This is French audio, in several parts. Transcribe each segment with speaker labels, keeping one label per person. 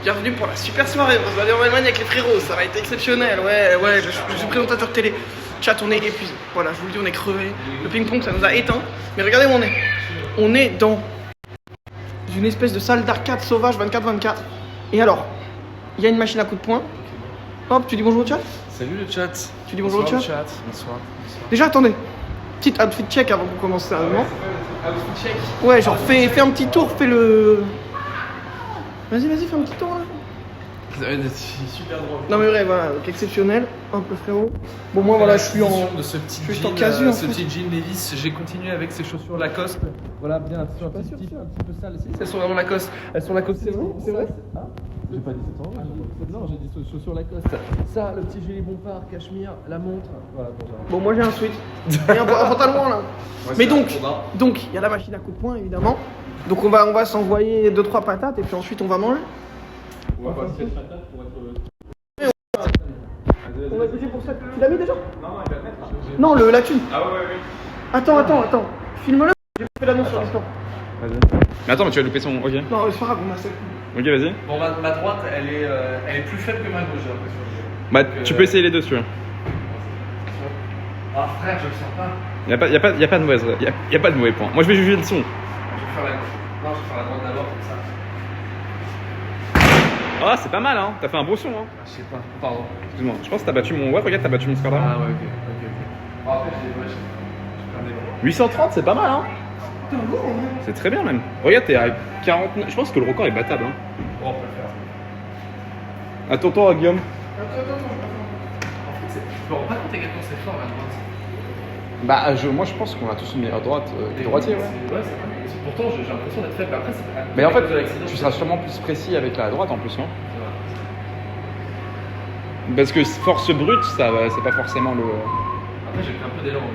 Speaker 1: Bienvenue pour la super soirée. On va aller en Allemagne avec les frérots. Ça va être exceptionnel. Ouais, je suis présentateur télé. Chat, on est épuisé. Voilà, je vous le dis, on est crevé. Le ping-pong, ça nous a éteint. Mais regardez où on est. On est dans une espèce de salle d'arcade sauvage 24-24. Et alors, il y a une machine à coups de poing. Hop, tu dis bonjour au chat.
Speaker 2: Salut le chat.
Speaker 1: Tu dis bonjour au chat.
Speaker 2: Bonsoir.
Speaker 1: Déjà, attendez. Petite outfit check avant qu'on commence sérieusement.
Speaker 2: Outfit check.
Speaker 1: Ouais, genre fais un petit tour, fais le... Vas-y, fais un petit tour là.
Speaker 2: C'est super drôle.
Speaker 1: Non mais vrai, voilà, donc exceptionnel. Hop le frérot. Bon moi voilà, je suis en...
Speaker 2: de ce petit
Speaker 1: je suis
Speaker 2: jean,
Speaker 1: en casu en
Speaker 2: ce
Speaker 1: fait.
Speaker 2: petit jean Levi's. J'ai continué avec ces chaussures Lacoste. Voilà, bien, attention, un petit peu sale. Si, elles sont vraiment Lacoste. Elles sont Lacoste.
Speaker 1: C'est vrai.
Speaker 2: Ah, j'ai pas dit ça. Non, j'ai dit chaussures Lacoste. Ça, le petit gilet Bompard, cachemire, la montre. Voilà,
Speaker 1: Bon moi j'ai un sweat. Et un pantalon là.
Speaker 2: Ouais,
Speaker 1: Mais
Speaker 2: c'est
Speaker 1: donc, il y a la machine à coups de poing évidemment. Donc on va s'envoyer 2-3 patates et puis ensuite on va manger.
Speaker 2: On va pas faire patate pour être.
Speaker 1: On va bouger pour ça. Tu l'as mis déjà?
Speaker 2: Non, il va mettre là.
Speaker 1: Non, la thune.
Speaker 2: Ah ouais.
Speaker 1: Attends. Filme-le. J'ai fait l'annonce sur l'histoire.
Speaker 3: Vas-y. Mais attends, mais tu vas louper son. Ok.
Speaker 1: Non, c'est pas grave, on a ça.
Speaker 3: Ok, vas-y.
Speaker 2: Bon, ma droite, elle est plus faible que ma gauche, j'ai l'impression.
Speaker 3: Bah, tu peux essayer les deux si tu veux.
Speaker 2: Ah frère, je le sens pas.
Speaker 3: Y a pas de mauvaise. Y a pas de mauvais point. Moi, je vais juger le son.
Speaker 2: Je vais faire la gauche. Non, je vais faire la droite d'abord comme ça.
Speaker 3: Ah, c'est pas mal, hein. T'as fait un beau son, hein.
Speaker 2: Ah, je sais pas. Pardon.
Speaker 3: Excuse-moi. Je pense que t'as battu mon. Ouais, regarde, t'as battu mon score là.
Speaker 2: Ah ouais, ok. Bon, après, j'ai perdu des bras.
Speaker 3: 830, c'est pas mal, hein.
Speaker 1: Putain, lourd, hein.
Speaker 3: C'est très bien, même. Regarde, t'es à 49. Je pense que le record est battable, hein.
Speaker 2: Bon, on peut le faire.
Speaker 3: Attends, toi, Guillaume.
Speaker 1: Attends.
Speaker 2: En fait, je me rends pas compte à quel point c'est fort la droite.
Speaker 3: Bah, moi, je pense qu'on a tous une meilleure droite que droitier, ouais.
Speaker 2: Ouais, c'est vrai. Pourtant, j'ai l'impression d'être faible. Après, c'est pas.
Speaker 3: Mais en fait,
Speaker 2: de l'accident,
Speaker 3: tu seras sûrement plus précis avec la droite en plus, non?
Speaker 2: C'est vrai.
Speaker 3: Parce que force brute, c'est pas forcément le.
Speaker 2: Après, j'ai pris un peu d'élan, donc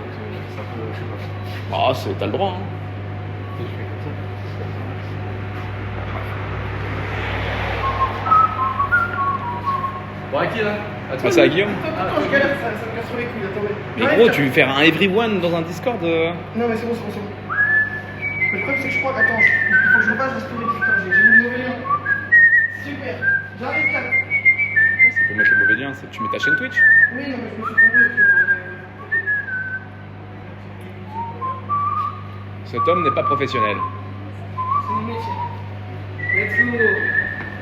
Speaker 2: c'est un peu. Je sais pas.
Speaker 3: Ah, t'as le droit, hein.
Speaker 2: Et je fais comme ça. Bon, à qui là? À toi?
Speaker 3: Ah, c'est à Guillaume.
Speaker 1: Attends, je galère, ça me casse sur les couilles, attendez.
Speaker 3: Mais gros, tu veux faire un everyone dans un Discord
Speaker 1: Non mais c'est bon. Le problème c'est que je crois, attends, il faut que je repasse respirer, putain, j'ai mis le mauvais lien. Super, j'arrive là.
Speaker 3: C'est pour mettre le mauvais lien, tu mets ta chaîne Twitch.
Speaker 1: Oui, non mais je me suis trompé sur...
Speaker 3: Cet homme n'est pas professionnel.
Speaker 1: C'est mon métier. Let's go.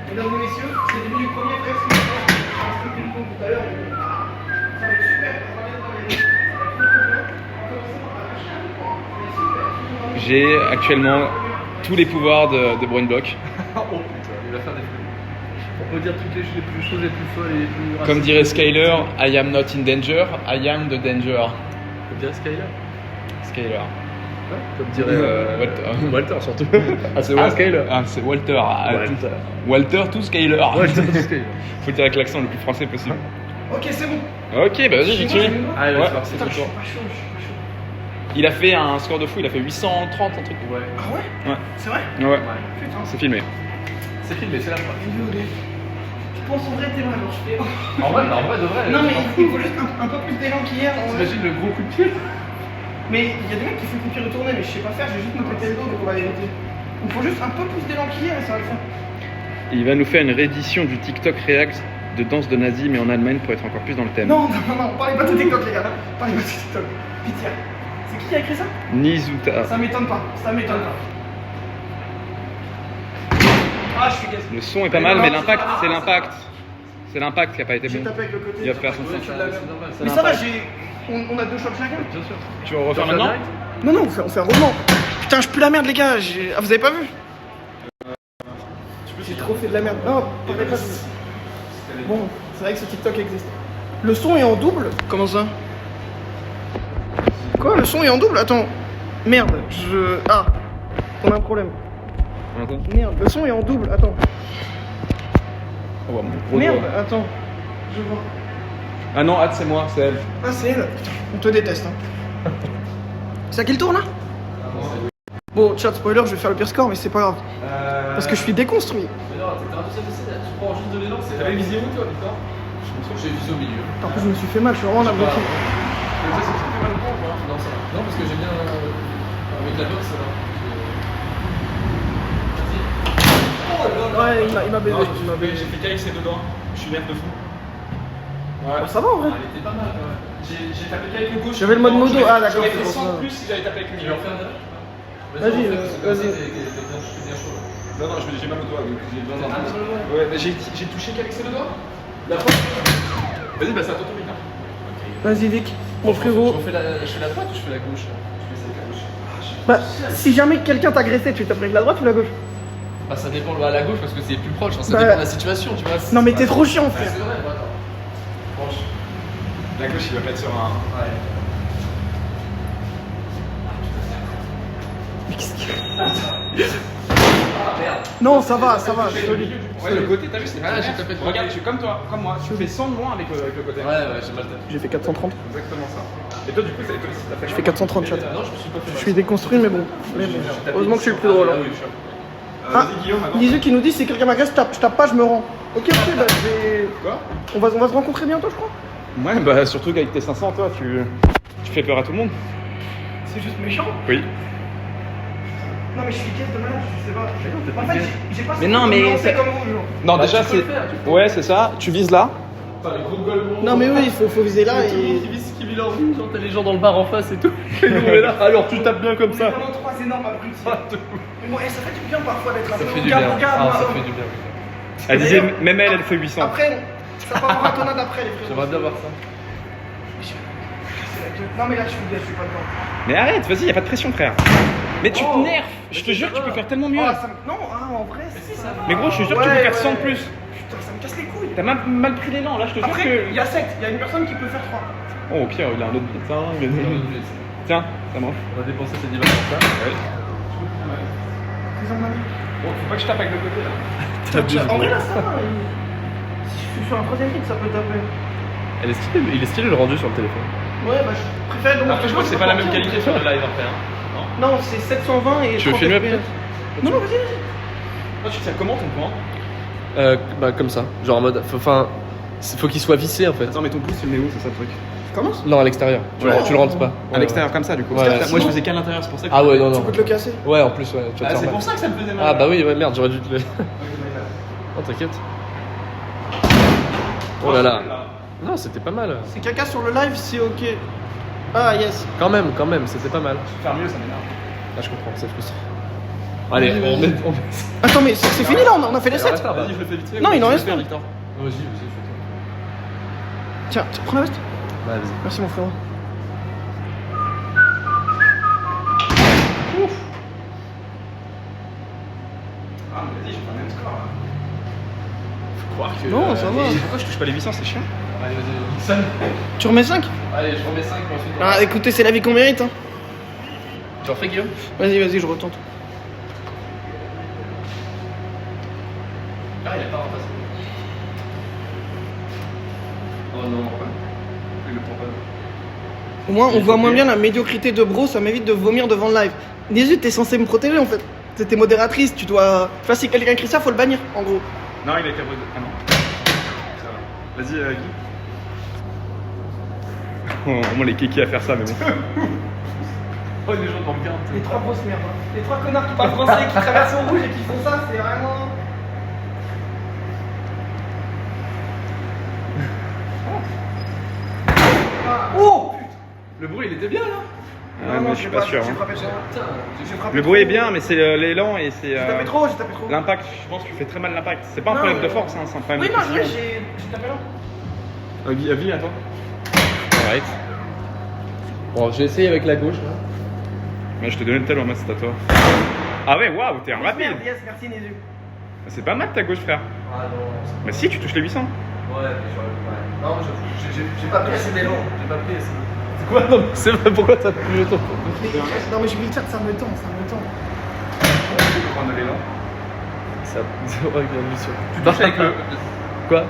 Speaker 1: Mesdames et messieurs, c'est le début du premier frère, c'est tout à l'heure. Ça va être super, ça va bien travailler. Ça va être trop bien. On va commencer par la machine à coups, mais super.
Speaker 3: J'ai actuellement tous les pouvoirs de Brain Block.
Speaker 2: Oh putain, il va faire des feux. On peut dire toutes les choses les plus folles et les plus racistes.
Speaker 3: Comme dirait Skyler, I am not in danger, I am the danger.
Speaker 2: Comme dirait Skyler.
Speaker 3: Skyler.
Speaker 2: Ouais, comme dirait
Speaker 3: Walter.
Speaker 2: Walter surtout.
Speaker 3: Ah, c'est
Speaker 2: Skyler.
Speaker 3: Ah, c'est Walter. Ah,
Speaker 2: Walter.
Speaker 3: Walter to Skyler.
Speaker 2: Walter to Skyler.
Speaker 3: Faut dire avec l'accent le plus français possible.
Speaker 1: Ok, c'est bon.
Speaker 3: Ok, bah vas-y, j'utilise.
Speaker 2: Allez,
Speaker 3: Ouais.
Speaker 2: c'est parti,
Speaker 1: Putain,
Speaker 2: c'est
Speaker 1: je suis
Speaker 2: toi.
Speaker 1: pas chaud.
Speaker 3: Il a fait un score de fou, il a fait 830, un truc.
Speaker 2: Ouais.
Speaker 1: Ah ouais?
Speaker 3: Ouais.
Speaker 1: C'est vrai?
Speaker 3: Ouais,
Speaker 1: Putain.
Speaker 3: c'est filmé.
Speaker 2: C'est filmé, c'est la fin.
Speaker 1: Tu penses en vrai, t'es vrai, alors je fais...
Speaker 2: En vrai, de vrai.
Speaker 1: Non mais il faut juste un peu plus d'élan qu'hier. en vrai.
Speaker 2: T'imagines le gros coup de pied?
Speaker 1: Mais il y a des mecs qui font coup de pied retourné, mais je sais pas faire, j'ai juste me pété le dos, donc on va l'éviter. Il faut juste un peu plus d'élan qu'hier et ça va le faire.
Speaker 3: Il va nous faire une réédition du TikTok React de danse de nazi, mais en Allemagne pour être encore plus dans le thème.
Speaker 1: Non, parlez pas de TikTok les gars, parlez pas de TikTok. Pitié. C'est qui a écrit ça?
Speaker 3: Nizuta.
Speaker 1: Ça m'étonne pas, Ah, je suis gaz.
Speaker 3: Le son est pas mal, mais l'impact, c'est l'impact. C'est l'impact qui a pas été
Speaker 1: J'ai
Speaker 3: bon.
Speaker 1: tapé avec le côté.
Speaker 3: Il va faire son
Speaker 1: Ouais,
Speaker 3: sens.
Speaker 1: c'est de la merde.
Speaker 3: C'est
Speaker 1: Mais ça va,
Speaker 3: l'impact.
Speaker 1: on a 2 shots chacun.
Speaker 2: Bien sûr.
Speaker 3: Tu veux refaire maintenant?
Speaker 1: Non, on fait un roulement. Putain, je pue la merde les gars, ah, vous avez pas vu? J'ai trop fait de la merde. Non, parlez pas de... Bon, c'est vrai que ce TikTok existe. Le son est en double? Comment ça? Quoi? Le son est en double? Attends. Merde, Ah, on a un problème.
Speaker 3: Attends.
Speaker 1: Merde, le son est en double, attends.
Speaker 3: Oh, bah, mon gros
Speaker 1: Merde,
Speaker 3: doigt.
Speaker 1: attends. Je vois.
Speaker 3: Ah non, c'est moi, c'est elle.
Speaker 1: Ah, c'est elle. Putain, on te déteste, hein. C'est à quel tour là? Bon, chat, spoiler, je vais faire le pire score, mais c'est pas grave. Parce que je suis déconstruit.
Speaker 2: Mais non, t'es un deuxième essai, tu prends juste de l'élan, c'est. T'avais visé où toi, Victor? Je me trouve que j'ai visé au milieu.
Speaker 1: En plus, je me suis fait mal, je suis vraiment la bloqué.
Speaker 2: Mais ça, c'est que ça fait mal au corps, non, ça va. Non, parce que j'aime bien. Avec la boxe, ça va. Oh là là
Speaker 1: Ouais, il m'a baisé.
Speaker 4: Non,
Speaker 1: Il m'a baisé.
Speaker 4: j'ai fait qu'avec ses deux doigts. Je suis nerf de fou. Ouais.
Speaker 1: Oh, ça va en vrai.
Speaker 4: Elle était pas mal quand même. J'ai tapé qu'avec le gauche.
Speaker 1: J'avais le mode modo. Ah, d'accord.
Speaker 4: J'aurais fait
Speaker 1: c'est pour
Speaker 4: 100
Speaker 1: ça.
Speaker 4: plus si j'avais tapé avec le milieu.
Speaker 1: Vas-y, vas-y.
Speaker 4: Non, non, j'ai mal au doigt. Donc j'ai besoin d'un peu. Ouais, mais j'ai touché qu'avec ces deux doigts. La fois. Vas-y, bah c'est à ton tour, Victor.
Speaker 1: Vas-y, Vic, mon frérot.
Speaker 2: Je fais la droite ou je fais la gauche? Je fais celle à gauche.
Speaker 1: Bah, si jamais quelqu'un t'agressait, tu taperais avec la droite ou la gauche?
Speaker 2: Bah, ça dépend à la gauche parce que c'est plus proche, hein, ça
Speaker 1: Bah,
Speaker 2: dépend de la situation, tu vois.
Speaker 1: Non, mais t'es trop chiant,
Speaker 2: C'est
Speaker 1: frère.
Speaker 2: vrai, bah, attends. Franche.
Speaker 4: La gauche, il va pas être sur un.
Speaker 2: Ouais.
Speaker 1: Mais qu'est-ce qu'il y a?
Speaker 2: Ah merde.
Speaker 1: Non, ça va, c'est solide.
Speaker 4: Ouais, le côté, t'as vu, c'est
Speaker 2: Ah,
Speaker 4: pas
Speaker 2: j'ai
Speaker 4: bien.
Speaker 2: tapé de
Speaker 4: Regarde,
Speaker 2: côté.
Speaker 4: je suis comme toi, comme moi. Tu fais 100 de moins avec le côté.
Speaker 2: Ouais, j'ai mal tapé.
Speaker 1: J'ai fait 430.
Speaker 4: Exactement ça. Et toi, du coup, t'as fait
Speaker 1: Je fais 430 chat.
Speaker 2: Non, je me suis pas fait.
Speaker 1: Je suis déconstruit, mais bon. Heureusement que je suis le plus drôle. hein. Ah,
Speaker 4: Vas-y, Guillaume, maintenant.
Speaker 1: Liseux qui nous dit si quelqu'un m'agresse, je tape pas, je me rends. Ok, bah je vais.
Speaker 4: Quoi
Speaker 1: On va se rencontrer bientôt, je crois.
Speaker 3: Ouais, bah surtout qu'avec tes 500, toi, tu fais peur à tout le monde.
Speaker 1: C'est juste méchant.
Speaker 3: Oui.
Speaker 1: Non, mais je suis caisse de malade, je sais pas. En fait, j'ai pas
Speaker 3: Mais non, mais c'est-
Speaker 1: comme vous, genre.
Speaker 3: Non,
Speaker 2: Bah,
Speaker 3: déjà,
Speaker 2: tu peux
Speaker 3: c'est.
Speaker 2: le faire, tu peux.
Speaker 3: Ouais, c'est ça. Tu vises là.
Speaker 2: Putain, les gros golemons.
Speaker 1: Non, mais oui, il faut viser là
Speaker 2: Tout le monde
Speaker 1: et.
Speaker 2: qui vit leur vie, genre t'as les gens dans le bar en face et tout. Et nous, on est là. Alors tu tapes bien comme
Speaker 1: On est
Speaker 2: ça.
Speaker 1: vraiment trois énormes abrutis. Mais bon, ça fait du bien parfois d'être un
Speaker 2: Ça
Speaker 1: peu
Speaker 2: fait du
Speaker 1: gars
Speaker 2: bien.
Speaker 1: pour gars,
Speaker 2: Ah,
Speaker 1: moi.
Speaker 2: ça fait du bien.
Speaker 3: Elle disait,
Speaker 1: D'ailleurs-
Speaker 3: même elle fait 800.
Speaker 1: Après, ça part en ratonnade après, les frères.
Speaker 2: J'aimerais bien voir ça.
Speaker 1: Non, mais là, je suis pas dedans.
Speaker 3: Mais arrête, vas-y, y a pas de pression, frère. Mais tu
Speaker 1: Oh.
Speaker 3: te nerfs. Je te jure que tu peux faire tellement mieux.
Speaker 1: Oh, ça me- Non, en vrai, c'est ça.
Speaker 3: Mais gros, je te jure que tu peux faire 100 de plus.
Speaker 1: Putain, ça me casse les couilles.
Speaker 3: T'as mal pris l'élan, là, je te jure
Speaker 1: Après,
Speaker 3: que.
Speaker 1: il y a 7, il y a une personne qui peut faire 3.
Speaker 3: Oh, au pire, il a un autre billet. Tiens, ça marche.
Speaker 2: On va dépenser ces 10 balles pour ça.
Speaker 4: Bon, faut pas que je tape avec le côté là.
Speaker 1: En vrai, là, ça va. Si je suis sur un troisième hit, ça peut taper.
Speaker 2: Il est stylé le rendu sur le téléphone.
Speaker 1: Ouais, bah, je préfère. donc,
Speaker 4: Après, je crois que c'est pas la même qualité sur le live après.
Speaker 1: Non, c'est 720 et.
Speaker 2: Tu veux
Speaker 1: 30
Speaker 2: filmer,
Speaker 1: FPS.
Speaker 2: peut-être
Speaker 1: Non, non, vas-y.
Speaker 4: Toi, tu tiens comment ton point?
Speaker 2: Bah comme ça, genre en mode, enfin, faut qu'il soit vissé en fait.
Speaker 4: Attends, mais ton pouce, il met où? C'est ça le truc.
Speaker 1: Comment?
Speaker 2: Non, à l'extérieur. Tu le rentres pas.
Speaker 4: À l'extérieur, comme ça, du coup.
Speaker 2: Ouais,
Speaker 4: Moi,
Speaker 2: sinon-
Speaker 4: je faisais qu'à l'intérieur, c'est pour ça que.
Speaker 2: Ah ouais, non, non.
Speaker 1: Tu peux te le casser.
Speaker 2: Ouais, en plus, ouais. Tu vas te
Speaker 4: Ah, c'est
Speaker 2: faire
Speaker 4: pour
Speaker 2: mal.
Speaker 4: ça que ça me faisait mal.
Speaker 2: Ah bah oui, ouais, merde, j'aurais dû te le. Oh, t'inquiète. Oh là là. Non, c'était pas mal.
Speaker 1: C'est caca sur le live, c'est ok. Ah, yes.
Speaker 2: Quand même, c'était pas mal.
Speaker 4: Faire mieux, ça m'énerve.
Speaker 2: Ah, je comprends, c'est frustrant. Allez, on met.
Speaker 1: Attends, mais c'est fini là, on a fait les 7.
Speaker 2: Vas-y,
Speaker 4: je le fais vite fait.
Speaker 1: Non, il en
Speaker 4: Je
Speaker 1: reste
Speaker 4: vais
Speaker 1: un.
Speaker 4: faire, Victor.
Speaker 2: Vas-y, fais-toi.
Speaker 1: Tiens, prends la veste.
Speaker 2: Bah, vas-y.
Speaker 1: Merci, mon frère.
Speaker 4: Ah, mais vas-y, je fais un même score là. Faut croire que.
Speaker 1: Non, ça va.
Speaker 4: Pourquoi je touche pas les 800, c'est chiant.
Speaker 2: Allez, vas-y.
Speaker 1: Tu remets 5?
Speaker 2: Allez, je remets 5 pour ensuite.
Speaker 1: Ah, écoutez, c'est la vie qu'on mérite. Hein.
Speaker 2: Tu en fais, Guillaume?
Speaker 1: Vas-y, je retente.
Speaker 2: Ah, il est pas en face. Oh non,
Speaker 4: Il le prend pas.
Speaker 1: Au moins, on voit moins bien la médiocrité de bro, ça m'évite de vomir devant le live. Nézut, t'es censé me protéger en fait. T'es modératrice, tu dois. Enfin, si quelqu'un crie ça, faut le bannir, en gros.
Speaker 4: Non, il a été. Ah non. Ça va. Vas-y, Guy.
Speaker 3: Oh, vraiment les kékis à faire ça, mais bon.
Speaker 4: Oh, les gens me regardent.
Speaker 1: Les trois grosses merdes. Hein. Les trois connards qui parlent français, qui traversent au rouge et qui font ça, c'est vraiment. Oh putain.
Speaker 2: Le bruit, il était bien là.
Speaker 3: Ouais, mais je suis pas sûr.
Speaker 1: J'ai
Speaker 3: hein.
Speaker 1: frappé trop. J'ai frappé
Speaker 3: Le
Speaker 1: trop.
Speaker 3: bruit est bien, mais c'est l'élan et c'est.
Speaker 1: J'ai tapé trop, j'ai tapé trop.
Speaker 3: L'impact, je pense que tu fais très mal l'impact. C'est pas un
Speaker 1: Non,
Speaker 3: problème de
Speaker 1: mais-
Speaker 3: force, hein, c'est un problème
Speaker 1: Oui,
Speaker 3: de
Speaker 1: non, je
Speaker 3: précision.
Speaker 1: j'ai tapé là.
Speaker 4: Guy, à toi.
Speaker 3: Alright.
Speaker 2: Bon, j'ai essayé avec la gauche là.
Speaker 3: Mais je te donnais le talon, moi c'est à toi. Ah ouais, waouh, t'es un rapide.
Speaker 1: Merde, yes, merci Nézu.
Speaker 3: C'est pas mal ta gauche, frère.
Speaker 2: Ah non.
Speaker 3: Bah si, tu touches les 800.
Speaker 2: Ouais, mais j'aurais. Ouais. Non, j'ai pas pris assez d'élan. J'ai pas pris assez. C'est quoi? Non, mais c'est vrai, pourquoi t'as pris le temps?
Speaker 1: Non, mais je vais le dire, ça me tend, ça me tend.
Speaker 4: Tu peux prendre de l'élan.
Speaker 2: Ça. Ouais, bien sûr.
Speaker 4: Tu touches avec le.
Speaker 2: Quoi?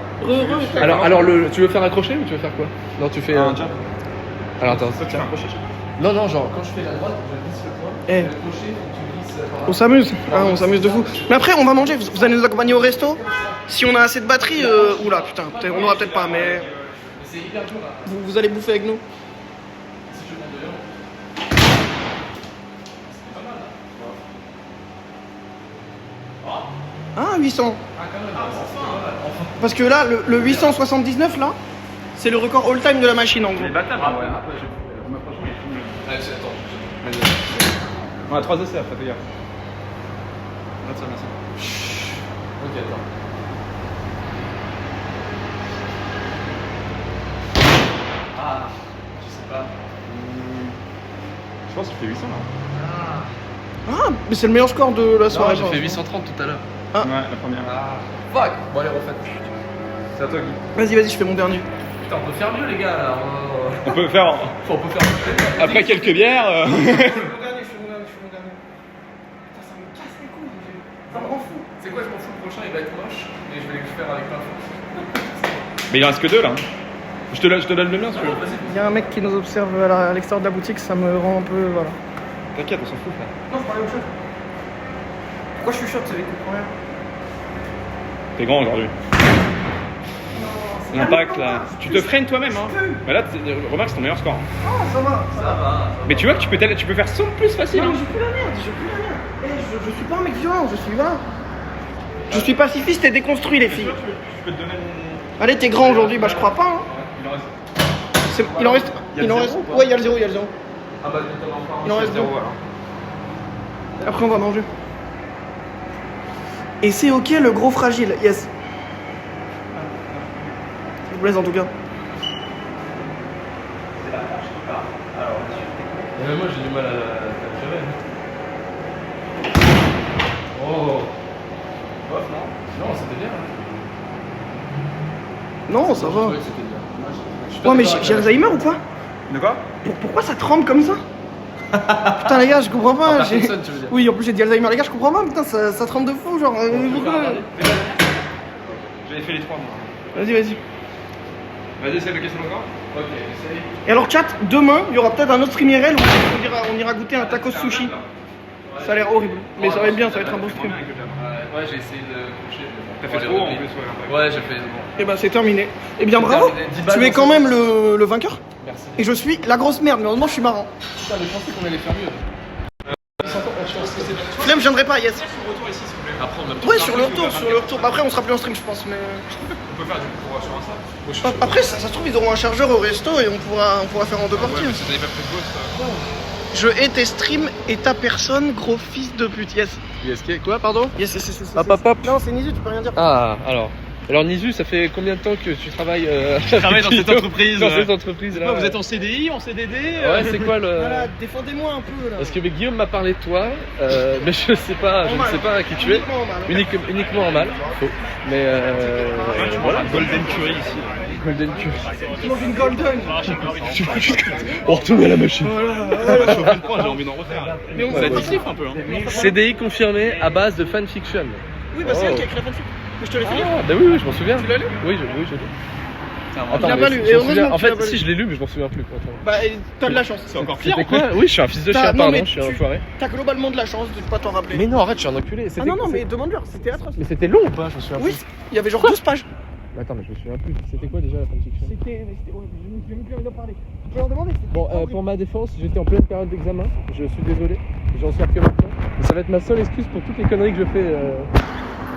Speaker 2: Alors tu veux faire un crochet ou tu veux faire quoi? Non, tu fais
Speaker 4: Un jump.
Speaker 2: Alors attends.
Speaker 4: Toi, tu fais un crochet.
Speaker 2: Non, genre quand je fais la droite, je glisse le point.
Speaker 1: Eh.
Speaker 2: Le crochet, tu glisses par là.
Speaker 1: On s'amuse, ah, on s'amuse de fou. Mais après, on va manger, vous allez nous accompagner au resto. Si on a assez de batterie, oula, putain, on aura peut-être pas, mais
Speaker 2: Mais c'est hyper dur là.
Speaker 1: vous allez bouffer avec nous.
Speaker 2: Si je monte dehors.
Speaker 1: Ah, 800. Parce que là, le 879, là, c'est le record all-time de la machine, en gros.
Speaker 3: Les bâtards, ouais. Après, je m'approche.
Speaker 4: Allez, attends.
Speaker 3: On a 3 essais après, fais gaffe. Note ça, merci.
Speaker 4: Ok, attends. Ah, je sais pas.
Speaker 3: Je pense que tu fais 800 là.
Speaker 1: Ah, mais c'est le meilleur score de la soirée.
Speaker 4: J'ai fait 830 tout à l'heure.
Speaker 1: Ah.
Speaker 3: Ouais, la première.
Speaker 4: Ah, fuck. Bon, allez, refaites.
Speaker 3: C'est à toi, Guy.
Speaker 1: Vas-y, je fais mon dernier.
Speaker 4: Putain, on peut faire mieux, les gars, là.
Speaker 3: On peut faire.
Speaker 4: On peut faire mieux.
Speaker 3: Après quelques bières.
Speaker 1: Je fais mon dernier. Putain, ça me casse les couilles. Ça me rend fou.
Speaker 4: C'est quoi, je m'en fous, le prochain, il va être moche. Et je vais le faire avec plein de force.
Speaker 3: Mais il en reste que 2 là. Je te donne le mien si tu veux.
Speaker 1: Il y a un mec qui nous observe à l'extérieur de la boutique, ça me rend un peu. Voilà.
Speaker 3: T'inquiète, on s'en fout là.
Speaker 1: Non, je parlais au chef. Pourquoi je suis shot, c'est les coups de première?
Speaker 3: T'es grand aujourd'hui. L'impact là. Tu te freines toi-même hein. Mais là, remarque, c'est ton meilleur score.
Speaker 1: Ah, ça va.
Speaker 3: Mais tu vois que tu peux faire 100 de plus facile.
Speaker 1: Non,
Speaker 3: Hein.
Speaker 1: j'ai plus la merde, j'ai plus la merde. Je suis pas un mec violent, je suis voilà. Je suis pacifiste et déconstruit, les filles.
Speaker 3: Je peux te donner mon.
Speaker 1: Allez, t'es grand aujourd'hui, bah je crois pas. Hein.
Speaker 3: Il en reste.
Speaker 1: Il en reste.
Speaker 3: Il y a le zéro ou pas
Speaker 1: Ouais, il y a le 0, il y a le 0.
Speaker 4: Ah bah, t'en as encore un.
Speaker 1: Il en reste 2.
Speaker 3: alors.
Speaker 1: Après, on va manger. Et c'est ok, le gros fragile, yes. Je vous plaise en tout cas.
Speaker 4: Mais moi, j'ai du mal à capturer. Oh. Bof, non? Non, c'était bien.
Speaker 1: Non, ça va.
Speaker 4: Ouais, c'était bien.
Speaker 1: Ouais, mais j'ai Alzheimer ou quoi?
Speaker 3: De quoi?
Speaker 1: Pourquoi ça tremble comme ça? Putain, les gars, je comprends pas.
Speaker 4: Parkinson, tu veux dire?
Speaker 1: Oui, en plus j'ai dit Alzheimer, les gars, je comprends pas. Putain, ça tremble de fou, genre. Pourquoi?
Speaker 3: J'avais fait les 3 moi.
Speaker 1: Vas-y.
Speaker 3: Vas-y, essaye de casser encore.
Speaker 4: Ok, essaye.
Speaker 1: Et alors, chat, demain, il y aura peut-être un autre stream IRL où on ira goûter un tacos sushi. Ça a l'air horrible, mais ça va être bien, ça va être un bon stream.
Speaker 4: Ouais, j'ai essayé de coucher.
Speaker 3: T'as fait trop en plus, ouais.
Speaker 4: Ouais, j'ai fait. Bon.
Speaker 1: Et ben, c'est terminé. Et bien,
Speaker 4: C'est
Speaker 1: bravo.
Speaker 4: terminé. 10 balles
Speaker 1: Tu es
Speaker 4: dans
Speaker 1: quand
Speaker 4: ce-
Speaker 1: même le vainqueur.
Speaker 4: Merci.
Speaker 1: Et je suis la grosse merde, mais heureusement, je suis marrant.
Speaker 4: Putain, mais je pensais qu'on allait faire mieux.
Speaker 1: Flemme, je viendrai pas, yes.
Speaker 4: Après, on a
Speaker 1: Ouais, sur le retour. Bah, après, on sera plus en stream, je pense. Mais...
Speaker 3: On peut faire du coup sur Insta.
Speaker 1: Après, ça se trouve, ils auront un chargeur au resto et on pourra faire en deux parties.
Speaker 3: Ouais, mais si t'avais pas fait de ghost.
Speaker 1: Je hais tes streams et ta personne, gros fils de pute, yes.
Speaker 2: Quoi, pardon?
Speaker 1: Yes.
Speaker 2: Hop.
Speaker 1: Non, c'est Nizu, tu peux rien dire.
Speaker 2: Ah, alors Nizu, ça fait combien de temps que tu travailles
Speaker 3: travaille dans cette entreprise.
Speaker 2: Dans cette entreprise là.
Speaker 3: Vous êtes en CDI, en CDD
Speaker 2: Ouais, c'est quoi le.
Speaker 1: Voilà, défendez-moi un peu là.
Speaker 2: Parce que Guillaume m'a parlé de toi, mais je sais pas qui tu es. Uniquement en mal. Faux. Mais voilà.
Speaker 3: Golden Curry ici.
Speaker 2: Golden Curry.
Speaker 1: Tu manges une golden.
Speaker 2: On retourne à la machine.
Speaker 3: Je suis au 23, j'ai envie d'en refaire.
Speaker 1: Mais on
Speaker 3: Ça
Speaker 1: fait
Speaker 3: addictif un peu. Hein.
Speaker 2: CDI confirmé à base de fanfiction.
Speaker 1: Oui, bah c'est elle qui a écrit la fanfic. Mais je te l'ai fait lire.
Speaker 2: Ah, bah oui, je m'en souviens.
Speaker 1: Tu l'as lu?
Speaker 2: Oui, je l'ai lu.
Speaker 1: Tu l'as pas lu.
Speaker 2: je
Speaker 1: Et
Speaker 2: m'en souviens.
Speaker 1: heureusement
Speaker 2: En
Speaker 1: que tu l'as
Speaker 2: fait,
Speaker 1: pas
Speaker 2: si
Speaker 1: lu.
Speaker 2: je l'ai lu, mais je m'en souviens plus. Attends.
Speaker 1: Bah, t'as de la chance.
Speaker 3: C'est encore pire.
Speaker 2: C'était quoi? Oui, je suis un fils de chien,
Speaker 1: Non,
Speaker 2: pardon,
Speaker 1: mais
Speaker 2: je suis un
Speaker 1: tu-
Speaker 2: enfoiré.
Speaker 1: T'as globalement de la chance de pas t'en rappeler.
Speaker 2: Mais non, arrête, je suis un enculé.
Speaker 1: Ah non, mais demande-leur, c'était atroce.
Speaker 2: Mais c'était long ou pas? Je me souviens
Speaker 1: Oui,
Speaker 2: plus.
Speaker 1: il y avait genre 12 pages.
Speaker 2: Attends, mais je me souviens plus. C'était quoi déjà la fanfiction?
Speaker 1: C'était horrible, j'ai même plus envie d'en parler. Tu peux leur demander.
Speaker 2: Bon, pour ma défense, j'étais en pleine période d'examen. Je suis désolé, j'en sors que maintenant. Et ça va être ma seule excuse pour toutes les conneries que je fais.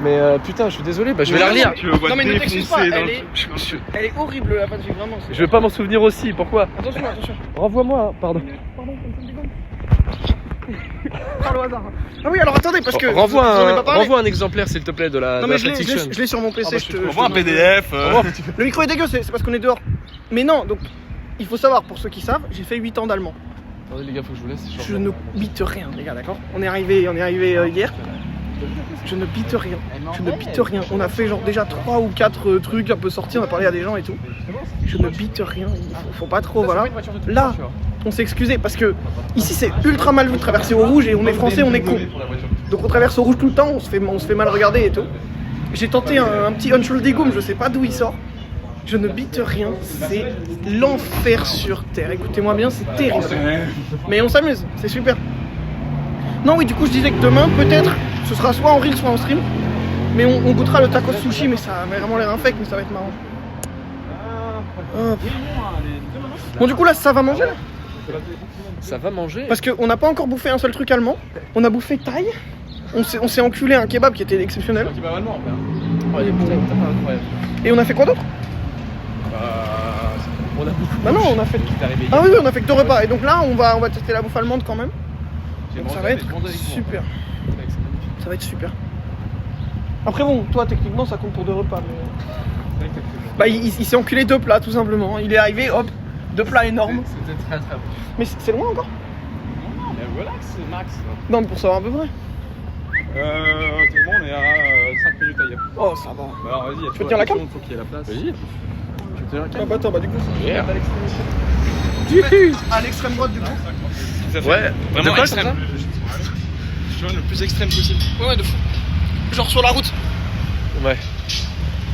Speaker 2: Mais putain, je suis désolé, bah je vais la relire.
Speaker 3: Tu le vois
Speaker 1: Non, mais ne t'excuse pas,
Speaker 3: défoncer
Speaker 1: elle est horrible la fanfic, vraiment.
Speaker 2: Je vais pas m'en souvenir aussi, pourquoi?
Speaker 1: Attention.
Speaker 2: Renvoie-moi, hein, pardon.
Speaker 1: Pardon, comme ça me dégonne. Par le hasard. Ah oui, alors attendez, parce que.
Speaker 2: Renvoie
Speaker 1: vous en avez pas parlé.
Speaker 2: un exemplaire, s'il te plaît, de la
Speaker 1: Non, mais
Speaker 2: fanfiction.
Speaker 1: je l'ai sur mon PC. je te- je te
Speaker 3: Envoie un
Speaker 1: demande.
Speaker 3: PDF.
Speaker 1: Le micro est dégueu, c'est parce qu'on est dehors. Mais non, donc il faut savoir, pour ceux qui savent, j'ai fait 8 ans d'allemand.
Speaker 2: Attendez les gars, faut que je vous laisse.
Speaker 1: Je ne bite rien, les gars, d'accord? On est arrivé hier. Je ne bite rien. On a fait genre déjà 3 ou 4 trucs un peu sortis, on a parlé à des gens et tout. Je ne bite rien. Faut pas trop, voilà. Là, on s'est excusé parce que ici c'est ultra mal vu de traverser au rouge et on est français, on est con. Donc on traverse au rouge tout le temps, on se fait mal regarder et tout. J'ai tenté un petit Unshielded Goom, je sais pas d'où il sort. Je ne bite rien, c'est l'enfer sur terre. Écoutez-moi bien, c'est terrible. Mais on s'amuse, c'est super. Non, oui, du coup, je disais que demain, peut-être, ce sera soit en reel, soit en stream. Mais on goûtera le tacos sushi, mais ça a vraiment l'air infect, mais ça va être marrant. Bon, du coup, là, ça va manger, là?
Speaker 2: Ça va manger.
Speaker 1: Parce qu'on n'a pas encore bouffé un seul truc allemand. On a bouffé thaï, On s'est enculé un kebab qui était exceptionnel.
Speaker 4: Un kebab allemand, frère.
Speaker 2: Oh, il est putain, incroyable.
Speaker 1: Et on a fait quoi d'autre?
Speaker 2: On a beaucoup.
Speaker 1: Bah non, on a fait.
Speaker 4: T'es arrivé
Speaker 1: Ah oui, oui, on a fait que 2 repas. Et donc là, on va tester la bouffe allemande quand même.
Speaker 4: J'ai
Speaker 1: Donc ça
Speaker 4: mangé
Speaker 1: va être
Speaker 4: avec moi.
Speaker 1: super.
Speaker 4: Mec, c'est magnifique.
Speaker 1: Ça va être super. Après bon, toi techniquement ça compte pour 2 repas. Mais...
Speaker 4: C'est vrai que t'as fait
Speaker 1: Bah il s'est enculé 2 plats tout simplement. Il est arrivé, hop, 2 plats énormes.
Speaker 2: C'était très très bon.
Speaker 1: Mais c'est loin encore?
Speaker 4: Non, mais relax, Max.
Speaker 1: Non, mais pour savoir à peu près.
Speaker 4: Actuellement, on est à 5 minutes ailleurs.
Speaker 1: Oh, ça va.
Speaker 4: Bah alors, vas-y,
Speaker 1: Tu veux tenir la cam?
Speaker 4: Il faut qu'il y ait la place.
Speaker 2: Vas-y.
Speaker 4: Tu veux tenir la
Speaker 1: Ah
Speaker 4: cam?
Speaker 1: bah attends, bah du coup, c'est
Speaker 4: Yeah.
Speaker 1: à l'extrême droite du coup.
Speaker 4: Ouais, vraiment
Speaker 2: quoi,
Speaker 4: extrême. Je suis le plus extrême possible.
Speaker 1: Ouais, de fou. Genre sur la route.
Speaker 2: Ouais.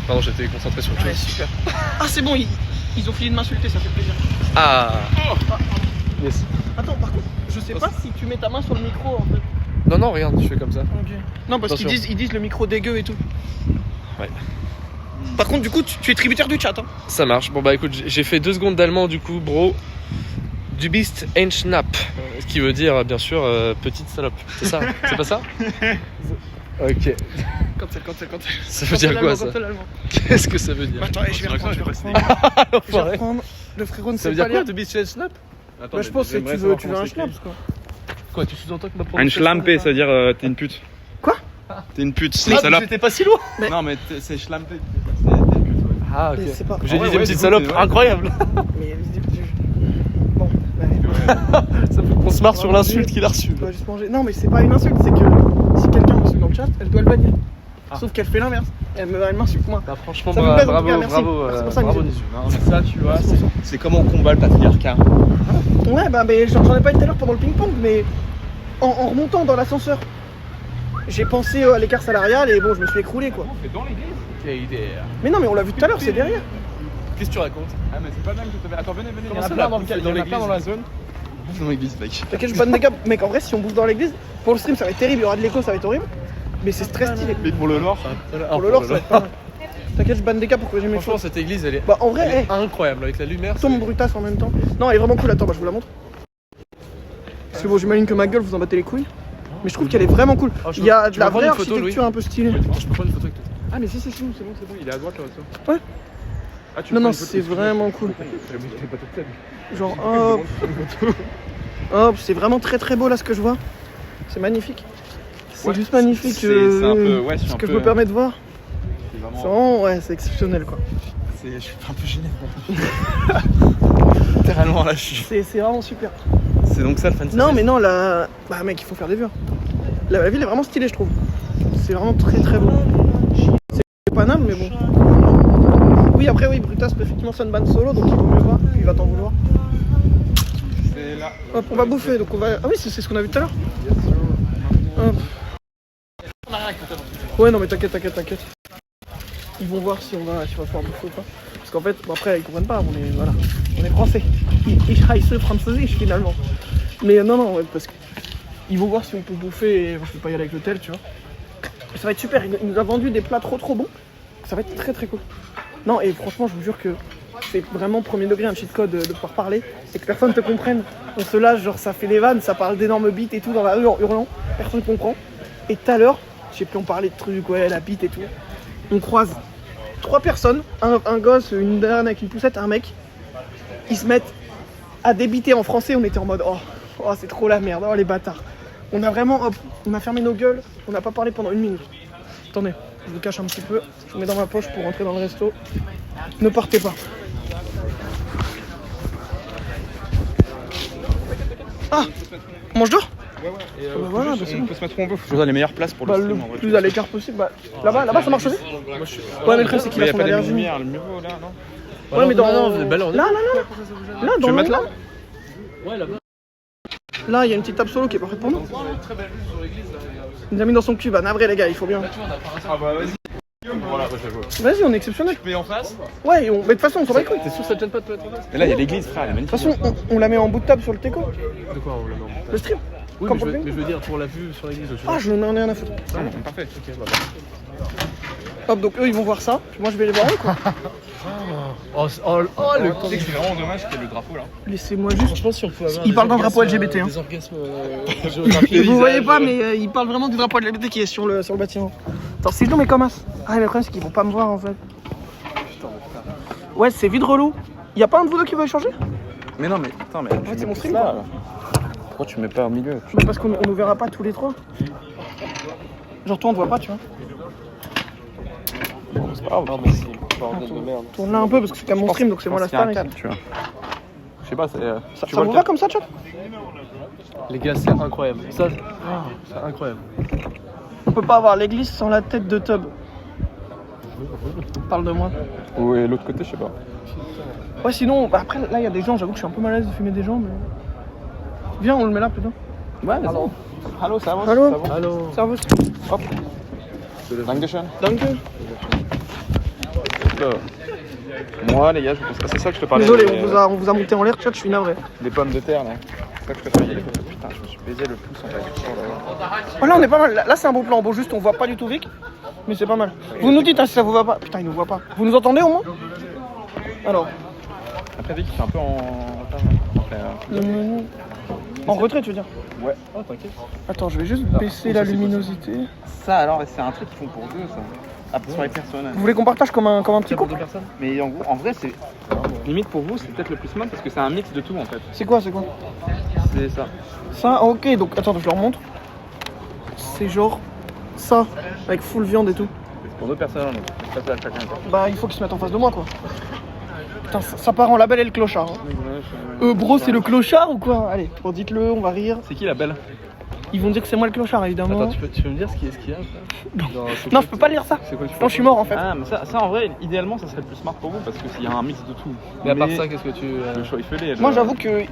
Speaker 2: Pardon, j'étais concentré sur autre
Speaker 1: Ouais,
Speaker 2: chose.
Speaker 1: super. Ah, c'est bon, ils ont fini de m'insulter, ça fait plaisir.
Speaker 2: Ah. Yes.
Speaker 1: Attends, par contre, je sais pas si tu mets ta main sur le micro en fait.
Speaker 2: Non, non, regarde, je fais comme ça.
Speaker 1: Ok. Non, parce qu'ils
Speaker 2: Attention.
Speaker 1: disent le micro dégueu et tout.
Speaker 2: Ouais.
Speaker 1: Par contre, du coup, tu es tributaire du chat. Hein.
Speaker 2: Ça marche. Bon bah écoute, j'ai fait 2 secondes d'allemand du coup, bro. Du bist ein Schnapp. Ce qui veut dire bien sûr petite salope. C'est ça? C'est pas ça? Ok.
Speaker 1: Quand
Speaker 2: Ça veut dire quoi ça? Qu'est-ce que ça veut dire?
Speaker 1: Bah, attends, je vais reprendre. Je vais
Speaker 2: L'enfoiré.
Speaker 1: reprendre. Le frérot ne
Speaker 2: Ça
Speaker 1: sait
Speaker 2: veut
Speaker 1: pas
Speaker 2: dire quoi?
Speaker 1: lire.
Speaker 2: Du bist ein Schnapp?
Speaker 1: Bah, je pense que tu veux un schnaps quoi.
Speaker 2: Quoi, tu sous-entends que ma
Speaker 3: Un
Speaker 2: prononciation
Speaker 3: schlampe,
Speaker 2: n'est pas-
Speaker 3: c'est-à-dire t'es une pute.
Speaker 1: Quoi?
Speaker 3: T'es une pute, c'est
Speaker 2: Ah,
Speaker 3: une salope.
Speaker 2: j'étais pas si loin.
Speaker 1: Mais-
Speaker 4: Non, mais c'est schlampe.
Speaker 2: Ah ok.
Speaker 1: Mais c'est pas-
Speaker 2: J'ai
Speaker 4: Ah ouais,
Speaker 2: dit des
Speaker 4: ouais,
Speaker 2: petites
Speaker 4: du coup,
Speaker 2: salopes
Speaker 4: ouais.
Speaker 2: incroyables.
Speaker 1: Mais bon, ouais.
Speaker 2: Ça fait qu'on se marre sur l'insulte qu'il a reçue.
Speaker 1: On va juste manger. Non, mais c'est pas une insulte, c'est que si quelqu'un m'insulte dans le chat, elle doit le bannir. Sauf qu'elle fait l'inverse. Elle m'insulte moi.
Speaker 2: Bah, franchement,
Speaker 1: Ça me plaît, en tout
Speaker 2: bravo,
Speaker 1: cas, merci.
Speaker 2: bravo,
Speaker 1: C'est pour ça que
Speaker 2: bravo
Speaker 1: j'ai-
Speaker 2: Nisu.
Speaker 4: Non, mais ça, tu vois, c'est comment on combat le patriarcat.
Speaker 1: Ouais, bah, mais j'en ai pas eu tout à l'heure pendant le ping-pong, mais en remontant dans l'ascenseur, j'ai pensé à l'écart salarial et bon, je me suis écroulé quoi.
Speaker 4: C'est dans l'église. Quelle idée.
Speaker 1: Mais non, mais on l'a vu tout à l'heure, c'est derrière.
Speaker 2: Qu'est-ce que tu racontes?
Speaker 4: Ah, mais c'est pas dingue que t'avais. Attends, venez, il y en
Speaker 2: Comment
Speaker 4: a
Speaker 2: ça,
Speaker 4: plein
Speaker 2: la
Speaker 4: dans
Speaker 2: bouffe,
Speaker 4: le
Speaker 2: il y en a plein dans la
Speaker 4: zone. Dans l'église, mec.
Speaker 1: T'inquiète, je banne des gars. Mec, en vrai, si on bouffe dans l'église, pour le stream, ça va être terrible, il y aura de l'écho, ça va être horrible. Mais c'est très stylé.
Speaker 4: Mais pour le lore,
Speaker 1: Pour le lore, ça va être pas mal. T'inquiète, je banne des gars pour que j'ai mes
Speaker 2: Franchement,
Speaker 1: choses.
Speaker 2: cette église, elle est,
Speaker 1: Bah, en vrai,
Speaker 2: elle est incroyable avec la lumière.
Speaker 1: tombe brutasse en même temps. Non, elle est vraiment cool, attends, bah, je vous la montre. Parce que bon, j'imagine que ma gueule vous en battez les couilles. Mais je trouve qu'elle est vraiment cool.
Speaker 2: Oh, je
Speaker 1: Il y a
Speaker 2: peux-
Speaker 1: de
Speaker 2: tu
Speaker 1: la
Speaker 2: peux prendre
Speaker 1: vraie
Speaker 2: une photo,
Speaker 1: architecture un peu stylée.
Speaker 2: Je peux prendre une photo avec toi.
Speaker 1: Ah, mais si, c'est bon.
Speaker 4: il est à droite là, toi.
Speaker 1: Ouais.
Speaker 4: Ah, tu
Speaker 1: Non,
Speaker 4: veux
Speaker 1: non,
Speaker 4: prendre une photo,
Speaker 1: c'est
Speaker 4: excuse-moi.
Speaker 1: vraiment cool.
Speaker 4: J'avoue que t'es pas toute tête.
Speaker 1: Genre, hop. Hop, c'est vraiment très très beau là ce que je vois. C'est magnifique. C'est
Speaker 4: Ouais,
Speaker 1: juste magnifique.
Speaker 4: c'est un peu. Ouais, je suis
Speaker 1: ce
Speaker 4: un
Speaker 1: que
Speaker 4: peu.
Speaker 1: je me permets de voir.
Speaker 4: C'est
Speaker 1: C'est
Speaker 4: vraiment.
Speaker 1: vraiment, ouais, c'est exceptionnel quoi.
Speaker 4: Je suis un peu gêné. Littéralement, là, je suis.
Speaker 1: C'est vraiment super.
Speaker 4: C'est donc ça le fan
Speaker 1: Non, mais non, là. Bah, mec, il faut faire des vues. Hein. La ville est vraiment stylée, je trouve. C'est vraiment très très beau. C'est Paname, mais bon. Oui, après, oui, Brutas peut effectivement faire une bande solo, donc il vaut mieux voir, puis il va t'en vouloir.
Speaker 4: C'est là.
Speaker 1: Hop, on va bouffer, donc on va. Ah oui, c'est ce qu'on a vu tout à l'heure. Hop. Ouais, non, mais t'inquiète. Ils vont voir si on va pouvoir bouffer ou pas. Parce qu'en fait, bon, après, ils comprennent pas, on est français. Ich heiße Französisch finalement. Mais non, ouais, parce qu'ils vont voir si on peut bouffer et je peux pas y aller avec l'hôtel, tu vois. Ça va être super, il nous a vendu des plats trop bons. Ça va être très très cool. Non, et franchement, je vous jure que c'est vraiment premier degré un cheat code de pouvoir parler et que personne te comprenne. On se lâche, genre ça fait des vannes, ça parle d'énormes bites et tout dans la rue en hurlant. Personne comprend. Et tout à l'heure, je sais plus, on parlait de trucs, ouais, la bite et tout. On croise 3 personnes, un gosse, une dame avec une poussette, un mec. Ils se mettent à débiter en français, on était en mode oh c'est trop la merde, oh les bâtards. On a vraiment, hop, on a fermé nos gueules, on n'a pas parlé pendant 1 minute. Attendez, je vous cache un petit peu, je vous mets dans ma poche pour rentrer dans le resto. Ne partez pas. Ah, on mange dehors?
Speaker 4: Et
Speaker 1: bah voilà, bah c'est bon.
Speaker 4: on peut se mettre où on veut. Faut choisir les meilleures places pour
Speaker 1: Bah,
Speaker 4: le
Speaker 1: le
Speaker 4: stream. en vrai.
Speaker 1: plus à l'écart possible. Bah, là-bas, ça marche aussi? Ouais, mais le truc, c'est qu'il
Speaker 4: Mais
Speaker 1: a
Speaker 4: y a
Speaker 1: son
Speaker 4: pas des
Speaker 1: allergie.
Speaker 4: lumières, le mur là, non?
Speaker 1: Ouais, mais dans.
Speaker 2: Non, bah là, on est-
Speaker 1: Là,
Speaker 4: Tu
Speaker 1: dans
Speaker 4: veux
Speaker 1: le
Speaker 4: mettre là?
Speaker 2: Ouais, là-bas.
Speaker 1: Là, il y a une petite table solo qui est parfaite pour nous. Il nous a mis dans son cul, bah navré les gars, il faut bien.
Speaker 4: Ah bah vas-y. Voilà, ouais, j'avoue.
Speaker 1: Vas-y, on est exceptionnel.
Speaker 4: Mais en face?
Speaker 1: Ouais, mais de toute façon, on s'en bat les couilles.
Speaker 2: T'es sûr que ça te gêne pas de te mettre en face?
Speaker 4: Mais là, il y a l'église, frère, elle est
Speaker 1: De toute
Speaker 4: magnifique.
Speaker 1: façon, on la met en bout de table sur le teco.
Speaker 2: De quoi on l'a mis en montage?
Speaker 1: Le stream.
Speaker 2: Oui,
Speaker 1: Comme
Speaker 2: mais
Speaker 1: pour
Speaker 2: je,
Speaker 1: le
Speaker 2: veux,
Speaker 1: ping.
Speaker 2: mais je veux dire pour la vue sur l'église.
Speaker 1: Ah, je n'en ai rien à foutre.
Speaker 4: Parfait.
Speaker 2: Ok, bah,
Speaker 1: Hop, donc eux ils vont voir ça, puis moi je vais les voir eux quoi.
Speaker 2: Oh, le
Speaker 4: Tu sais que c'est vraiment dommage qu'il y ait le drapeau là.
Speaker 1: Laissez-moi juste.
Speaker 2: Franchement, si on pouvait avoir
Speaker 1: Il
Speaker 2: des
Speaker 1: parle d'un
Speaker 2: orgasmes,
Speaker 1: drapeau LGBT, hein.
Speaker 2: Des orgasmes géographiques.
Speaker 1: Vous voyez pas, mais il parle vraiment du drapeau LGBT qui est sur le bâtiment. Attends, si je nous mets comme as. Ah, le problème c'est qu'ils vont pas me voir en fait. Ouais, c'est vide relou. Y'a pas un de vous deux qui veut échanger?
Speaker 3: Mais non, mais attends, mais.
Speaker 1: c'est mon stream,
Speaker 3: là.
Speaker 1: quoi.
Speaker 3: Pourquoi tu mets pas au milieu?
Speaker 1: Bah, parce qu'on nous verra pas tous les trois. Genre toi on te voit pas, tu vois.
Speaker 3: C'est pas grave.
Speaker 2: Non, mais c'est bordel de merde.
Speaker 1: Tourne là un peu parce que c'est comme mon stream donc c'est moi la star. ici.
Speaker 3: Tu vois. Je sais pas, c'est.
Speaker 1: Ça,
Speaker 3: tu
Speaker 1: ça
Speaker 3: vois
Speaker 1: vous
Speaker 3: le
Speaker 1: va comme ça, chat?
Speaker 2: Les gars, c'est incroyable. Ça, c'est incroyable.
Speaker 1: On peut pas avoir l'église sans la tête de Tub. Parle de moi.
Speaker 3: Ou et l'autre côté, je sais pas.
Speaker 1: Ouais, sinon, bah, après là il y a des gens, j'avoue que je suis un peu mal à l'aise de fumer des gens, mais. Viens, on le met là plutôt.
Speaker 3: Ouais, vas-y. Hallo, servus.
Speaker 1: Hallo.
Speaker 3: Ça va?
Speaker 2: Allô.
Speaker 1: Servus.
Speaker 3: Hop. Dankeschön.
Speaker 1: Danke.
Speaker 3: Moi, les gars, c'est ça que je te parlais.
Speaker 1: Désolé, on vous a monté en l'air, chat, je suis navré.
Speaker 3: Les pommes de terre, là. C'est ça que je te parlais. Putain, je me suis baisé le pouce en fait. Oh là là.
Speaker 1: Oh là on est pas mal, là c'est un beau plan, bon juste on voit pas du tout Vic, mais c'est pas mal. Vous nous dites hein, si ça vous va pas, putain il nous voit pas. Vous nous entendez au moins? Alors,
Speaker 3: Après, Vic, c'est un peu en.
Speaker 1: en retrait tu veux dire?
Speaker 3: Ouais.
Speaker 2: Oh, t'inquiète.
Speaker 1: Attends, je vais juste baisser la luminosité.
Speaker 3: Ça, alors, c'est un truc qu'ils font pour deux, ça. Ah, sur les personnes.
Speaker 1: Vous voulez qu'on partage comme un petit
Speaker 2: Pour
Speaker 1: couple?
Speaker 2: deux personnes.
Speaker 3: Mais en gros, en vrai, c'est. Limite pour vous, c'est peut-être le plus smart parce que c'est un mix de tout en fait.
Speaker 1: C'est quoi?
Speaker 3: C'est ça.
Speaker 1: Ça, ok, donc attends, je leur montre. C'est genre ça, avec full viande et tout.
Speaker 3: C'est pour deux personnes, donc c'est pas à chacun. Quoi.
Speaker 1: Bah il faut qu'ils se mettent en face de moi quoi. Putain, ça part en la belle et le clochard. Hein. Bro, c'est le clochard ou quoi? Allez, bon, dites-le, on va rire.
Speaker 3: C'est qui la belle?
Speaker 1: Ils vont dire que c'est moi le clochard évidemment.
Speaker 2: Attends, tu peux me dire ce qu'il y a
Speaker 1: Non, je peux pas lire ça.
Speaker 2: C'est quoi qu'il faut
Speaker 1: Non, je suis mort en fait.
Speaker 3: Ah, mais ça en vrai, idéalement, ça serait le plus smart pour vous parce qu'il y a un mix de tout.
Speaker 2: Mais à part ça, qu'est-ce que tu.
Speaker 3: Le choix ifelé.
Speaker 1: Moi j'avoue que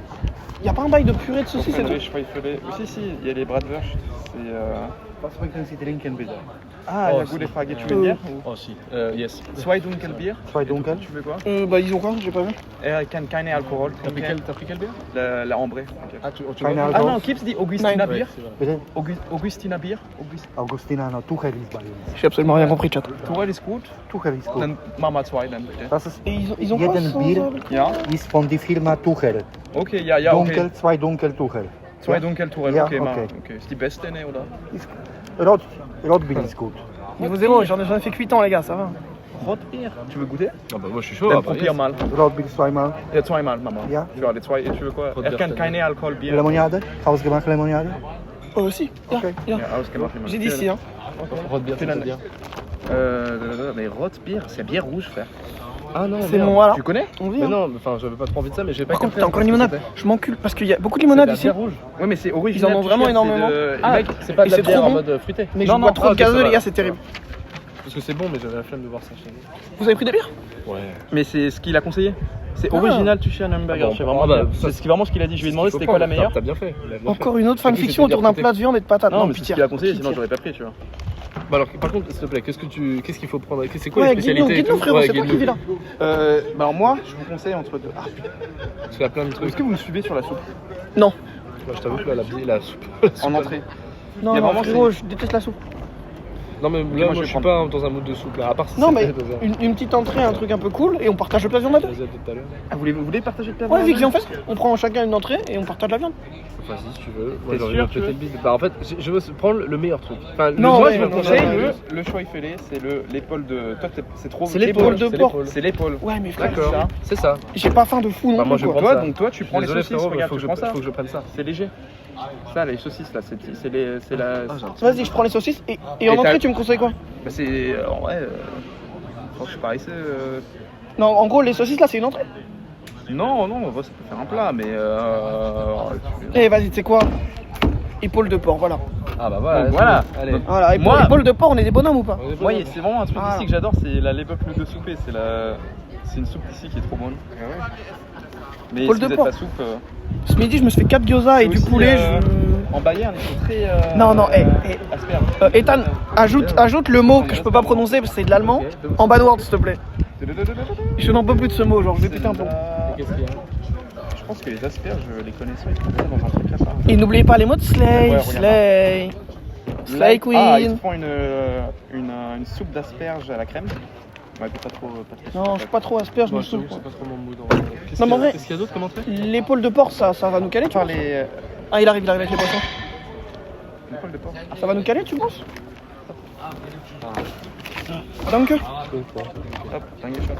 Speaker 1: y a pas un bail de purée de saucisses et tout.
Speaker 3: Le choix ifelé. Si, il y a les bratwurst. C'est. Ah,
Speaker 2: Oh,
Speaker 3: la goût des fragues, tu veux dire?
Speaker 2: Oh, si. Yes.
Speaker 3: Zwei Dunkelbier.
Speaker 5: Zwei Dunkel.
Speaker 3: Tu veux quoi?
Speaker 1: Bah ils ont quoi? J'ai pas vu.
Speaker 3: Keine Alkohol.
Speaker 2: T'as pris quel bière?
Speaker 3: La ambrée.
Speaker 2: Ah, tu
Speaker 5: Keine
Speaker 2: vois.
Speaker 3: Ah
Speaker 5: Alkohol.
Speaker 3: non, gibt's die Augustina
Speaker 1: Nein.
Speaker 3: Bier?
Speaker 5: Bitte?
Speaker 3: Augustina Bier?
Speaker 5: Augustina, no, Tuchel ist bei uns.
Speaker 1: J'ai absolument rien compris, chat.
Speaker 3: Tuchel ist gut.
Speaker 5: Tuchel ist gut.
Speaker 3: Dann mach mal zwei dann bitte.
Speaker 5: Das ist
Speaker 1: Et ils ont quoi
Speaker 5: jeden
Speaker 1: sans-
Speaker 5: Bier
Speaker 3: Ja?
Speaker 5: ist von der Firma Tuchel.
Speaker 3: Okay, ja, okay.
Speaker 5: Dunkel, zwei Dunkel Tuchel.
Speaker 3: Zwei Dunkel Tuchel,
Speaker 5: Ja,
Speaker 3: okay,
Speaker 5: okay.
Speaker 3: okay. Ist die beste, ne, oder?
Speaker 5: Rotbier ist gut.
Speaker 1: Niveau 0, j'en ai fait que 8 ans les gars, ça va.
Speaker 3: Rotbier. Tu veux goûter?
Speaker 2: Ah, bah, moi je suis chaud.
Speaker 3: Dann
Speaker 2: ah, bah,
Speaker 3: probier
Speaker 2: yes.
Speaker 3: mal.
Speaker 5: Rotbier zweimal.
Speaker 3: Ja, zweimal, Mama.
Speaker 5: Ja.
Speaker 3: Ich will alle zwei. Tu veux quoi?
Speaker 2: Rotbier,
Speaker 3: kann keine Alkoholbier.
Speaker 5: Limonade, hausgemachte Limonade.
Speaker 1: Oh aussi.
Speaker 5: Ok.
Speaker 1: Ja.
Speaker 3: Ja, ausgemacht.
Speaker 1: J'ai dit si hein.
Speaker 2: Rotbier, c'est bien.
Speaker 3: Mais Rotbier, c'est bière rouge, frère.
Speaker 2: Ah non,
Speaker 1: C'est
Speaker 2: merde.
Speaker 1: mon voilà.
Speaker 3: Tu connais?
Speaker 1: On vit.
Speaker 2: Mais
Speaker 1: Hein.
Speaker 2: non, enfin j'avais pas trop envie de ça, mais j'ai pas
Speaker 1: Par contre,
Speaker 2: capté
Speaker 1: t'as encore une
Speaker 2: ce que
Speaker 1: limonade.
Speaker 2: c'était.
Speaker 1: Je m'encule parce qu'il y a beaucoup de limonade
Speaker 2: C'est
Speaker 1: ici.
Speaker 2: de la bière rouge.
Speaker 3: Ouais, mais c'est original.
Speaker 1: Ils en ont vraiment énormément.
Speaker 3: Ah,
Speaker 2: Mec, c'est pas de
Speaker 1: et
Speaker 2: la
Speaker 1: c'est
Speaker 2: bière
Speaker 1: trop
Speaker 2: en
Speaker 1: bon.
Speaker 2: mode fruité.
Speaker 1: Mais
Speaker 3: Non,
Speaker 1: je
Speaker 3: non,
Speaker 1: bois trop
Speaker 2: ah,
Speaker 1: de
Speaker 2: ok, ça
Speaker 1: gazeux
Speaker 2: va.
Speaker 1: les gars, c'est terrible.
Speaker 2: Parce que c'est bon, mais j'avais la flemme de voir ça chez nous.
Speaker 1: Vous avez pris des bières?
Speaker 2: Ouais.
Speaker 3: Mais c'est ce qu'il a conseillé. C'est
Speaker 1: Ah.
Speaker 3: original touché un hamburger.
Speaker 2: Ah bon,
Speaker 3: c'est vraiment,
Speaker 2: ah bah,
Speaker 3: c'est vraiment ce qu'il a dit. Je lui ai demandé c'était quoi la meilleure.
Speaker 2: T'as bien fait.
Speaker 1: Encore une autre
Speaker 2: J'ai cru
Speaker 1: fanfiction
Speaker 2: que c'était
Speaker 1: autour d'un
Speaker 2: bière
Speaker 1: plat de viande et de patates.
Speaker 3: Non, mais c'est ce
Speaker 1: pitié.
Speaker 3: qu'il a conseillé, sinon
Speaker 1: Pitié.
Speaker 3: j'aurais pas pris, tu vois.
Speaker 2: Bah alors, par contre, s'il te plaît, qu'est-ce qu'il faut prendre? C'est quoi
Speaker 1: Ouais,
Speaker 2: les spécialités?
Speaker 1: guide-nous frérot,
Speaker 2: Ouais,
Speaker 1: c'est toi qui
Speaker 2: guide-nous.
Speaker 1: vis là.
Speaker 3: Bah alors moi, je vous conseille entre deux. Ah putain.
Speaker 2: Parce qu'il y a plein de trucs.
Speaker 3: Est-ce que vous me suivez sur la soupe
Speaker 1: Non.
Speaker 2: Moi, je t'avoue que là, la soupe.
Speaker 3: en entrée?
Speaker 1: Non,
Speaker 3: Il y a
Speaker 1: non,
Speaker 3: vraiment
Speaker 1: frérot, je déteste la soupe.
Speaker 2: Non, mais là,
Speaker 3: moi,
Speaker 2: moi,
Speaker 3: je
Speaker 2: je
Speaker 3: vais
Speaker 2: suis pas dans un mood de soupe là. À part si
Speaker 1: Non,
Speaker 2: c'est
Speaker 1: mais
Speaker 2: dans un-
Speaker 1: une petite entrée, un truc un peu cool et on partage le plat de viande à deux.
Speaker 2: Vas-y, à tout à l'heure.
Speaker 3: Ah, vous voulez partager le plat?
Speaker 1: Ouais, Vic, viens, on fait ça. On prend chacun une entrée et on partage la viande.
Speaker 2: Vas-y, si tu veux.
Speaker 3: T'es
Speaker 2: Moi, j'ai
Speaker 3: sûr,
Speaker 2: envie de
Speaker 3: tu veux
Speaker 2: péter le bide. Bah, en fait, je veux prendre le meilleur truc. Enfin,
Speaker 1: Non,
Speaker 3: Moi,
Speaker 1: ouais,
Speaker 3: je vous
Speaker 1: non,
Speaker 3: conseille
Speaker 1: non,
Speaker 3: le choix ifelé, c'est l'épaule de. Toi, c'est trop.
Speaker 2: C'est
Speaker 1: l'épaule de porc.
Speaker 3: C'est l'épaule.
Speaker 1: Ouais, mais frère,
Speaker 2: D'accord,
Speaker 3: ça.
Speaker 2: c'est ça.
Speaker 1: j'ai pas faim de fou non
Speaker 2: Bah, moi,
Speaker 1: plus
Speaker 2: je
Speaker 1: quoi.
Speaker 2: prends ça.
Speaker 3: Donc toi, tu prends les
Speaker 2: Désolé,
Speaker 3: saucisses.
Speaker 2: frérot,
Speaker 3: Regarde,
Speaker 2: faut
Speaker 3: tu
Speaker 2: que
Speaker 3: prends ça.
Speaker 2: je prenne ça.
Speaker 3: C'est léger. Ça, les saucisses là, c'est la.
Speaker 1: Vas-y, je prends les saucisses et en
Speaker 3: Et t'as-
Speaker 1: entrée, tu me conseilles quoi?
Speaker 3: Bah, c'est. En vrai. Je suis pas ici.
Speaker 1: Non, en gros, les saucisses là, c'est une entrée.
Speaker 3: Non, non, en vrai, ça peut faire un plat, mais.
Speaker 1: Eh, vas-y, tu sais quoi? Épaule de porc, voilà.
Speaker 2: Ah, bah voilà.
Speaker 3: Donc, voilà.
Speaker 2: Allez.
Speaker 3: Donc,
Speaker 1: Voilà,
Speaker 3: Moi-
Speaker 1: épaule de porc, on est des bonhommes ou pas?
Speaker 2: On est
Speaker 3: Moi,
Speaker 2: bon.
Speaker 3: c'est vraiment un truc
Speaker 1: Ah.
Speaker 3: ici que j'adore, c'est la lait bœuf de soupé. C'est une soupe ici qui est trop bonne. Mais
Speaker 1: Paul
Speaker 3: si
Speaker 1: de
Speaker 3: vous êtes
Speaker 1: porc.
Speaker 3: pas soupe.
Speaker 1: Ce midi, je me suis fait 4 gyoza et
Speaker 3: C'est
Speaker 1: du
Speaker 3: aussi,
Speaker 1: poulet.
Speaker 3: En Bayern, ils sont très.
Speaker 1: Non, non,
Speaker 3: asperges.
Speaker 1: Ethan, ajoute le mot que je peux pas prononcer parce que c'est de l'allemand en bad word, s'il te plaît. Je n'en peux plus de ce mot, genre, je vais péter un plomb.
Speaker 2: Qu'est-ce qu'il y a?
Speaker 3: Je pense que les asperges, les connaisseurs, ils font ça dans un truc là.
Speaker 1: Et n'oubliez pas les mots de Slay,
Speaker 3: Ouais, regarde.
Speaker 1: Slay. Slay Queen.
Speaker 3: Ah, il se prend une soupe d'asperges à la crème. Ouais, pas trop.
Speaker 1: Non, je suis pas trop asperge,
Speaker 2: Bon,
Speaker 1: mais
Speaker 2: je
Speaker 1: je
Speaker 2: t'avoue que c'est pas trop mon mood.
Speaker 1: Non, mais en vrai-
Speaker 2: Qu'est-ce qu'il y a d'autre comme entrée?
Speaker 1: L'épaule de porc, ça va nous caler, tu
Speaker 3: Par
Speaker 1: penses?
Speaker 3: les
Speaker 1: Ah, il arrive avec les poissons.
Speaker 3: épaules de porc.
Speaker 1: Ça va nous caler, tu penses? Danke.
Speaker 3: Hop, dingue shot.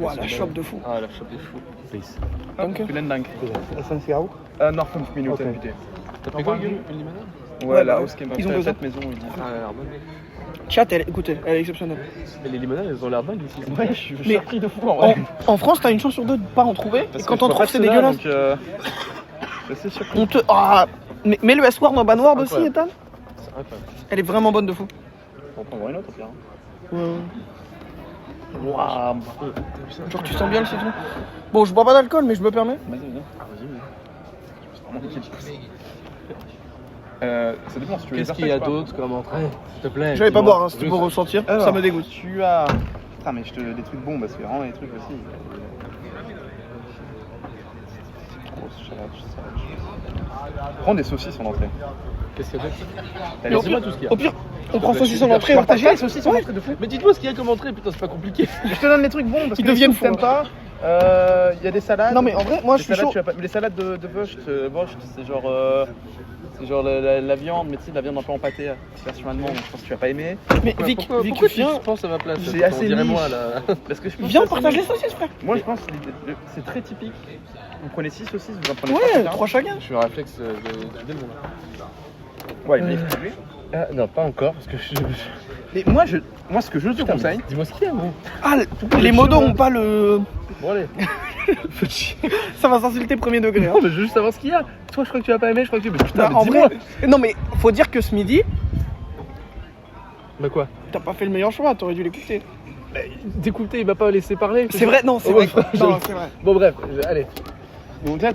Speaker 1: Ouah, la chope de fou.
Speaker 3: Ah, la chope des fous.
Speaker 2: Peace.
Speaker 1: Danke.
Speaker 3: Vielen Dank.
Speaker 5: Essentieel auch?
Speaker 3: Noch 5 Minuten,
Speaker 5: Ok.
Speaker 3: bitte.
Speaker 2: T'as pris quoi, Guillaume? Une limonade?
Speaker 3: Ouais, la hausse qui m'a
Speaker 1: Ils ont
Speaker 3: fait
Speaker 1: besoin.
Speaker 3: cette maison, il dit.
Speaker 2: Ah, elle a l'air bonne.
Speaker 1: Chat, écoutez, elle est exceptionnelle.
Speaker 2: Mais les limonades, elles ont l'air dingues ici.
Speaker 3: Ouais, je suis
Speaker 1: Mais-
Speaker 3: surpris de fou en vrai.
Speaker 1: En France, t'as une chance sur deux de pas en trouver.
Speaker 3: Parce
Speaker 1: Et quand
Speaker 3: que
Speaker 1: t'en
Speaker 3: je bois
Speaker 1: trouves,
Speaker 3: pas
Speaker 1: c'est
Speaker 3: de soda,
Speaker 1: dégueulasse.
Speaker 3: Donc, je suis assez surpris.
Speaker 1: On te. Ah, mets le S-Word en banward aussi,
Speaker 2: Incroyable.
Speaker 1: Ethan.
Speaker 2: C'est incroyable.
Speaker 1: Elle est vraiment bonne de fou.
Speaker 3: On va prendre une autre, au pire.
Speaker 1: Waouh. Genre, tu sens bien le citron. Bon, je bois pas d'alcool, mais je me permets.
Speaker 3: Vas-y, viens. C'est vraiment liquide. Ça dépend si tu veux les
Speaker 2: Qu'est-ce qu'il y a
Speaker 3: arpèges ou pas.
Speaker 2: d'autre comme entrée? S'il te plaît.
Speaker 1: J'allais pas
Speaker 2: dis-moi.
Speaker 1: boire, hein, c'était pour ressentir.
Speaker 3: Alors,
Speaker 1: Ça me dégoûte.
Speaker 3: Tu as. Putain, mais je te des trucs bons parce que vraiment les trucs aussi. Prends des saucisses en entrée.
Speaker 2: Qu'est-ce qu'il y a d'autre?
Speaker 3: Allez,
Speaker 1: Au
Speaker 3: dis-moi
Speaker 1: pire,
Speaker 3: tout ce qu'il y a.
Speaker 1: au pire, on prend saucisson en entrée, on
Speaker 3: Partage
Speaker 1: partage.
Speaker 3: les saucisses en entrée de fou.
Speaker 2: Mais dites-moi ce qu'il y a comme entrée, putain, c'est pas compliqué.
Speaker 3: Je te donne les trucs bons parce
Speaker 1: Ils
Speaker 3: que les
Speaker 1: deviennent
Speaker 3: soupes, t'aimes
Speaker 1: fous,
Speaker 3: pas. Il y a des salades.
Speaker 1: Non, mais en vrai, moi je
Speaker 3: Les
Speaker 1: suis
Speaker 3: salades,
Speaker 1: chaud.
Speaker 3: tu vas pas- mais les salades de Borscht, c'est genre. C'est genre la viande, mais tu sais, de la viande un peu empâtée, version allemande, donc je pense que tu vas pas aimer.
Speaker 1: Mais Vic,
Speaker 2: Pourquoi
Speaker 1: Vic,
Speaker 2: tu
Speaker 1: viens,
Speaker 2: penses à ma place?
Speaker 3: C'est assez
Speaker 2: On dirait
Speaker 3: niche.
Speaker 2: moi là.
Speaker 3: Parce que je pense
Speaker 1: viens,
Speaker 3: que
Speaker 1: on
Speaker 3: c'est
Speaker 1: partage les
Speaker 3: niche.
Speaker 1: saucisses, frère.
Speaker 3: Moi je pense que c'est très typique. Vous prenez 6 saucisses, vous en prenez
Speaker 1: Ouais,
Speaker 3: 3
Speaker 1: 3 chacun.
Speaker 2: Je suis un réflexe du démon là.
Speaker 3: Ouais, il est distribué.
Speaker 2: Ah, non, pas encore, parce que je.
Speaker 3: Mais moi ce que je te conseille,
Speaker 2: Dis-moi ce qu'il y a, gros.
Speaker 1: Ah, les modos ont pas le.
Speaker 2: Bon, allez.
Speaker 1: Ça va s'insulter premier degré. Hein.
Speaker 2: Non, mais je veux juste savoir ce qu'il y a. Toi, je crois que tu vas pas aimer, je crois que tu. Mais putain,
Speaker 1: Bah,
Speaker 2: mais
Speaker 1: en
Speaker 2: dis-moi.
Speaker 1: vrai, non mais faut dire que ce midi,
Speaker 2: Bah quoi?
Speaker 1: t'as pas fait le meilleur choix, t'aurais dû l'écouter.
Speaker 2: D'écouter, il m'a pas laissé parler.
Speaker 1: C'est vrai, non, c'est
Speaker 2: Oh,
Speaker 1: vrai.
Speaker 2: frère,
Speaker 1: Non, c'est vrai.
Speaker 2: Bon, bref, allez.
Speaker 3: donc là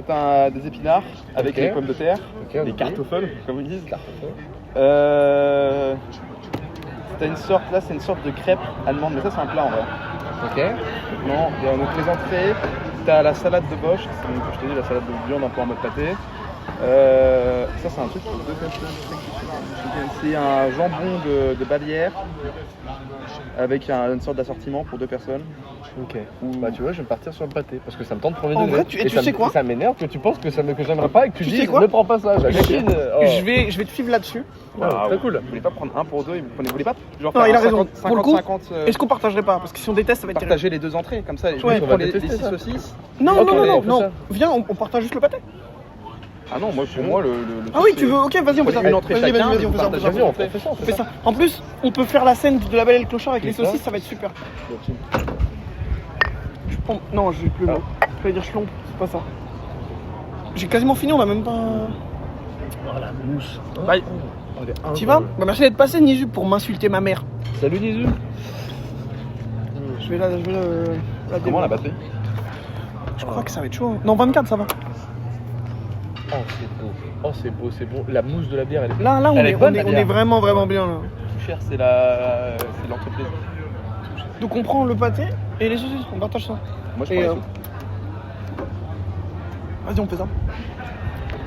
Speaker 3: t'as des épinards avec
Speaker 2: Ok.
Speaker 3: les pommes de terre,
Speaker 2: Ok,
Speaker 3: les
Speaker 2: ok.
Speaker 3: kartoffeln comme ils disent. T'as une sorte, là c'est une sorte de crêpe allemande, mais ça c'est un plat en vrai.
Speaker 2: Ok.
Speaker 3: Non, il y a donc les entrées, t'as la salade de Bosch, c'est donc, je t'ai dit la salade de viande un peu en mode pâté. Ça c'est un truc pour 2 personnes. C'est un jambon de Bavière avec une sorte d'assortiment pour 2 personnes.
Speaker 2: Ok. Bah, tu vois, je vais partir sur le pâté parce que ça me tente premier
Speaker 1: En
Speaker 2: degré.
Speaker 1: vrai, et tu
Speaker 2: ça
Speaker 1: sais
Speaker 2: me-
Speaker 1: quoi
Speaker 2: Ça m'énerve que tu penses que j'aimerais pas et que tu
Speaker 1: Tu
Speaker 2: dises
Speaker 1: sais quoi
Speaker 2: ne prends pas ça, j'achine. Oh.
Speaker 1: Je vais te suivre là-dessus.
Speaker 2: Ouais, très cool.
Speaker 3: Vous voulez pas prendre un pour 2, vous voulez pas genre
Speaker 1: Non,
Speaker 3: faire
Speaker 1: il a
Speaker 3: un
Speaker 1: raison.
Speaker 3: 50,
Speaker 1: Pour le coup,
Speaker 3: 50,
Speaker 1: Est-ce qu'on partagerait pas? Parce que si on déteste, ça va être terrible.
Speaker 3: partager les 2 entrées comme ça, je
Speaker 1: Ouais,
Speaker 3: prends
Speaker 2: on va
Speaker 3: les
Speaker 2: détester
Speaker 3: 6
Speaker 2: ça.
Speaker 3: saucisses.
Speaker 1: Non,
Speaker 2: Ok,
Speaker 1: non,
Speaker 2: allez,
Speaker 1: non,
Speaker 2: on fait
Speaker 1: non,
Speaker 2: ça.
Speaker 1: viens, on partage juste le pâté.
Speaker 3: Ah non, moi pour moi le
Speaker 1: Ah oui, tu veux, ok, vas-y, on fait ça.
Speaker 3: Une entrée
Speaker 1: Vas-y,
Speaker 3: chacun,
Speaker 1: vas-y, on fait ça, on fait ça.
Speaker 2: Vas-y, on fait ça.
Speaker 1: On fait ça. En plus, on peut faire la scène de la Belle et le Clochard avec les
Speaker 2: C'est ça.
Speaker 1: saucisses, ça va être super. Non, j'ai plus le mot. Je vais dire schlomp, c'est pas ça. J'ai quasiment fini, on a même pas.
Speaker 2: Oh la mousse.
Speaker 1: Bye. T'y vas? Bah merci d'être passé, Nizu, pour m'insulter ma mère.
Speaker 2: Salut Nizu.
Speaker 1: Je vais la
Speaker 3: Comment
Speaker 1: dévoiler.
Speaker 3: la batterie?
Speaker 1: Je crois que ça va être chaud. Non, 24, ça va.
Speaker 2: Oh c'est beau. Oh c'est beau, c'est bon. La mousse de la bière, elle est.
Speaker 1: Là,
Speaker 2: Elle est bonne, la
Speaker 1: on est
Speaker 2: bière.
Speaker 1: vraiment, vraiment bien là.
Speaker 3: Tout cher, c'est l'entreprise.
Speaker 1: Donc on prend le pâté et les saucisses, on partage ça.
Speaker 3: Moi je
Speaker 1: Et,
Speaker 3: prends les
Speaker 1: euh,
Speaker 3: sauces.
Speaker 1: Vas-y, on fait ça.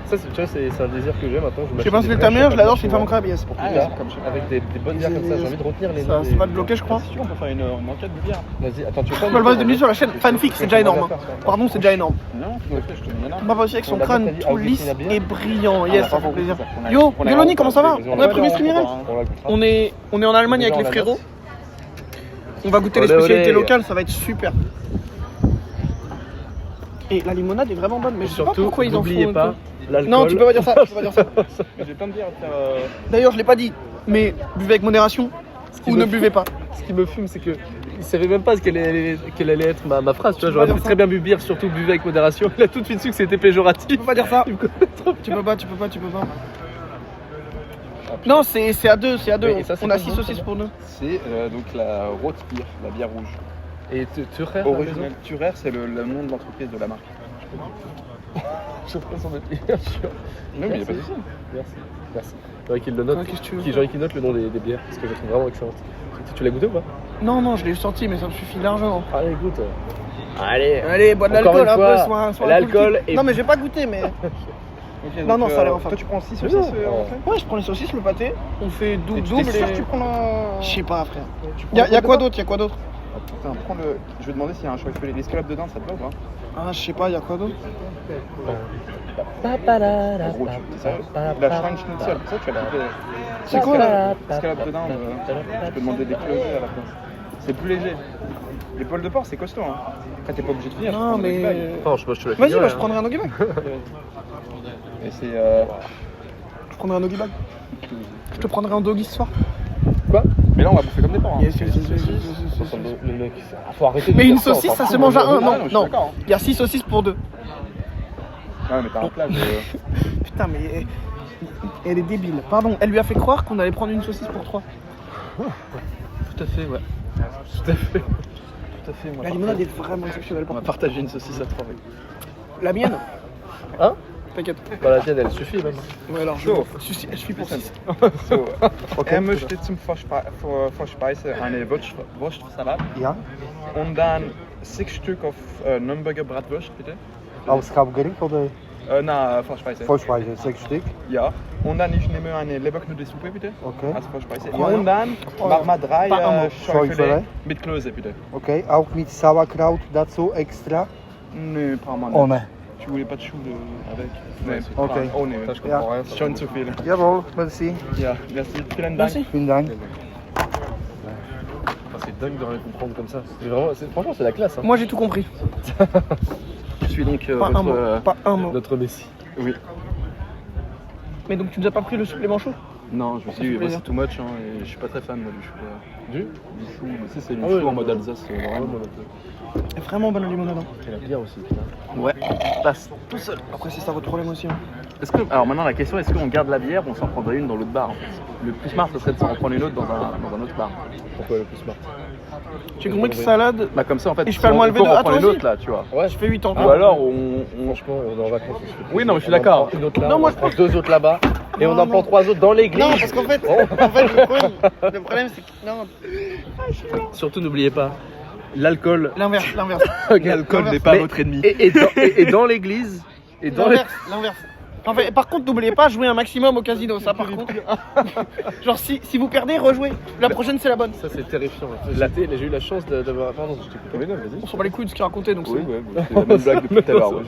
Speaker 2: Ça, tu vois, c'est un désir que j'ai maintenant.
Speaker 1: Je sais pas si c'est ta mère, je l'adore, c'est une femme en crabiès.
Speaker 2: Pour
Speaker 3: Ah,
Speaker 2: plus tard,
Speaker 3: comme je-
Speaker 2: avec des bonnes bières comme ça, j'ai envie de retenir les noms.
Speaker 1: Ça va te bloquer, je crois.
Speaker 3: Si tu veux, on peut faire une enquête de bière.
Speaker 2: Vas-y, attends, tu veux
Speaker 1: On peut le base de mise sur la chaîne Fanfic, c'est déjà énorme. hein. Pardon, c'est déjà énorme.
Speaker 3: Non, je te donne un.
Speaker 1: Ma aussi avec son
Speaker 2: On l'a
Speaker 1: crâne
Speaker 2: pas dit,
Speaker 1: tout
Speaker 2: ah,
Speaker 1: lisse
Speaker 2: Christina Bière.
Speaker 1: et brillant.
Speaker 3: Ah,
Speaker 1: Yes,
Speaker 3: on a
Speaker 1: ça
Speaker 3: pas
Speaker 1: fait
Speaker 3: beaucoup,
Speaker 1: plaisir.
Speaker 3: ça. On a-
Speaker 1: Yo,
Speaker 3: on a-
Speaker 1: Véloni, comment ça va?
Speaker 2: Vas-y,
Speaker 1: On a pris mes streamers.
Speaker 2: On la goûtera.
Speaker 1: On est en Allemagne avec les frérots. On va goûter les
Speaker 2: Olé,
Speaker 1: spécialités
Speaker 2: olé.
Speaker 1: locales, ça va être super. Et la limonade est vraiment bonne, mais je sais pas
Speaker 2: Surtout,
Speaker 1: pourquoi ils en font.
Speaker 2: n'oubliez
Speaker 1: un
Speaker 2: pas
Speaker 1: peu.
Speaker 2: l'alcool.
Speaker 1: Non, tu peux pas dire ça. Tu peux pas dire ça.
Speaker 3: J'ai plein de bières à faire.
Speaker 1: D'ailleurs, je l'ai pas dit, mais buvez avec modération
Speaker 2: qui
Speaker 1: ou
Speaker 2: me
Speaker 1: ne
Speaker 2: fout.
Speaker 1: buvez pas.
Speaker 2: Ce qui me fume, c'est que il savait même pas quelle allait être ma phrase. Tu vois,
Speaker 1: peux
Speaker 2: j'aurais
Speaker 1: pas
Speaker 2: pu
Speaker 1: dire
Speaker 2: très bien bu bière, surtout buvez avec modération. Il a tout de suite su que c'était péjoratif.
Speaker 1: Tu peux pas dire ça.
Speaker 2: Il me connaît trop.
Speaker 1: Tu peux pas. Non, c'est à deux, c'est à deux.
Speaker 2: Et ça, c'est
Speaker 1: On a
Speaker 2: pas
Speaker 1: 6
Speaker 2: bon,
Speaker 1: saucisses
Speaker 2: ça,
Speaker 1: pour deux.
Speaker 3: C'est donc la Rotbier, la bière rouge.
Speaker 2: Et tu rêves
Speaker 3: Original. Thurer, c'est le nom de l'entreprise de la marque.
Speaker 2: Je prends son papier, bien sûr.
Speaker 3: Non, mais il n'y a pas de souci.
Speaker 2: Merci. J'aurais qu'il le note.
Speaker 1: Ouais, qu'est-ce que tu veux
Speaker 2: J'aurais qu'il note le nom des bières, parce que je la trouve vraiment excellente. Tu l'as goûté ou pas?
Speaker 1: Non, je l'ai sorti, mais ça me suffit largement.
Speaker 2: Allez, goûte. Allez.
Speaker 1: Allez, bois de
Speaker 2: Encore
Speaker 1: l'alcool
Speaker 2: une
Speaker 1: un
Speaker 2: fois,
Speaker 1: peu, sois un
Speaker 2: l'alcool
Speaker 1: cool type.
Speaker 2: est-
Speaker 1: Non, mais j'ai pas goûté, mais.
Speaker 3: Ok,
Speaker 1: Non,
Speaker 3: donc,
Speaker 1: non, ça a l'air infâme.
Speaker 3: Toi, tu prends 6
Speaker 2: Mais
Speaker 3: saucisses
Speaker 2: non.
Speaker 3: en fait
Speaker 1: Ouais, je prends les saucisses, le pâté, on fait
Speaker 3: Et
Speaker 1: double
Speaker 3: tu
Speaker 1: double
Speaker 3: t'es sûr
Speaker 1: et.
Speaker 3: que tu prends la.
Speaker 1: Je sais pas, frère.
Speaker 3: Tu prends
Speaker 1: Y a
Speaker 3: le poil de
Speaker 1: quoi
Speaker 3: porc
Speaker 1: d'autre? Y a quoi d'autre?
Speaker 3: Attends, prends le. Je vais demander s'il y a un choix. Il faut les escalopes de dinde, ça te va ou pas?
Speaker 1: Ah, je sais pas, y a quoi d'autre?
Speaker 3: En gros, tu sais, la Schweinsschnitzel, ça tu as toutes les.
Speaker 1: C'est quoi là?
Speaker 3: Escalopes de dinde, tu peux demander des closets à la place. C'est plus léger. Les poils de porc, c'est costaud. Hein. Après, t'es pas obligé de finir. tu
Speaker 1: Non,
Speaker 3: prends des bagues.
Speaker 1: mais.
Speaker 2: Non, je te la
Speaker 1: Vas-y,
Speaker 2: finirai,
Speaker 1: bah, je
Speaker 2: hein.
Speaker 1: prendrai un doggy bag.
Speaker 3: Et c'est.
Speaker 1: Je prendrai un doggy bag. Je te prendrai un doggy ce soir.
Speaker 3: Mais là, on va bouffer comme des porcs. Hein.
Speaker 1: Yes, yes, yes, yes, yes, yes, yes.
Speaker 2: Le mec, faut arrêter de
Speaker 1: Mais
Speaker 2: faire
Speaker 1: une
Speaker 2: ça, on
Speaker 1: saucisse,
Speaker 2: s'en
Speaker 1: ça se
Speaker 2: fout.
Speaker 1: mange à un.
Speaker 3: Ah,
Speaker 1: Non,
Speaker 3: non, je suis
Speaker 1: non.
Speaker 3: d'accord.
Speaker 1: Il y a 6 saucisses pour 2.
Speaker 3: Ouais, mais t'as un plat.
Speaker 1: Putain, mais. Elle est débile. Pardon, elle lui a fait croire qu'on allait prendre une saucisse pour 3.
Speaker 2: Tout à fait, ouais. Tout à fait. Tout à fait, moi.
Speaker 1: La limonade est vraiment exceptionnelle.
Speaker 3: On va partager une saucisse à 3.
Speaker 1: La mienne?
Speaker 2: Hein?
Speaker 1: T'inquiète.
Speaker 2: Bah, la tienne, elle suffit même.
Speaker 1: Ouais, alors je suis pour 6.
Speaker 3: So, möchte zum Vorspeise eine Wurstsalat
Speaker 5: Ja,
Speaker 3: und dann 6 Stück auf Nürnberger Bratwurst, bitte.
Speaker 5: als Hauptgericht oder
Speaker 3: Na, Vorspeise.
Speaker 5: Vorspeise, 6 Stück.
Speaker 3: Ja. Und dann ich nehme eine Leberknudelsuppe, bitte.
Speaker 5: Okay.
Speaker 3: Als Vorspeise.
Speaker 1: Ja.
Speaker 3: Und dann mach mal 3
Speaker 1: Pas
Speaker 3: Schäufele
Speaker 5: Schäufele.
Speaker 3: mit Klöße, bitte.
Speaker 5: Okay, auch mit Sauerkraut dazu extra.
Speaker 3: Nö, paar Mal nicht.
Speaker 5: Ohne.
Speaker 3: Tu voulais pas de chou avec? Nee,
Speaker 5: Okay.
Speaker 3: Oh nee,
Speaker 2: Ça, je
Speaker 5: Ja.
Speaker 2: comprends rien.
Speaker 3: c'est schon zu viel.
Speaker 5: Jawohl, merci.
Speaker 3: Ja, merci. Vielen Dank.
Speaker 1: Merci.
Speaker 5: Vielen Dank.
Speaker 2: Enfin, c'est dingue de rien comprendre comme ça. Franchement, c'est la classe. Hein.
Speaker 1: Moi j'ai tout compris.
Speaker 3: Je suis donc
Speaker 1: Pas un mot. Pas un mot.
Speaker 2: Notre Messi.
Speaker 3: Oui.
Speaker 1: Mais donc tu nous as pas pris le supplément chaud?
Speaker 3: Non, je me suis
Speaker 1: fait
Speaker 3: dit,
Speaker 1: plaisir.
Speaker 3: c'est too much hein, et je suis pas très fan moi, du chou.
Speaker 2: Du
Speaker 3: Du chou, mais si c'est du
Speaker 2: Ah
Speaker 3: chou
Speaker 2: ouais,
Speaker 3: en
Speaker 2: non,
Speaker 3: mode
Speaker 2: non.
Speaker 3: Alsace, vraiment.
Speaker 1: Elle est vraiment bonne la limonade. Hein.
Speaker 2: Et la bière aussi, putain.
Speaker 3: Ouais, passe tout seul.
Speaker 1: Après c'est ça votre problème aussi. Hein.
Speaker 3: Alors maintenant la question, est-ce qu'on garde la bière ou on s'en prendrait une dans l'autre bar en fait? Le plus smart, ce serait de s'en prendre une autre dans un autre bar.
Speaker 2: Pourquoi le plus smart?
Speaker 1: J'ai compris que salade.
Speaker 3: Bah comme ça en fait,
Speaker 1: Et je fais le moins élevé
Speaker 3: faut
Speaker 1: de-
Speaker 3: en
Speaker 1: Ah,
Speaker 3: prendre
Speaker 1: toi
Speaker 3: une
Speaker 1: aussi
Speaker 3: autre là, tu vois.
Speaker 2: Ouais,
Speaker 1: Je fais 8 ans.
Speaker 3: Ou alors on...
Speaker 2: Franchement, on est en vacances. on se fait
Speaker 3: Oui, non, mais je suis
Speaker 2: plaisir.
Speaker 3: d'accord.
Speaker 2: On en prend une autre là,
Speaker 1: Non,
Speaker 2: on
Speaker 1: moi,
Speaker 2: en prend 2 autres là-bas. Et on
Speaker 1: Non,
Speaker 2: en prend
Speaker 1: non.
Speaker 2: 3 autres dans l'église.
Speaker 1: Non, parce qu'en fait, le problème c'est que. Non,
Speaker 2: Surtout, n'oubliez pas, l'alcool.
Speaker 1: l'inverse.
Speaker 3: L'alcool n'est pas
Speaker 2: Mais-
Speaker 3: votre ennemi.
Speaker 2: Et dans l'église. Et dans les...
Speaker 1: L'inverse. En fait, par contre, n'oubliez pas, jouer un maximum au casino, ça par contre. Genre, si vous perdez, rejouez. La prochaine, c'est la bonne.
Speaker 2: Ça, c'est terrifiant. J'ai eu la chance d'avoir. Pardon, je t'ai coupé. Oui, non, vas-y.
Speaker 1: On s'en bat les couilles de ce qu'il racontait, donc c'est
Speaker 3: Oui,
Speaker 1: bon.
Speaker 3: ouais, c'est la même blague depuis tout à l'heure. ouais.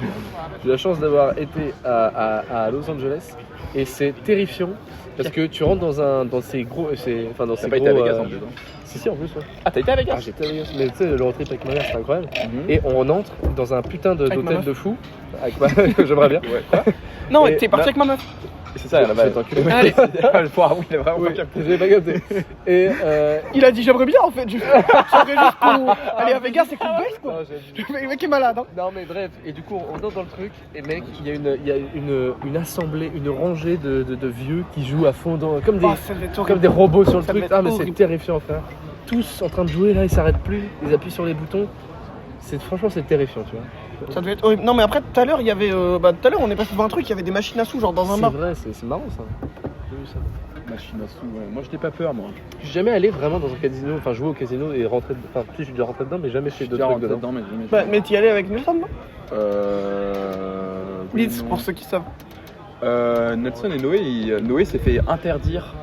Speaker 2: J'ai eu la chance d'avoir été à Los Angeles et c'est terrifiant parce que tu rentres dans ces gros. Enfin, dans
Speaker 3: T'as
Speaker 2: ces
Speaker 3: pas
Speaker 2: gros.
Speaker 3: été à Vegas en plus, hein.
Speaker 2: Si, en plus, ouais.
Speaker 3: Ah, t'as été à Vegas?
Speaker 2: Ah, j'étais à Vegas. Mais tu sais, le road trip avec ma mère, c'est incroyable.
Speaker 3: Mhm.
Speaker 2: Et on entre dans un putain
Speaker 1: Avec ma
Speaker 2: d'hôtel
Speaker 1: meuf.
Speaker 2: de fou. Avec ma... J'aimerais bien.
Speaker 3: Ouais, quoi?
Speaker 1: Non,
Speaker 2: Et
Speaker 1: t'es parti
Speaker 2: là-
Speaker 1: avec ma meuf.
Speaker 3: C'est ça, là-bas.
Speaker 2: C'est enculé.
Speaker 1: Allez.
Speaker 3: Le foire, oui, il est vraiment
Speaker 2: Oui,
Speaker 3: pas capté.
Speaker 2: j'avais pas capté. Et.
Speaker 1: Il a dit j'aimerais bien en fait. J'aimerais juste qu'on. Allez à Vegas et qu'on baisse quoi.
Speaker 2: Non, j'ai-
Speaker 1: Le mec est malade. Hein.
Speaker 2: Non mais bref, et du coup on entre dans le truc et mec, il y a une assemblée, une rangée de vieux qui jouent à fond comme des,
Speaker 1: Oh, ça devait être
Speaker 2: comme
Speaker 1: horrible.
Speaker 2: des robots sur le
Speaker 1: Ça
Speaker 2: truc.
Speaker 1: devait être
Speaker 2: Ah mais c'est
Speaker 1: horrible.
Speaker 2: terrifiant frère. Tous en train de jouer là, ils s'arrêtent plus, ils appuient sur les boutons. Franchement c'est terrifiant tu vois.
Speaker 1: Ça devait être horrible. Non, mais après tout à l'heure, il y avait. Tout à l'heure, on est passé devant un truc, il y avait des machines à sous, genre dans un
Speaker 2: C'est
Speaker 1: bar.
Speaker 2: vrai, c'est marrant ça. J'ai vu ça.
Speaker 3: Machine à sous, ouais. Moi, je n'ai pas peur, moi.
Speaker 2: Je suis jamais allé vraiment dans un casino, enfin jouer au casino et rentrer dedans. Enfin si je suis déjà rentré dedans mais jamais fait
Speaker 3: Je
Speaker 2: de
Speaker 3: suis déjà
Speaker 2: trucs
Speaker 3: rentré
Speaker 2: dedans.
Speaker 3: dedans, mais jamais.
Speaker 1: Bah, mais t'y allais avec Nelson, non
Speaker 3: Oui,
Speaker 1: Leeds,
Speaker 3: non.
Speaker 1: pour ceux qui savent.
Speaker 3: Nelson et Noé, Noé s'est fait interdire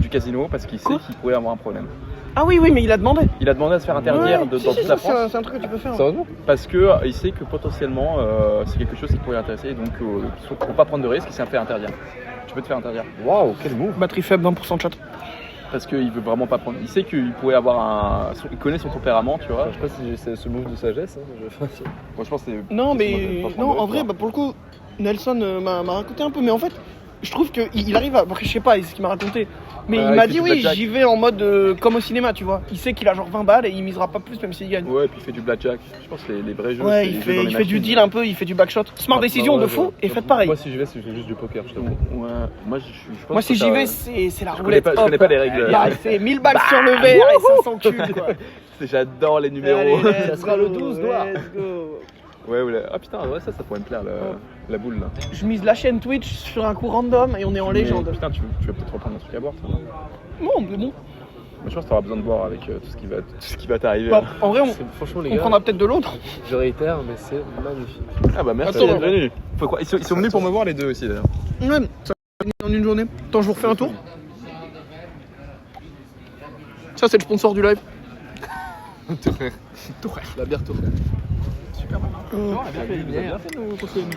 Speaker 3: du casino parce qu'il sait
Speaker 1: Quoi
Speaker 3: qu'il pourrait avoir un problème.
Speaker 1: Ah oui, oui, mais il a demandé.
Speaker 3: Il a demandé à se faire interdire
Speaker 1: Ouais,
Speaker 3: dans
Speaker 1: si,
Speaker 3: toute
Speaker 1: si,
Speaker 3: la
Speaker 1: ça,
Speaker 3: France
Speaker 1: c'est un truc que tu peux faire.
Speaker 2: Sérieusement?
Speaker 3: parce que il sait que potentiellement c'est quelque chose qui pourrait l'intéresser, donc pour pas prendre de risque, il s'est fait interdire. Tu peux te faire interdire
Speaker 2: Waouh, quel move.
Speaker 1: Batterie faible, 20% de chat.
Speaker 3: parce qu'il veut vraiment pas prendre. Il sait qu'il pourrait avoir il connaît son tempérament, tu vois.
Speaker 2: Je sais pas si j'ai ce move de sagesse. Hein.
Speaker 3: Moi, je pense que c'est.
Speaker 1: Non,
Speaker 3: c'est
Speaker 1: mais.
Speaker 3: moi de pas
Speaker 1: Non,
Speaker 3: prendre
Speaker 1: en
Speaker 3: de
Speaker 1: vrai,
Speaker 3: risque,
Speaker 1: bah, pour le coup, Nelson m'a raconté un peu, mais en fait, je trouve qu'il arrive à. Après, je sais pas ce qu'il m'a raconté, mais
Speaker 3: Ouais,
Speaker 1: il m'a
Speaker 3: il fait
Speaker 1: dit
Speaker 3: du
Speaker 1: oui,
Speaker 3: blackjack.
Speaker 1: j'y vais en mode comme au cinéma, tu vois. Il sait qu'il a genre 20 balles et il misera pas plus, même s'il gagne.
Speaker 3: Ouais, et puis il fait du blackjack. Je pense que les vrais jeux.
Speaker 1: Ouais,
Speaker 3: c'est
Speaker 1: il
Speaker 3: les jeux dans
Speaker 1: fait,
Speaker 3: les
Speaker 1: il fait du
Speaker 3: machines.
Speaker 1: deal un peu, il fait du backshot. Smart décision de fou, et faites pareil.
Speaker 2: Moi, si je vais, c'est juste du poker, je t'avoue.
Speaker 3: Ouais, moi je pense
Speaker 1: Moi, si
Speaker 3: que
Speaker 1: j'y
Speaker 3: ça-
Speaker 1: vais, c'est la
Speaker 3: Je connais
Speaker 1: roulette.
Speaker 3: pas, je connais pas les règles.
Speaker 1: Bah, c'est 1000 balles sur le verre et 500 cubes, quoi.
Speaker 3: J'adore les numéros.
Speaker 1: Allez,
Speaker 2: Ça
Speaker 1: let's
Speaker 2: sera le
Speaker 1: go,
Speaker 2: 12 noir.
Speaker 1: let's go.
Speaker 3: Ouais, ouais. Ah putain, ouais, ça pourrait me plaire, la boule là.
Speaker 1: Je mise la chaîne Twitch sur un coup random et on est en légende.
Speaker 3: Mais, putain, tu vas peut-être reprendre un truc à boire, toi.
Speaker 1: Non, mais bon.
Speaker 3: Je pense que t'auras besoin de boire avec tout ce qui va t'arriver.
Speaker 1: Bah, en vrai,
Speaker 2: Franchement, les
Speaker 1: on
Speaker 2: gars,
Speaker 1: prendra peut-être de l'autre.
Speaker 2: je réitère, mais c'est magnifique.
Speaker 3: Ah bah merci
Speaker 1: Attends,
Speaker 3: d'être venus. Ils sont venus pour me voir les deux aussi d'ailleurs.
Speaker 1: Même, ça va venir en une journée. Attends, je vous refais un tour. Ça, c'est le sponsor du live.
Speaker 2: La bière tourne.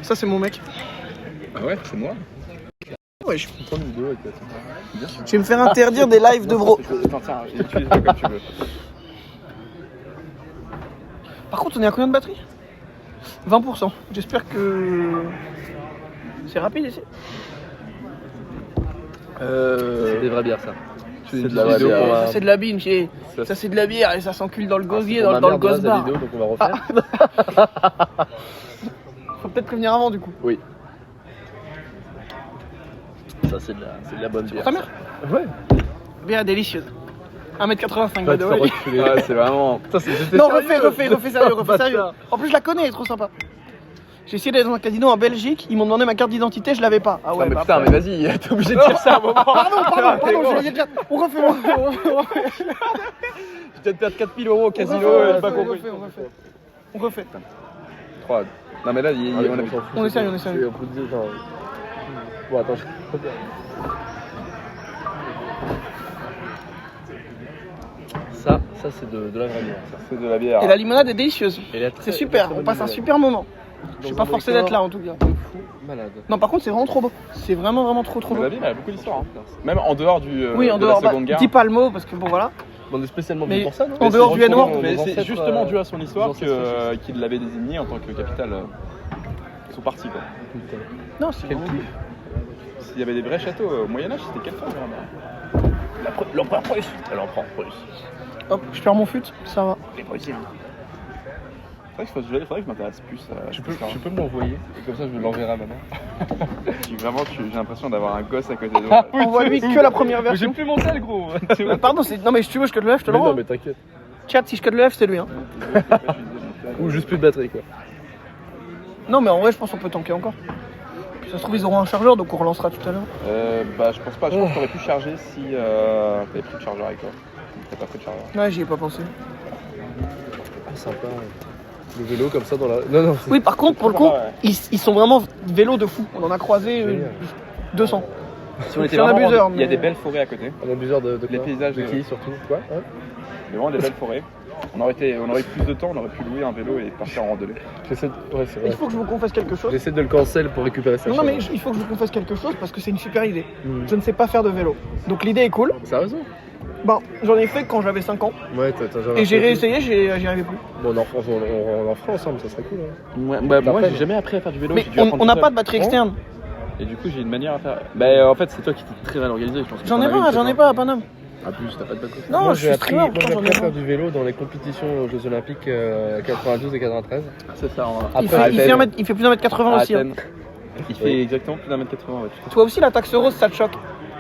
Speaker 1: Ça, c'est mon mec.
Speaker 3: Ah ouais, c'est moi.
Speaker 1: Ouais, je
Speaker 3: Prends une vidéo avec la
Speaker 1: je vais me faire interdire des lives de bro.
Speaker 3: Attends, tiens, utilise-le comme tu veux.
Speaker 1: Par contre, on est à combien de batterie 20%. J'espère que c'est rapide ici.
Speaker 2: C'est des vraies bières, ça.
Speaker 3: C'est de la vraie bière.
Speaker 1: Ça, c'est de la bine, chier. Ça, c'est de la bière et ça s'encule dans le gosier,
Speaker 2: C'est
Speaker 1: dans le
Speaker 2: la
Speaker 1: gosse bar.
Speaker 2: vidéo, donc on va refaire.
Speaker 1: Faut peut-être prévenir avant, du coup.
Speaker 2: Oui. Ça, c'est de la bonne
Speaker 1: Pour
Speaker 2: bière.
Speaker 1: ta mère
Speaker 2: Ouais.
Speaker 1: Bière délicieuse. 1m85,
Speaker 2: Pas
Speaker 1: by
Speaker 2: de
Speaker 1: the way.
Speaker 2: reculer.
Speaker 3: Ouais, c'est vraiment.
Speaker 2: Putain, j'étais
Speaker 1: Non,
Speaker 2: sérieux.
Speaker 1: refais sérieux, refais sérieux.
Speaker 2: Bâtard.
Speaker 1: En plus, je la connais, elle est trop sympa. J'ai essayé d'aller dans un casino en Belgique, ils m'ont demandé ma carte d'identité, je l'avais pas. Ah ouais,
Speaker 3: mais
Speaker 1: bah
Speaker 3: putain,
Speaker 1: après-
Speaker 3: mais vas-y, t'es obligé de dire ça à un moment.
Speaker 1: Pardon, je l'ai déjà. On refait.
Speaker 3: Je viens de perdre 4000 € au casino, j'ai pas compris.
Speaker 1: On refait.
Speaker 3: 3. Non, mais là, on a.
Speaker 1: On est sérieux, on est sérieux.
Speaker 2: On peut dire, genre... Bon, attends, Ça, c'est de la vraie bière, ça.
Speaker 3: C'est de la bière.
Speaker 1: Et la limonade est délicieuse.
Speaker 2: Et elle est très-
Speaker 1: C'est super,
Speaker 2: très
Speaker 1: on
Speaker 2: bonne
Speaker 1: passe un
Speaker 2: limonade.
Speaker 1: super moment. Je suis
Speaker 2: Dans
Speaker 1: pas
Speaker 2: un
Speaker 1: forcé
Speaker 2: décor
Speaker 1: d'être là en tout cas.
Speaker 2: de fou malade.
Speaker 1: Non, par contre, c'est vraiment trop beau. C'est vraiment trop
Speaker 3: Mais
Speaker 1: beau.
Speaker 3: la ville, elle a beaucoup d'histoire. Hein. Même en dehors du.
Speaker 1: Oui, en
Speaker 3: de
Speaker 1: dehors,
Speaker 3: la Seconde Guerre.
Speaker 1: dis pas le mot parce que bon voilà.
Speaker 2: On est spécialement
Speaker 1: Mais
Speaker 2: venu pour ça, non
Speaker 1: en dehors du N-word,
Speaker 3: Mais
Speaker 2: nos
Speaker 3: c'est
Speaker 2: ancêtres,
Speaker 3: justement dû à son histoire
Speaker 2: nos ancêtres
Speaker 3: qu'il l'avait désigné en tant que capitale. Ils sont partis quoi.
Speaker 1: Non, c'est
Speaker 2: Quel
Speaker 1: beau.
Speaker 2: cul.
Speaker 3: S'il y avait des vrais châteaux au Moyen-Âge, c'était quelle femme l'empereur prusse. L'empereur prusse.
Speaker 1: Hop, je perds mon fut, ça va.
Speaker 3: Les Prussiens. Faudrait que je m'intéresse plus à
Speaker 2: Tu
Speaker 3: cette
Speaker 2: peux,
Speaker 3: histoire.
Speaker 2: tu peux me l'envoyer, et comme ça je l'enverrai à ma mère.
Speaker 3: J'ai l'impression d'avoir un gosse à côté de moi.
Speaker 1: Envoie-lui que la première
Speaker 2: Mais j'ai
Speaker 1: version.
Speaker 2: plus mon tel, gros.
Speaker 1: Pardon, non mais si tu veux, je cut le F, je te
Speaker 2: Mais
Speaker 1: l'envoie.
Speaker 2: non, mais t'inquiète.
Speaker 1: Chat, si je cut le F, c'est lui. Hein.
Speaker 2: Ou juste plus de batterie, quoi.
Speaker 1: Non, mais en vrai, je pense qu'on peut tanker encore. Puis ça se trouve, ils auront un chargeur, donc on relancera tout à l'heure.
Speaker 3: Bah, je pense pas. Je pense que t'aurais pu charger si t'avais pris le chargeur avec toi. T'as pas pris le chargeur.
Speaker 1: Ouais, j'y ai pas pensé.
Speaker 2: Ah, sympa. Le vélo comme ça dans la. Non, non.
Speaker 1: Oui, par contre, pour le coup,
Speaker 3: Ouais.
Speaker 1: ils sont vraiment vélos de fou. On en a croisé
Speaker 2: Génial.
Speaker 1: 200.
Speaker 3: Si on était
Speaker 1: C'est un
Speaker 3: vraiment,
Speaker 1: abuseur,
Speaker 3: il y a
Speaker 1: mais-
Speaker 3: des belles forêts à côté.
Speaker 2: Un abuseur de
Speaker 3: Les
Speaker 2: quoi
Speaker 3: paysages
Speaker 2: de
Speaker 3: de-
Speaker 2: qui, surtout. Quoi hein
Speaker 3: Il y a vraiment des belles forêts. On aurait eu plus de temps, on aurait pu louer un vélo et partir en randonnée.
Speaker 2: J'essaie de... Ouais, c'est
Speaker 1: Il
Speaker 2: vrai.
Speaker 1: faut que je vous confesse quelque chose.
Speaker 2: J'essaie de le cancel pour récupérer sa
Speaker 1: Non,
Speaker 2: chaîne.
Speaker 1: mais il faut que je vous confesse quelque chose parce que c'est une super idée.
Speaker 2: Mhm.
Speaker 1: Je ne sais pas faire de vélo. Donc l'idée est cool.
Speaker 2: Sérieusement
Speaker 1: Bon, j'en ai fait quand j'avais 5 ans.
Speaker 2: Ouais, t'as jamais
Speaker 1: Et j'ai
Speaker 2: fait.
Speaker 1: réessayé, j'y arrivais plus.
Speaker 2: Bon, on en fera ensemble, ça serait cool. Hein.
Speaker 3: Moi, j'ai jamais appris à faire du vélo.
Speaker 1: Mais
Speaker 3: j'ai dû
Speaker 1: on
Speaker 3: apprendre
Speaker 1: n'a
Speaker 3: tout
Speaker 1: pas
Speaker 3: seul.
Speaker 1: de batterie externe.
Speaker 3: Et du coup, j'ai une manière à faire. Bah, en fait, c'est toi qui t'es très mal organisé. Je pense que
Speaker 1: J'en ai
Speaker 3: t'en avais
Speaker 1: pas,
Speaker 3: une,
Speaker 1: j'en ai
Speaker 3: c'est
Speaker 1: pas à Paname.
Speaker 3: toi. Ah, plus, t'as pas de bateau.
Speaker 1: Non,
Speaker 2: Moi,
Speaker 1: je suis streamer,
Speaker 2: moi,
Speaker 1: pourtant
Speaker 2: j'ai
Speaker 1: j'en ai
Speaker 2: appris à
Speaker 1: pas.
Speaker 2: faire du vélo dans les compétitions aux Jeux Olympiques 92 et 93.
Speaker 3: C'est ça.
Speaker 1: Il fait plus d'un mètre 80 aussi. hein.
Speaker 3: Il fait exactement plus d'un mètre 80. Ouais.
Speaker 1: Toi aussi, la taxe rose, ça te choque.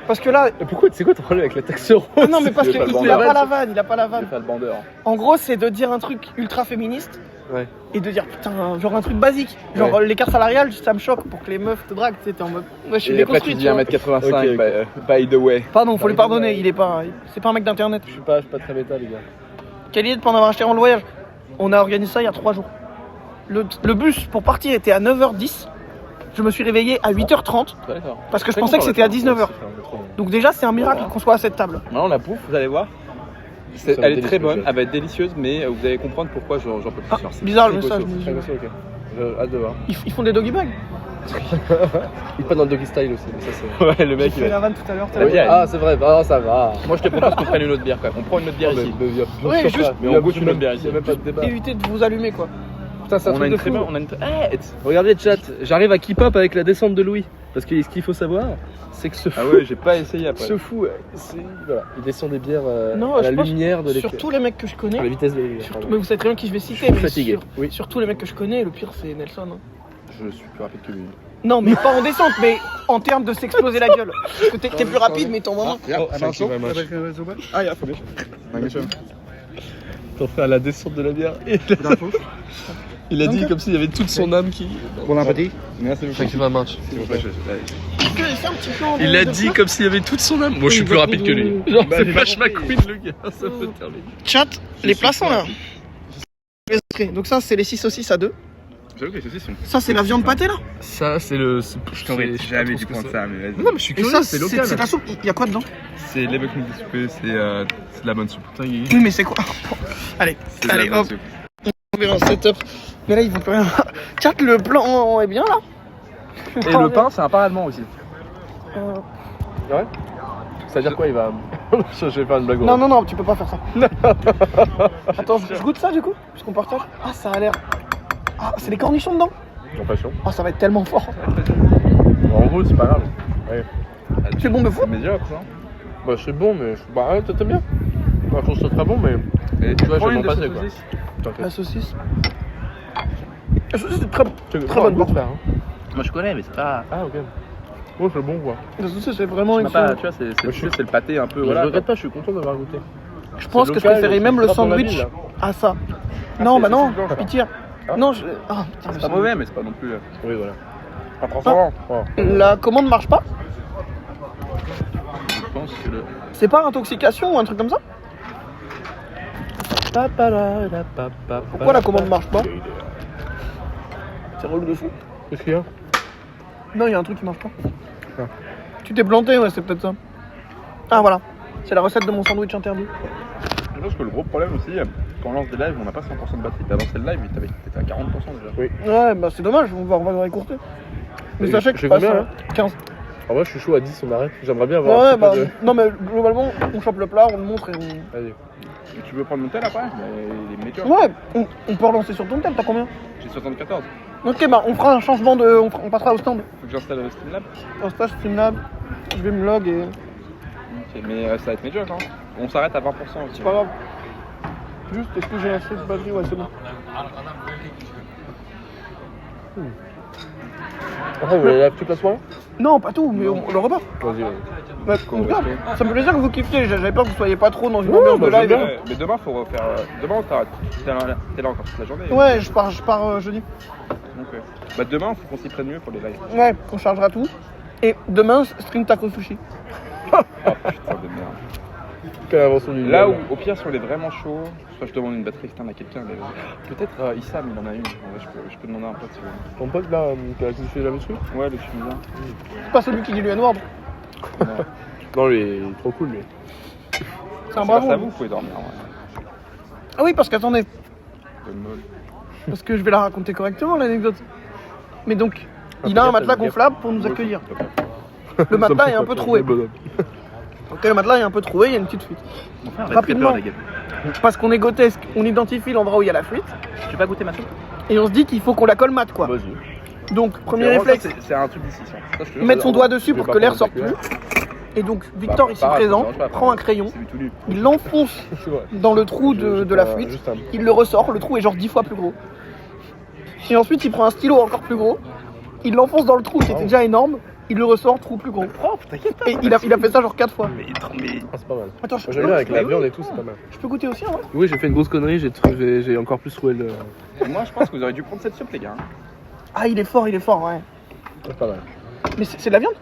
Speaker 1: Parce que là.
Speaker 2: Et pourquoi, c'est quoi ton problème avec la taxe rose
Speaker 1: Non, mais parce
Speaker 3: il
Speaker 1: qu'il
Speaker 3: est pas le
Speaker 1: a
Speaker 3: bandeur.
Speaker 1: pas la vanne, il a pas la
Speaker 3: Je vais
Speaker 1: vanne.
Speaker 3: faire le bandeur.
Speaker 1: En gros, c'est de dire un truc ultra féministe
Speaker 2: Ouais.
Speaker 1: et de dire putain, genre un truc basique. Genre l'écart salarial, ça me choque pour que les meufs te draguent. Tu sais, t'es en mode. Moi, je suis
Speaker 3: Et après, tu
Speaker 1: déconstruit.
Speaker 3: dis
Speaker 1: tu vois.
Speaker 3: 1m85,
Speaker 2: Ok,
Speaker 3: by the way.
Speaker 1: Pardon, faut lui pardonner, il est pas. C'est pas un mec d'internet.
Speaker 2: Je suis pas très méta, les gars.
Speaker 1: Quelle idée de pas en avoir acheté avant le voyage. On a organisé ça il y a 3 jours. Le bus pour partir était à 9h10. Je me suis réveillé à 8h30
Speaker 3: D'accord.
Speaker 1: parce que je pensais que c'était à 19h. Donc déjà, c'est un miracle qu'on soit à cette table.
Speaker 3: Maintenant, la bouffe, vous allez voir.
Speaker 2: Ça va
Speaker 3: Elle
Speaker 2: être
Speaker 3: est très
Speaker 2: délicieux,
Speaker 3: bonne,
Speaker 2: je-
Speaker 3: elle va être délicieuse, mais vous allez comprendre pourquoi j'en peux plus.
Speaker 1: Ah,
Speaker 3: Alors, c'est
Speaker 1: bizarre le
Speaker 3: très
Speaker 1: message.
Speaker 3: costaud.
Speaker 2: Très costaud, ok. J'ai hâte de voir.
Speaker 1: Ils font des doggy bags.
Speaker 2: Il pas dans le doggy style aussi, mais ça c'est.
Speaker 3: Ouais, le mec,
Speaker 1: J'ai
Speaker 3: il
Speaker 1: fait
Speaker 3: va.
Speaker 1: la vanne tout à l'heure.
Speaker 3: Ouais, il y a-
Speaker 2: Ah, c'est vrai, ah, ça va.
Speaker 3: Moi, je te propose qu'on prenne une autre bière quand même. On prend une autre bière ici.
Speaker 1: Ouais, juste-
Speaker 3: mais on goûte une autre bière ici.
Speaker 2: Il y a même pas de débat.
Speaker 1: Évitez de vous allumer quoi.
Speaker 2: Putain, c'est un
Speaker 3: On a
Speaker 2: truc
Speaker 3: une
Speaker 2: de
Speaker 3: très
Speaker 2: fou.
Speaker 3: bonne. On a une très.
Speaker 2: Regardez le chat, j'arrive à keep up avec la descente de Louis. Parce que ce qu'il faut savoir, c'est que ce fou,
Speaker 3: Ah ouais, j'ai pas essayé après.
Speaker 2: ce fou, voilà, il descend des bières
Speaker 1: Non,
Speaker 2: à
Speaker 1: je
Speaker 2: la
Speaker 1: pense
Speaker 2: lumière de l'éclair.
Speaker 1: Surtout les mecs que je connais.
Speaker 2: À la vitesse de la lumière.
Speaker 1: Surtout,
Speaker 2: pardon.
Speaker 1: mais vous savez très bien qui je vais citer.
Speaker 2: Je suis
Speaker 1: mais
Speaker 2: fatigué, oui.
Speaker 1: Surtout les mecs que je connais, le pire c'est Nelson. hein.
Speaker 3: Je suis plus rapide que lui.
Speaker 1: Non, mais pas en descente, mais en termes de s'exploser la gueule. Parce que t'es plus rapide, mais ton moment.
Speaker 2: Oh, thank you very much.
Speaker 3: Ah, ja, probier. Dankeschön.
Speaker 2: T'en fais à la descente de la bière et la... Il a dit
Speaker 1: Donc,
Speaker 2: comme s'il y avait toute son âme qui.
Speaker 5: Bon appétit.
Speaker 4: Merci beaucoup.
Speaker 2: Thank you very much.
Speaker 4: S'il vous plaît,
Speaker 1: c'est un petit peu en
Speaker 2: Il
Speaker 1: de-
Speaker 2: a
Speaker 1: de
Speaker 2: dit
Speaker 1: plat.
Speaker 2: comme s'il y avait toute son âme. Moi, je suis plus rapide que lui. Genre, c'est Vache McQueen, le gars. Ça peut terminer.
Speaker 1: Chat, les plats sont là. Donc ça, c'est les 6 saucisses à 2.
Speaker 4: J'avoue que les saucisses sont.
Speaker 1: Ça, c'est la viande pâtée là.
Speaker 2: Ça, c'est le.
Speaker 4: Je t'aurais
Speaker 2: sais
Speaker 4: jamais
Speaker 2: pas
Speaker 4: dû
Speaker 2: trop ce
Speaker 4: prendre
Speaker 2: que
Speaker 4: ça, mais
Speaker 2: c'est.
Speaker 4: vas-y.
Speaker 2: Non, mais je suis
Speaker 1: Et
Speaker 2: curieux,
Speaker 1: ça,
Speaker 2: c'est
Speaker 1: c'est
Speaker 2: local.
Speaker 1: ta soupe. Il y a quoi dedans?
Speaker 4: C'est les bucks midi soupé, c'est de la bonne soupe.
Speaker 1: Oui, mais c'est quoi? Allez,
Speaker 4: C'est de
Speaker 1: allez,
Speaker 4: la bonne
Speaker 1: hop.
Speaker 4: soupe.
Speaker 1: On verra un setup. Mais là, ils vont plus rien. Chat, le plan est bien là.
Speaker 3: Et le pain, c'est un pain allemand aussi.
Speaker 1: Euh,
Speaker 3: Ouais. C'est-à-dire quoi, il va. Je vais faire une blague.
Speaker 1: Non, non, non, tu peux pas faire ça. Attends, je goûte ça du coup? Puisqu'on partage. Ah, ça a l'air. Ah, c'est des cornichons dedans?
Speaker 3: J'ai l'impression.
Speaker 1: Ah, ça va être tellement fort.
Speaker 3: En gros, c'est pas grave. Ouais.
Speaker 1: C'est bon de fou?
Speaker 4: C'est médiocre, ça.
Speaker 3: Bah, c'est bon, mais. Bah, ouais, t'aimes bien. Bah, je trouve ça très bon, mais.
Speaker 4: Et
Speaker 3: Tu vois,
Speaker 4: prends
Speaker 3: je vais
Speaker 4: une
Speaker 3: m'en
Speaker 4: de
Speaker 3: passer
Speaker 4: ces
Speaker 3: quoi.
Speaker 4: saucisses.
Speaker 1: La saucisse. La saucisse est très bonne
Speaker 3: pour
Speaker 1: par contre.
Speaker 3: Moi, je connais, mais c'est pas. Ah, ok. Oh, c'est bon, quoi.
Speaker 1: La saucisse c'est vraiment
Speaker 4: Tu
Speaker 1: une
Speaker 4: vois,
Speaker 1: chose.
Speaker 4: c'est le pâté un peu.
Speaker 3: Je
Speaker 4: Voilà.
Speaker 3: regrette pas, je suis content d'avoir goûté.
Speaker 1: Je pense que je
Speaker 3: local,
Speaker 1: préférais même le
Speaker 3: c'est pas dans la
Speaker 1: sandwich
Speaker 3: ville, là.
Speaker 1: à ça. Non,
Speaker 4: c'est
Speaker 1: bah non,
Speaker 4: saucisse blanche, là.
Speaker 1: pitié.
Speaker 4: Ah.
Speaker 1: Non, je. Ah, putain,
Speaker 4: C'est pas mauvais, mais c'est pas non plus.
Speaker 3: Oui, voilà.
Speaker 4: Pas transparent.
Speaker 1: La commande marche pas?
Speaker 4: Je pense que le.
Speaker 1: C'est pas intoxication ou un truc comme ça? Pourquoi la commande marche pas? C'est relou de fou.
Speaker 3: Qu'est-ce qu'il y a?
Speaker 1: Non, il y a un truc qui marche pas.
Speaker 3: Ah.
Speaker 1: Tu t'es planté, ouais, c'est peut-être ça. Ah, voilà. C'est la recette de mon sandwich interdit.
Speaker 4: Je pense que le gros problème aussi, quand on lance des lives, on n'a pas 100% de batterie. T'as lancé le live, t'étais à 40% déjà.
Speaker 3: Oui.
Speaker 1: Ouais, bah c'est dommage, on va écourter. Mais
Speaker 3: Et
Speaker 1: sachez que je
Speaker 3: j'ai
Speaker 1: passe
Speaker 3: combien,
Speaker 1: à 15.
Speaker 3: En vrai, je suis chaud à 10, on arrête. J'aimerais bien avoir.
Speaker 1: Ouais,
Speaker 3: un petit
Speaker 1: bah
Speaker 3: peu de-
Speaker 1: non, mais globalement, on chope le plat, on le montre et on.
Speaker 3: Allez.
Speaker 4: Et tu veux prendre mon tel après? Il est médiocre.
Speaker 1: Ouais, on peut relancer sur ton thème, t'as combien?
Speaker 4: J'ai 74.
Speaker 1: Ok, bah on fera un changement de. On passera au stand.
Speaker 4: Faut que j'installe Streamlab.
Speaker 1: Au stage Streamlab, je vais me log et.
Speaker 4: Ok, mais ça va être médiocre, hein. On s'arrête à 20%.
Speaker 1: C'est pas grave. Juste, est-ce que j'ai assez de batterie? Ouais, c'est bon.
Speaker 3: Après, vous voulez la toute la soirée?
Speaker 1: Non, pas tout, mais le repas.
Speaker 3: Vas-y, vas-y.
Speaker 1: Bah, on regarde. Ça me fait plaisir que vous kiffiez, j'avais peur que vous soyez pas trop dans une
Speaker 3: Ouais,
Speaker 1: ambiance
Speaker 3: bah,
Speaker 1: de
Speaker 3: j'aime
Speaker 1: live.
Speaker 3: bien.
Speaker 4: Mais demain, faut refaire. Demain, on t'arrête. T'es là encore toute la journée.
Speaker 1: Ouais, je pars jeudi.
Speaker 4: Donc, bah, demain, faut qu'on s'y prenne mieux pour les lives.
Speaker 1: Ouais, on chargera tout. Et demain, stream taco sushi.
Speaker 4: Oh putain de merde.
Speaker 3: Quelle invention du
Speaker 4: Là où,
Speaker 3: diable.
Speaker 4: au pire, si on est vraiment chaud, soit je demande une batterie externe à quelqu'un, mais peut-être Issam, il en a une. En vrai, je peux demander un pote si vous voulez.
Speaker 3: Ton pote là, qui fait la muscu?
Speaker 4: Ouais, le Tunisien.
Speaker 1: C'est pas celui qui dit lui Edward.
Speaker 3: Non, lui, il est trop cool, lui.
Speaker 1: C'est un
Speaker 4: Grâce à
Speaker 1: bravo.
Speaker 4: vous, vous pouvez dormir. Ouais.
Speaker 1: Ah oui, parce qu'attendez,
Speaker 4: Bonne molle.
Speaker 1: parce que je vais la raconter correctement l'anecdote. Mais donc, il a
Speaker 3: peut-être,
Speaker 1: un matelas
Speaker 3: ça veut dire.
Speaker 1: gonflable pour nous accueillir. Le matelas est un peu troué. Ok, le matelas est un peu troué, il y a une petite fuite. Rapidement, parce qu'on est grotesque, on identifie l'endroit où il y a la fuite
Speaker 4: Tu veux pas goûter ma soupe?
Speaker 1: et on se dit qu'il faut qu'on la colmate quoi.
Speaker 3: Vas-y.
Speaker 1: Donc, premier réflexe,
Speaker 4: C'est un truc d'ici, ça. Ça, je te jure,
Speaker 1: mettre son
Speaker 4: ça,
Speaker 1: doigt dessus
Speaker 3: je vais
Speaker 1: pour
Speaker 3: pas
Speaker 1: que l'air
Speaker 3: prendre
Speaker 1: sorte
Speaker 3: ta
Speaker 1: plus.
Speaker 3: cuillère.
Speaker 1: Et donc, Victor, ici
Speaker 4: pareil,
Speaker 1: présent,
Speaker 4: ça dérange pas,
Speaker 1: prend un crayon,
Speaker 4: C'est du tout nu.
Speaker 1: il l'enfonce
Speaker 3: C'est vrai.
Speaker 1: dans le trou de la fuite,
Speaker 3: Juste un.
Speaker 1: il le ressort, le trou est genre 10 fois plus gros. Et ensuite, il prend un stylo encore plus gros, il l'enfonce dans le trou qui était déjà énorme, il le ressort, trou plus gros. Et il a fait ça genre 4 fois.
Speaker 3: Ah, c'est pas mal.
Speaker 1: Attends,
Speaker 3: Moi, j'aime bien avec la viande et tout, c'est pas mal.
Speaker 1: je peux goûter aussi, hein, ouais.
Speaker 3: Oui, j'ai fait une grosse connerie, j'ai encore plus trouvé le.
Speaker 4: Et moi, je pense que vous auriez dû prendre cette soupe, les gars.
Speaker 1: Ah, il est fort, ouais.
Speaker 3: C'est pas mal.
Speaker 1: Mais c'est de la viande?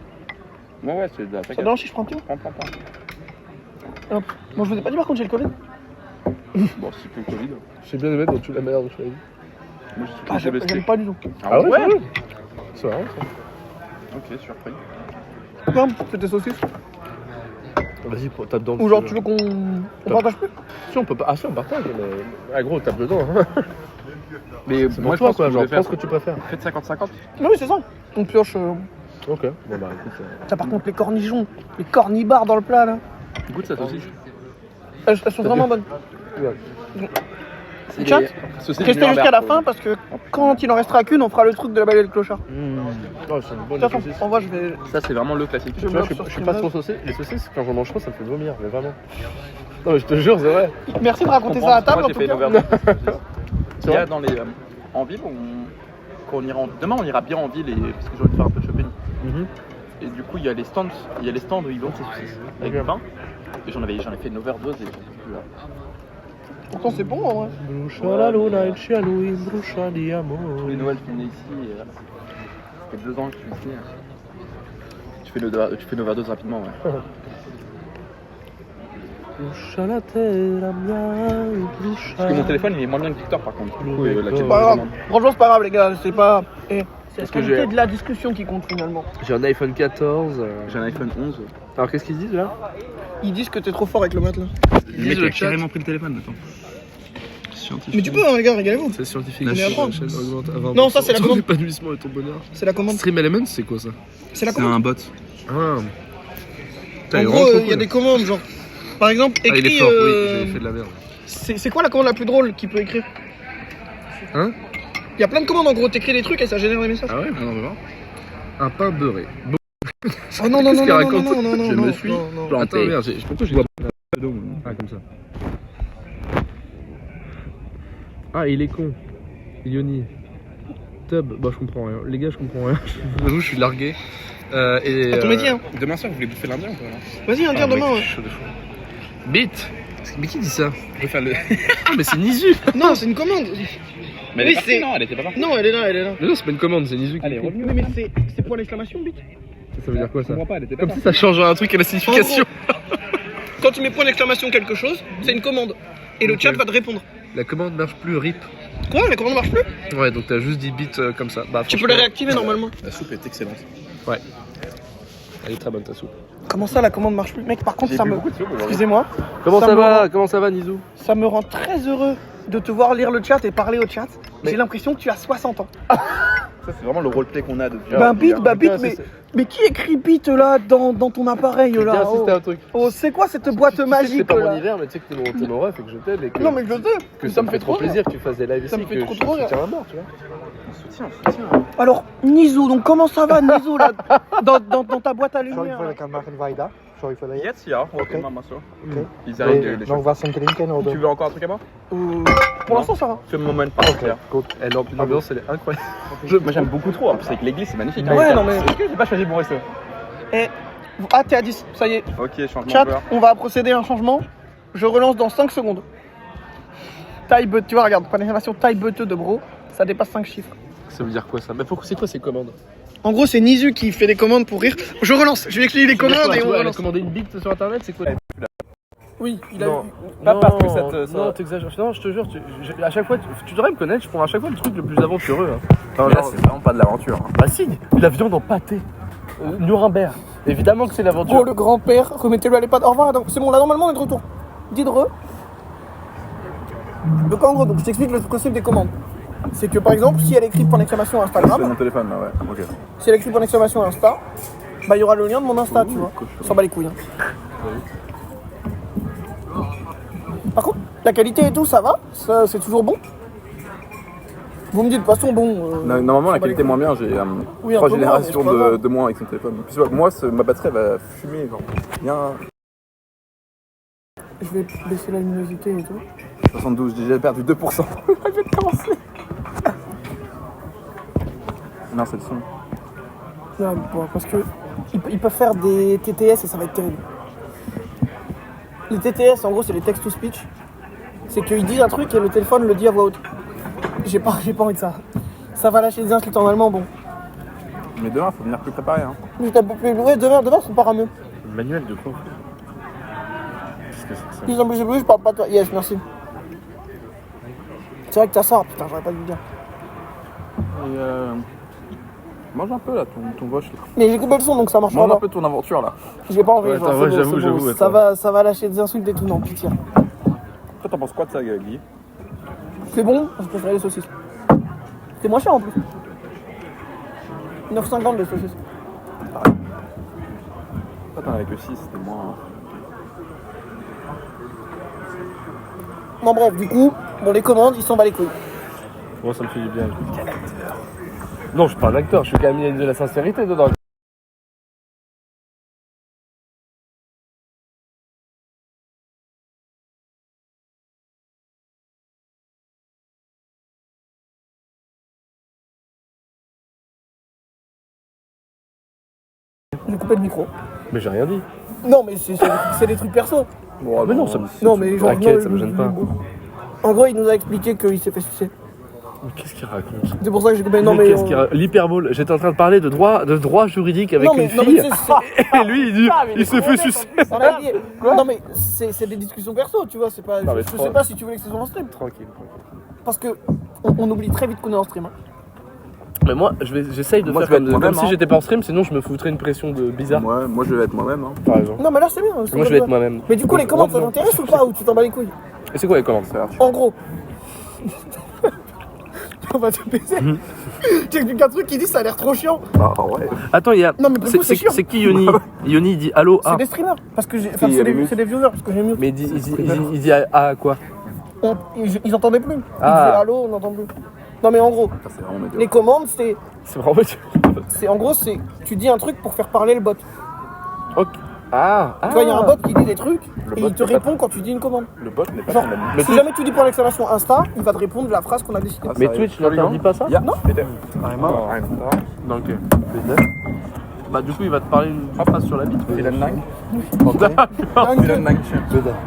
Speaker 4: Ouais, c'est de la
Speaker 1: Ça dérange si je prends un petit peu?
Speaker 4: Prends.
Speaker 1: Hop. Bon, je vous ai pas dit par contre, j'ai le Covid.
Speaker 4: Bon, c'est plus le Covid.
Speaker 3: J'ai bien aimé dans toute la manière dont tu l'as dit.
Speaker 4: Moi, je suis
Speaker 1: Ah, j'aime pas du tout.
Speaker 3: Ah ouais? C'est vrai, ça.
Speaker 4: Ok, surpris.
Speaker 1: Tiens, c'est tes saucisses.
Speaker 3: Vas-y, tape dedans.
Speaker 1: Ou genre, tu veux qu'on partage plus?
Speaker 3: Si, on peut pas. Ah, si, on partage, mais. Ah, gros, tape dedans.
Speaker 4: Mais
Speaker 3: C'est
Speaker 4: moi,
Speaker 3: pour
Speaker 4: je
Speaker 3: toi,
Speaker 4: pense
Speaker 3: quoi.
Speaker 4: que
Speaker 3: Genre, prends ce que tu préfères.
Speaker 4: Faites 50-50.
Speaker 1: Oui, c'est ça. On pioche.
Speaker 3: Ok. Bon, bah, écoute.
Speaker 1: Ça, par contre, les cornichons, les cornibars dans le plat là,
Speaker 4: Goûte cette saucisse.
Speaker 1: elles sont vraiment bonnes.
Speaker 3: Ouais.
Speaker 1: Chat, restez jusqu'à la fin parce que quand il en restera qu'une, on fera le truc de la Belle et le Clochard.
Speaker 3: Oh, c'est une bonne
Speaker 1: De toute façon,
Speaker 3: saucisse.
Speaker 1: en vrai, je vais.
Speaker 4: Ça, c'est vraiment le classique.
Speaker 1: Je
Speaker 3: Tu vois,
Speaker 1: bloque
Speaker 3: je
Speaker 1: sur
Speaker 3: suis pas
Speaker 1: Streamlab.
Speaker 3: trop saucé. Les saucisses, quand j'en mange trop, ça me fait vomir, mais vraiment. Non, mais je te jure, c'est vrai.
Speaker 1: Merci de raconter ça à table
Speaker 4: Moi,
Speaker 1: en
Speaker 4: j'ai
Speaker 1: tout
Speaker 4: fait une
Speaker 1: cas.
Speaker 4: overdose.
Speaker 3: C'est
Speaker 4: Il y a
Speaker 3: vrai.
Speaker 4: dans les. En ville, quand on ira demain, on ira bien en ville parce que j'ai envie de faire un peu de shopping. Et du coup, il y a les stands où ils vendent ces saucisses avec du pain. Et j'en ai fait une overdose et j'en peux plus là.
Speaker 1: Pourtant, c'est bon en vrai.
Speaker 2: Brucia la luna e cielo in brucia di amore.
Speaker 3: Les Noëls, je venais ici. Ça fait 2 ans que je suis ici. Tu fais l'overdose rapidement, ouais.
Speaker 2: Brucia la terra mia e brucia.
Speaker 3: Parce que mon téléphone il est moins bien que Victor par contre. Du coup, la
Speaker 1: C'est pas grave. Franchement, c'est pas grave, les gars. C'est pas. C'est la
Speaker 2: que
Speaker 1: qualité
Speaker 2: j'ai-
Speaker 1: de la discussion qui compte finalement.
Speaker 2: J'ai un iPhone 14.
Speaker 3: J'ai un iPhone 11.
Speaker 2: Alors qu'est-ce qu'ils disent là?
Speaker 1: Ils disent que t'es trop fort avec le maths là.
Speaker 2: Ils disent le chat.
Speaker 3: pris le téléphone maintenant. Scientifique.
Speaker 1: Mais tu peux, hein, les gars, régalez-vous.
Speaker 2: C'est scientifique.
Speaker 1: On est à
Speaker 2: La
Speaker 1: prendre.
Speaker 2: chaîne augmente à 20%.
Speaker 1: Non, ça, c'est la
Speaker 2: Ton
Speaker 1: commande.
Speaker 2: épanouissement et ton bonheur.
Speaker 1: C'est la commande.
Speaker 2: Stream Elements, c'est quoi ça?
Speaker 1: C'est la
Speaker 3: C'est
Speaker 1: commande.
Speaker 3: un bot.
Speaker 2: Ah.
Speaker 1: En gros, il y a des commandes, genre. Par exemple,
Speaker 2: Ah, il est
Speaker 1: écris.
Speaker 2: fort, oui, j'ai fait de la merde.
Speaker 1: C'est quoi la commande la plus drôle qu'il peut écrire?
Speaker 2: Hein?
Speaker 1: Il y a plein de commandes en gros, t'écris des trucs et ça génère des messages.
Speaker 2: Ah ouais?
Speaker 3: Ah non, on va voir.
Speaker 2: Un pain beurré. Bon,
Speaker 1: Oh non, non,
Speaker 2: Qu'est-ce
Speaker 1: non,
Speaker 2: qu'il
Speaker 1: non,
Speaker 2: raconte
Speaker 1: non, non, non,
Speaker 3: Je
Speaker 1: non,
Speaker 3: me suis
Speaker 1: non, non.
Speaker 3: planté.
Speaker 2: attends, merde, pourquoi j'ai Ah, comme ça. Ah, il est con. Yoni. Tub, bah je comprends rien. Les gars, je comprends rien. J'avoue, je suis largué. Et,
Speaker 1: À ton métier, hein.
Speaker 3: Demain soir, vous voulez bouffer l'Indien ou pas?
Speaker 1: Vas-y, un
Speaker 2: Ah,
Speaker 1: dire
Speaker 2: mec,
Speaker 1: demain,
Speaker 2: je
Speaker 1: ouais.
Speaker 2: suis chaud de fou. Bit. Mais qui dit ça?
Speaker 3: Je vais faire le.
Speaker 2: Ah, mais c'est Nizu.
Speaker 1: Non, c'est une commande.
Speaker 3: Mais elle
Speaker 1: Oui,
Speaker 3: est partie,
Speaker 1: c'est-
Speaker 3: non, elle était pas partie.
Speaker 1: Non, elle est là, elle est là.
Speaker 2: Mais non, c'est pas une commande, c'est Nizu qui
Speaker 3: Allez,
Speaker 2: écrit.
Speaker 3: revenue.
Speaker 1: Oui, mais c'est point d'exclamation, bit.
Speaker 2: Ça veut dire quoi
Speaker 3: Je
Speaker 2: ça?
Speaker 3: comprends pas, elle était pas
Speaker 2: Comme si
Speaker 3: partie.
Speaker 2: ça change un truc à la signification.
Speaker 1: Quand tu mets point d'exclamation quelque chose, c'est une commande. Et le
Speaker 2: Ok.
Speaker 1: chat va te répondre.
Speaker 2: La commande marche plus, rip.
Speaker 1: Quoi? La commande marche plus?
Speaker 2: Ouais, donc t'as juste dit bit comme ça. Bah,
Speaker 1: Tu peux
Speaker 2: franchement,
Speaker 1: la réactiver normalement.
Speaker 3: La soupe est excellente.
Speaker 2: Elle est très bonne ta soupe.
Speaker 1: Comment ça, la commande marche plus? Mec, par contre,
Speaker 3: J'ai
Speaker 1: ça
Speaker 3: bu
Speaker 1: me.
Speaker 3: beaucoup de soupe aujourd'hui.
Speaker 1: Excusez-moi.
Speaker 2: Comment
Speaker 1: Ça
Speaker 2: ça,
Speaker 1: me
Speaker 2: va?
Speaker 1: rend-
Speaker 2: Comment ça va, Nizou?
Speaker 1: Ça me rend très heureux de te voir lire le chat et parler au chat. J'ai l'impression que tu as 60 ans.
Speaker 3: Ça, c'est vraiment le roleplay qu'on a depuis.
Speaker 1: Bah, bit,
Speaker 2: putain,
Speaker 1: mais. Mais qui écrit bit là dans ton appareil
Speaker 2: Je
Speaker 1: là?
Speaker 2: tiens à insister à un truc.
Speaker 1: Oh, c'est quoi cette boîte
Speaker 2: C'est
Speaker 1: magique
Speaker 2: pas mon
Speaker 1: là?
Speaker 2: hiver, mais tu sais que t'es mon ref et que je t'aime et que,
Speaker 1: Non, mais je sais.
Speaker 2: que ça me fait trop plaisir que tu fasses des lives
Speaker 1: Ça
Speaker 2: ici,
Speaker 1: me fait
Speaker 2: que
Speaker 1: trop
Speaker 2: je
Speaker 1: trop rire.
Speaker 2: soutiens à mort, tu vois.
Speaker 3: On soutient.
Speaker 1: Alors, Nizou, donc comment ça va, Nizou, là, dans ta boîte à
Speaker 5: Zou je
Speaker 1: lumière
Speaker 5: voor
Speaker 1: là
Speaker 5: de kan maken weiter? Sorry voor dat.
Speaker 3: Jetzt, ja.
Speaker 5: Oké.
Speaker 3: Maman, ça.
Speaker 5: Oké.
Speaker 3: Ils arrivent, les
Speaker 5: Nog
Speaker 3: choses.
Speaker 5: wat en drinken
Speaker 3: Tu
Speaker 5: oder?
Speaker 3: veux encore un truc à boire?
Speaker 1: Pour l'instant, ça va.
Speaker 3: Fais mon moment pas clair.
Speaker 5: Goed.
Speaker 2: Eh, l'ambiance, elle est incroyable.
Speaker 3: Moi j'aime beaucoup trop, en plus avec l'église c'est magnifique.
Speaker 1: Ouais, non, mais-
Speaker 3: Est-ce que j'ai pas choisi mon resto?
Speaker 1: Et. Ah, t'es à 10, ça y est.
Speaker 3: Ok, changement
Speaker 1: Chat,
Speaker 3: de peur.
Speaker 1: on va procéder à un changement. Je relance dans 5 secondes. Taille but, tu vois, regarde, pas d'exclamation, taille buteux de bro, ça dépasse 5 chiffres.
Speaker 2: Ça veut dire quoi ça? Mais pourquoi c'est quoi ces commandes?
Speaker 1: En gros, c'est Nizu qui fait des commandes pour rire. Je relance, je vais expliquer les commandes et on
Speaker 2: Elle a
Speaker 1: relance.
Speaker 2: commandé une bite sur internet, c'est quoi?
Speaker 1: Oui, il a
Speaker 2: Non.
Speaker 3: Pas
Speaker 2: Non,
Speaker 3: parce que ça te- ça-
Speaker 2: Non, t'exagères. Non, je te jure, à chaque fois, tu devrais me connaître, je prends à chaque fois le truc le plus aventureux. Hein. Enfin,
Speaker 3: Là
Speaker 2: genre,
Speaker 3: c'est vraiment pas de l'aventure. hein.
Speaker 2: bah si, la viande en pâté. Nuremberg. Évidemment que c'est l'aventure.
Speaker 1: Oh, le grand-père, remettez-le à l'EHPAD. Au revoir, Adam. C'est bon, là, normalement, on est de retour. Dites-re. Donc, en gros, donc, je t'explique le principe des commandes. C'est que, par exemple, si elle écrit point d'exclamation
Speaker 3: C'est
Speaker 1: Instagram,
Speaker 3: mon téléphone là, ouais. Ok.
Speaker 1: si elle écrit point d'exclamation Insta, bah, il y aura le lien de mon Insta, tu vois. On s'en bat les couilles. Hein. Par contre, la qualité et tout, ça va? Ça, c'est toujours bon? Vous me dites, de toute façon, bon.
Speaker 3: Normalement la qualité est moins bien, j'ai
Speaker 1: Oui, un
Speaker 3: 3
Speaker 1: peu moins,
Speaker 3: générations
Speaker 1: mais c'est pas grave.
Speaker 3: de moins avec son téléphone. En plus, moi ma batterie elle va fumer genre bien
Speaker 1: Je vais baisser la luminosité et tout.
Speaker 3: 72, j'ai déjà perdu 2%. Je vais commencer. Non c'est le son.
Speaker 1: Non, bon, parce que ils peuvent faire des TTS et ça va être terrible. Les TTS, en gros, c'est les text to speech. C'est qu'ils disent un truc et le téléphone le dit à voix haute. J'ai pas envie de ça. Ça va lâcher des insultes en allemand, bon.
Speaker 3: Mais demain faut venir plus préparé hein.
Speaker 1: Mais ouais, demain, c'est pas rameux.
Speaker 2: Manuel de quoi? Qu'est-ce que c'est que ça?
Speaker 1: Ils ont bougé, je parle pas de toi. Yes, merci. C'est vrai que t'as ça, putain, j'aurais pas dû le dire.
Speaker 3: Et mange un peu là ton voche là.
Speaker 1: Mais j'ai coupé le son donc ça marchera
Speaker 3: Mange un
Speaker 1: pas.
Speaker 3: peu ton aventure là.
Speaker 1: J'ai pas envie,
Speaker 2: Ouais,
Speaker 1: genre,
Speaker 2: attends,
Speaker 1: c'est
Speaker 2: ouais,
Speaker 1: bon,
Speaker 2: j'avoue,
Speaker 1: c'est bon.
Speaker 2: j'avoue,
Speaker 1: Ça va lâcher des insultes et tout, non, pitié.
Speaker 3: Toi t'en penses quoi de ça Guy?
Speaker 1: C'est bon, je préfère les saucisses. C'est moins cher en plus. 9,50 les saucisses.
Speaker 3: Toi t'en avais que 6, c'était moins.
Speaker 1: Bon bref, du coup, bon les commandes, ils s'en bat les couilles.
Speaker 2: Moi, ça me fait du bien. Non, je suis pas un acteur, je suis quand même de la sincérité dedans.
Speaker 1: J'ai coupé le micro.
Speaker 2: Mais j'ai rien dit.
Speaker 1: Non mais c'est des trucs perso.
Speaker 3: Bon,
Speaker 2: mais non, ça me.
Speaker 1: Non mais genre
Speaker 2: T'inquiète,
Speaker 1: non,
Speaker 2: ça me gêne pas.
Speaker 1: En gros, il nous a expliqué qu'il s'est fait sucer.
Speaker 2: Mais qu'est-ce qu'il raconte?
Speaker 1: C'est pour ça que j'ai compris. Non, mais.
Speaker 2: Qu'est-ce qu'il raconte? L'hyperbole. J'étais en train de parler de droit juridique avec
Speaker 1: Non, mais-
Speaker 2: une
Speaker 1: non, mais
Speaker 2: fille.
Speaker 1: tu sais,
Speaker 2: Et lui, il dit, il se fait sucer.
Speaker 1: Non, mais c'est des discussions perso, tu vois. C'est pas.
Speaker 2: Non, mais
Speaker 1: Je sais pas si tu voulais que ce soit en stream.
Speaker 2: Tranquille.
Speaker 1: Parce que on oublie très vite qu'on est en stream. Hein.
Speaker 2: Mais moi, j'essaye de
Speaker 3: Moi,
Speaker 2: faire
Speaker 3: je vais
Speaker 2: comme,
Speaker 3: être moi-même,
Speaker 2: si
Speaker 3: hein.
Speaker 2: j'étais pas en stream, sinon je me foutrais une pression de bizarre.
Speaker 3: Moi je vais être moi-même. Hein.
Speaker 2: Par exemple.
Speaker 1: Non, mais là, c'est bien. c'est
Speaker 2: Moi, je
Speaker 1: pas
Speaker 2: vais être
Speaker 1: grave.
Speaker 2: moi-même.
Speaker 1: Mais du coup, les commandes, ça t'intéresse ou pas? Ou tu t'en bats les couilles?
Speaker 2: Et c'est quoi les commandes?
Speaker 1: En gros. On va te baiser. J'explique un truc qui dit ça a l'air trop chiant.
Speaker 3: Ah ouais.
Speaker 2: Attends, il y a.
Speaker 1: Non, mais pour le coup, c'est chiant.
Speaker 2: C'est qui Yoni? Yoni il dit allô
Speaker 1: C'est
Speaker 2: ah.
Speaker 1: des streamers. Parce que enfin,
Speaker 3: Qui,
Speaker 1: c'est des viewers. Parce que j'ai mieux.
Speaker 2: Mais il dit ah quoi?
Speaker 1: Ils entendaient plus. Ils
Speaker 2: Ah.
Speaker 1: disaient allô, on n'entend plus. Non, mais en gros,
Speaker 3: C'est vraiment médiocre.
Speaker 1: les commandes,
Speaker 2: C'est vraiment.
Speaker 1: en gros, tu dis un truc pour faire parler le bot.
Speaker 2: Ok. Ah.
Speaker 1: Tu vois, il y a un bot qui dit des trucs
Speaker 3: Le
Speaker 1: et
Speaker 3: bot
Speaker 1: il te
Speaker 3: n'est pas-
Speaker 1: répond quand tu dis une commande.
Speaker 3: Le bot n'est pas
Speaker 1: Genre,
Speaker 3: ton ami.
Speaker 2: Mais
Speaker 1: si jamais tu dis point d'exclamation Insta, il va te répondre la phrase qu'on a décidée.
Speaker 3: Ah,
Speaker 2: Mais
Speaker 3: ça
Speaker 2: Twitch
Speaker 3: arrive.
Speaker 2: n'interdit pas ça?
Speaker 3: Ja,
Speaker 1: Non.
Speaker 3: bitte.
Speaker 2: Non, ok. Bah du coup il va te parler une phrase sur la bite.
Speaker 3: Vielen Dank.
Speaker 1: Dingue.
Speaker 3: Vielen Dank.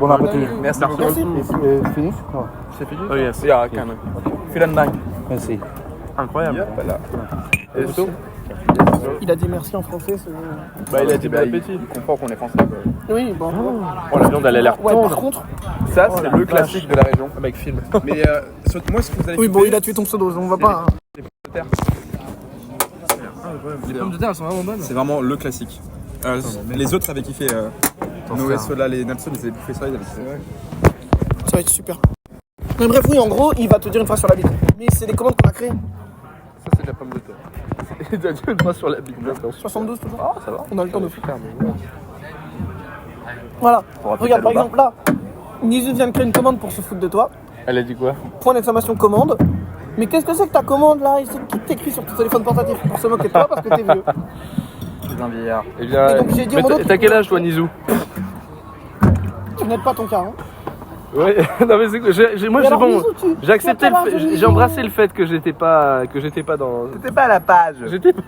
Speaker 5: Bon appétit.
Speaker 3: Merci beaucoup.
Speaker 1: Merci.
Speaker 5: Finish? Non.
Speaker 2: C'est fini?
Speaker 3: Oh yes. Ja, gerne. Vielen Dank.
Speaker 5: Merci.
Speaker 2: Incroyable.
Speaker 3: Voilà.
Speaker 2: Et photo?
Speaker 1: Il a dit merci en français.
Speaker 2: Bah il a dit bon
Speaker 3: Bah,
Speaker 2: appétit.
Speaker 3: Il comprend qu'on est français. quoi.
Speaker 1: Oui, bon.
Speaker 2: Oh la viande elle a l'air
Speaker 1: Ouais,
Speaker 2: tendre.
Speaker 1: par contre.
Speaker 3: Ça, c'est le classique de la région.
Speaker 2: Ah, mec film.
Speaker 3: Mais moi, ce que vous allez
Speaker 1: Oui, bon, il a tué ton pseudo, on va pas. Hein.
Speaker 2: Les pommes de terre elles sont vraiment bonnes.
Speaker 3: C'est vraiment le classique. Les autres avaient kiffé. Noé, Sola, les Nelson, ils avaient bouffé ça, ils avaient kiffé.
Speaker 1: Ça va être super. Mais bref, oui, en gros, il va te dire une phrase sur la bite. Mais c'est des commandes qu'on a créées.
Speaker 2: Ça c'est de la pomme de terre. Il doit dire une phrase sur la bite.
Speaker 1: 72 toujours.
Speaker 2: Ah ça va.
Speaker 1: On a le temps de
Speaker 2: faire. Mais...
Speaker 1: Voilà.
Speaker 3: Faudra
Speaker 1: Regarde, par
Speaker 3: peut-être
Speaker 1: exemple, là, Nizu vient de créer une commande pour se foutre de toi.
Speaker 2: Elle a dit quoi?
Speaker 1: Point d'exclamation commande. Mais qu'est-ce que c'est que ta commande là? Et c'est qui t'écrit sur ton téléphone portatif pour se moquer de toi parce que t'es vieux.
Speaker 3: C'est un vieillard.
Speaker 2: Eh bien,
Speaker 1: Et donc, j'ai dit au
Speaker 2: mais
Speaker 1: modo-
Speaker 2: t'as quel âge toi Nizou?
Speaker 1: Tu n'aides pas ton cas, hein.
Speaker 2: Ouais, non mais c'est que moi
Speaker 1: Mais
Speaker 2: c'est
Speaker 1: alors,
Speaker 2: bon.
Speaker 1: Nizou,
Speaker 2: J'ai accepté
Speaker 1: tu as
Speaker 2: le
Speaker 1: quel âge,
Speaker 2: fait,
Speaker 1: Nizou
Speaker 2: j'ai embrassé le fait que j'étais pas dans.
Speaker 3: T'étais pas à la page.
Speaker 2: J'étais pas.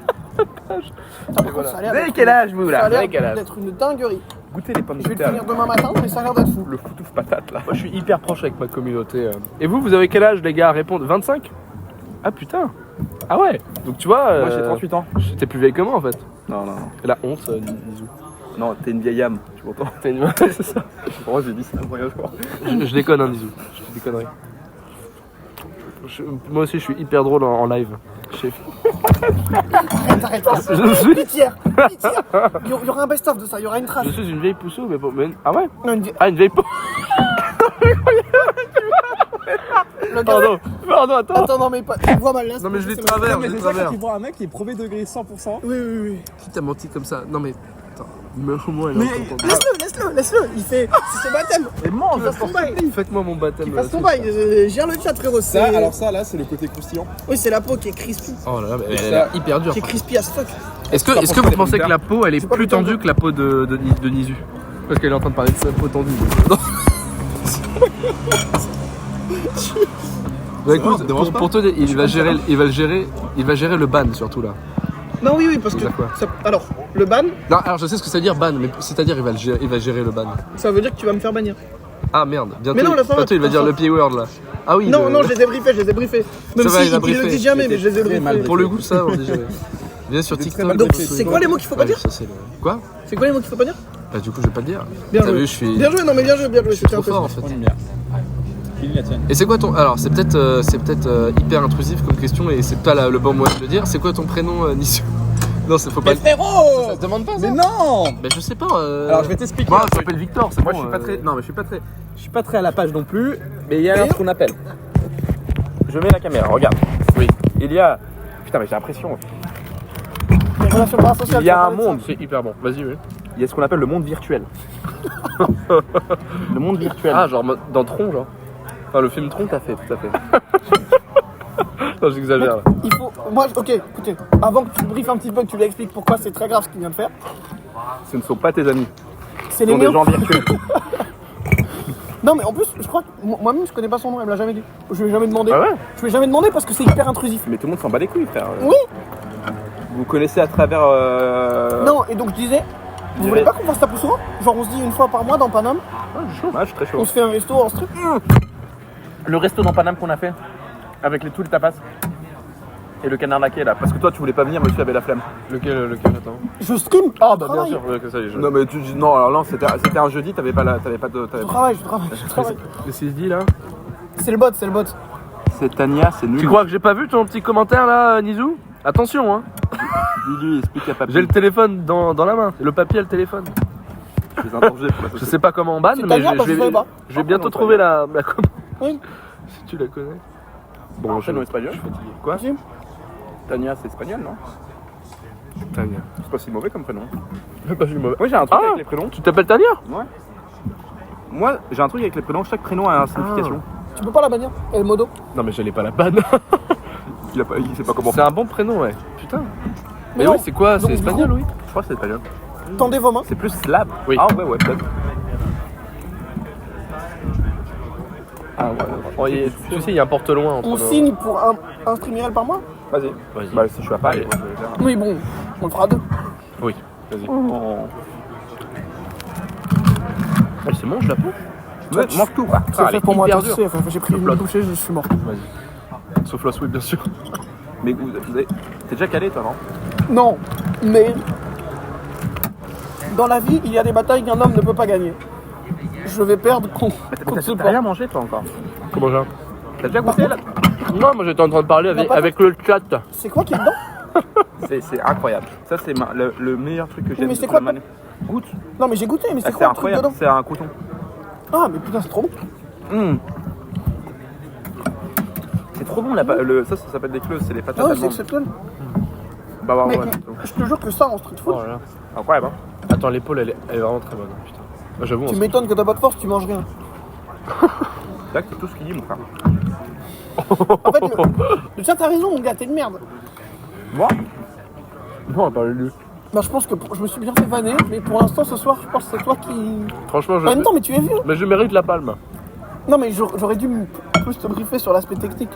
Speaker 1: Par contre, ça a l'air
Speaker 3: Vous avez
Speaker 1: d'être-
Speaker 3: quel âge, vous,
Speaker 1: Ça
Speaker 3: là?
Speaker 1: a
Speaker 2: Vous avez
Speaker 1: l'air
Speaker 2: quel âge
Speaker 1: d'être une dinguerie.
Speaker 3: Goûtez les pommes
Speaker 1: Je
Speaker 3: de
Speaker 1: vais le
Speaker 3: terre.
Speaker 1: finir demain matin, mais ça a l'air d'être fou.
Speaker 3: Le foutouf patate, là.
Speaker 2: Moi je suis hyper proche avec ma communauté. Et vous avez quel âge les gars? Répondre 25? Ah putain. Ah ouais. Donc tu vois.
Speaker 3: Moi, j'ai 38 ans.
Speaker 2: T'es plus vieille que moi en fait.
Speaker 3: Non, non, non.
Speaker 2: La honte, Nizou.
Speaker 3: Non, t'es une vieille âme, tu m'entends?
Speaker 2: T'as une... c'est ça.
Speaker 3: Pourquoi j'ai dit ça pour rien, je crois.
Speaker 2: Je déconne, hein, Nizou. Je dis des conneries. Moi aussi, je suis hyper drôle en live.
Speaker 1: Arrête.
Speaker 2: Je suis,
Speaker 1: Pitié. Il y aura un best-of de ça, il y aura une trace.
Speaker 2: je suis une vieille pousseau, mais bon. Ah ouais?
Speaker 1: Non,
Speaker 2: Ah, une vieille pousseau.
Speaker 1: le gars-
Speaker 2: Pardon, attends.
Speaker 1: Attends, non, mais pas. Tu vois mal là.
Speaker 2: Non, mais je l'ai
Speaker 1: c'est
Speaker 2: travers,
Speaker 1: mal.
Speaker 2: je l'ai travers.
Speaker 5: Tu vois un mec qui est premier degré 100%.
Speaker 1: Oui, oui, oui.
Speaker 2: Qui t'a menti comme ça? Non, mais. Attends. Meurs-moi, là.
Speaker 1: Mais laisse-le. Il fait. C'est son baptême.
Speaker 3: Et mange,
Speaker 1: Il fasse son bail.
Speaker 2: Faites-moi mon baptême.
Speaker 1: Il fasse son bail. Gère le chat, frérot.
Speaker 3: Ça,
Speaker 1: c'est-
Speaker 3: alors ça, là, c'est le côté croustillant.
Speaker 1: Oui, c'est la peau qui est crispy.
Speaker 2: Oh là là, mais
Speaker 3: ça-
Speaker 2: elle a hyper dure.
Speaker 1: Qui est crispy as fuck.
Speaker 2: Est-ce que vous
Speaker 3: pour
Speaker 2: pensez
Speaker 3: les
Speaker 2: que la peau, elle est
Speaker 1: C'est pas
Speaker 2: plus
Speaker 1: le temps
Speaker 2: tendue que la peau de Nizu? Parce qu'elle est en train de parler de sa peau tendue. Bah écoute, pour toi, il va gérer le ban surtout là.
Speaker 1: Non, oui, parce que.
Speaker 2: Ça veut dire quoi
Speaker 1: Alors, le ban,
Speaker 2: Non, alors je sais ce que ça veut dire ban, mais c'est-à-dire il va gérer le ban.
Speaker 1: ça veut dire que tu vas me faire bannir.
Speaker 2: Ah merde, bientôt,
Speaker 1: Mais non, laisse-moi,
Speaker 2: bientôt il va dire
Speaker 1: laisse-moi.
Speaker 2: le pied word là. Ah oui.
Speaker 1: Non, je les ai briefés. Même
Speaker 2: va,
Speaker 1: si
Speaker 2: il a
Speaker 1: il
Speaker 2: briefé.
Speaker 1: le dit jamais, mais je les ai
Speaker 3: Très mal
Speaker 1: briefés.
Speaker 2: Pour le goût, ça, on dit jamais. Viens sur TikTok.
Speaker 1: Donc, c'est quoi les mots qu'il faut pas dire?
Speaker 2: Ça, c'est le... Quoi?
Speaker 1: C'est quoi les mots qu'il faut pas dire?
Speaker 2: Bah du coup, je vais pas le dire.
Speaker 1: Bien
Speaker 2: T'as
Speaker 1: joué.
Speaker 2: vu, je suis
Speaker 1: Bien joué, non mais bien joué,
Speaker 2: trop fort en fait.
Speaker 3: Il la tienne.
Speaker 2: Et c'est quoi ton... Alors, c'est peut-être hyper intrusif comme question et c'est pas le bon moyen de le dire. C'est quoi ton prénom, Nisu? Non, faut pas...
Speaker 3: frérot!
Speaker 2: Ça se demande pas, ça?
Speaker 3: Mais non!
Speaker 2: Bah je sais pas.
Speaker 3: Alors je vais t'expliquer.
Speaker 2: Moi,
Speaker 3: un
Speaker 2: je
Speaker 3: truc.
Speaker 2: m'appelle Victor, c'est
Speaker 3: Moi
Speaker 2: bon.
Speaker 3: je suis pas très. Non mais je suis pas très à la page non plus. Mais il y a ce qu'on appelle. Je mets la caméra, regarde.
Speaker 2: Oui.
Speaker 3: Il y a. Putain mais j'ai l'impression.
Speaker 1: Les relations parasociales.
Speaker 3: Il y a
Speaker 1: tu vas
Speaker 3: un
Speaker 1: parler de ça.
Speaker 3: monde.
Speaker 2: C'est hyper bon. Vas-y, oui.
Speaker 3: Il y a ce qu'on appelle le monde virtuel. Le monde virtuel.
Speaker 2: Ah, genre dans Tron, genre. Enfin, le film Tron,
Speaker 3: tout à fait.
Speaker 2: Non, j'exagère là.
Speaker 1: Il faut. Moi, ok, écoutez, avant que tu briefes un petit peu, que tu lui expliques pourquoi c'est très grave ce qu'il vient de faire,
Speaker 3: Ce ne sont pas tes amis.
Speaker 1: c'est
Speaker 3: Ce
Speaker 1: les
Speaker 3: sont des
Speaker 1: miens.
Speaker 3: gens virtuels.
Speaker 1: Non, mais en plus, je crois que moi-même, je connais pas son nom, elle me l'a jamais dit. Je lui ai jamais demandé.
Speaker 3: Ah ouais?
Speaker 1: Je lui ai jamais demandé parce que c'est hyper intrusif.
Speaker 3: Mais tout le monde s'en bat les couilles, frère.
Speaker 1: Oui.
Speaker 3: Vous connaissez à travers.
Speaker 1: Non, et donc je disais, vous voulez pas qu'on fasse ça plus souvent? Genre, on se dit une fois par mois dans Paname,
Speaker 3: Ah, je suis chaud. Ah, je suis très chaud.
Speaker 1: on se fait un resto en stream.
Speaker 3: Le resto dans Paname qu'on a fait, avec tous les tapas. Et le canard laqué là, parce que toi tu voulais pas venir, monsieur avait la flemme.
Speaker 2: Lequel, attends.
Speaker 5: Je stream.
Speaker 2: Ah, bah bien sûr, ouais, que ça, les jeux.
Speaker 3: Non mais non, alors non, c'était un jeudi, t'avais pas de.
Speaker 5: Je travaille.
Speaker 2: Qu'est-ce qu'il se dit là?
Speaker 5: C'est le bot.
Speaker 3: C'est Tania, c'est nul.
Speaker 2: Tu crois que j'ai pas vu ton petit commentaire là, Nizou? Attention, hein.
Speaker 3: Dis-lui, explique à papy.
Speaker 2: J'ai le téléphone dans la main. Le papier a le téléphone.
Speaker 3: C'est un danger pour la
Speaker 2: Je
Speaker 3: société.
Speaker 2: sais pas comment on banne,
Speaker 5: C'est
Speaker 2: mais
Speaker 5: Tania, parce que je savais pas.
Speaker 2: je vais bientôt trouver la commande.
Speaker 5: Oui.
Speaker 2: Si tu la connais.
Speaker 3: Bon, prénom espagnol.
Speaker 2: Quoi?
Speaker 3: Tania, c'est espagnol, non?
Speaker 2: Tania.
Speaker 3: C'est pas si mauvais comme prénom.
Speaker 2: C'est pas si mauvais.
Speaker 3: Moi j'ai un truc
Speaker 2: Ah,
Speaker 3: avec les prénoms.
Speaker 2: tu t'appelles Tania?
Speaker 3: Ouais. Moi j'ai un truc avec les prénoms, chaque prénom a une signification.
Speaker 5: Tu peux pas la bannir. El Modo.
Speaker 2: Non, mais j'allais pas la banne.
Speaker 3: Il sait pas comment
Speaker 2: C'est
Speaker 3: faire.
Speaker 2: un bon prénom, ouais. Putain. Mais
Speaker 5: non.
Speaker 2: oui, c'est quoi?
Speaker 5: Donc,
Speaker 2: C'est
Speaker 5: du
Speaker 2: espagnol,
Speaker 5: coup-
Speaker 2: oui.
Speaker 3: Je crois que c'est espagnol.
Speaker 5: Tendez vos mains.
Speaker 3: C'est plus slave.
Speaker 2: Oui.
Speaker 3: Ah ouais, peut-être.
Speaker 2: Ah ouais. Oh, tu sais, il y a un porte-loin entre
Speaker 5: On
Speaker 2: nos-
Speaker 5: signe pour un stream réel par mois.
Speaker 3: Vas-y.
Speaker 2: Vas-y.
Speaker 3: Bah si je suis à Paris.
Speaker 2: Allez.
Speaker 5: Oui, bon, on le fera deux.
Speaker 2: Oui, vas-y.
Speaker 3: Oh.
Speaker 2: Oh, c'est mange la peau?
Speaker 3: Ouais, mange tout. Ah,
Speaker 5: C'est fait pour moi.
Speaker 2: hyper
Speaker 5: Tu
Speaker 2: dur.
Speaker 5: sais, enfin, j'ai pris une bouchée, je suis mort.
Speaker 2: Vas-y. Sauf l'os, oui, bien sûr.
Speaker 3: Mais t'es déjà calé toi, non?
Speaker 5: Non, mais dans la vie, il y a des batailles qu'un homme ne peut pas gagner. Je vais perdre contre ce
Speaker 3: T'as rien
Speaker 5: port.
Speaker 3: mangé toi encore?
Speaker 2: Comment ça?
Speaker 3: T'as déjà goûté là?
Speaker 2: Non, moi j'étais en train de parler
Speaker 5: Non, pas
Speaker 2: avec le chat.
Speaker 5: C'est quoi qui est dedans?
Speaker 3: C'est incroyable. Ça c'est le meilleur truc que j'ai.
Speaker 5: Mais c'est quoi,
Speaker 3: Goûte.
Speaker 5: Non, mais j'ai goûté, mais
Speaker 3: Ah,
Speaker 5: c'est
Speaker 3: c'est
Speaker 5: quoi le truc
Speaker 3: incroyable.
Speaker 5: dedans?
Speaker 3: C'est un coton.
Speaker 5: Ah, mais putain, c'est trop bon.
Speaker 3: C'est trop bon ça s'appelle des cleuses, c'est les patates
Speaker 5: Ah ouais, c'est
Speaker 3: allemandes.
Speaker 5: exceptionnel.
Speaker 3: Bah
Speaker 5: Mais
Speaker 3: ouais.
Speaker 5: je te jure que ça en street food,
Speaker 2: Oh là là.
Speaker 3: Incroyable hein.
Speaker 2: Attends, l'épaule elle est vraiment très bonne. Putain. Moi, j'avoue.
Speaker 5: tu m'étonnes que t'as pas de force, tu manges rien.
Speaker 3: Là c'est tout ce qu'il dit mon frère.
Speaker 5: En fait, le chat, t'as raison, mon gars, t'es une merde.
Speaker 3: Moi?
Speaker 2: Non, on va parler de lui.
Speaker 5: Bah, je pense que je me suis bien fait vanner, mais pour l'instant, ce soir, je pense que c'est toi qui.
Speaker 2: Franchement,
Speaker 5: En même temps, mais tu es vieux.
Speaker 2: mais je mérite la palme.
Speaker 5: Non, mais j'aurais dû plus te briefer sur l'aspect technique.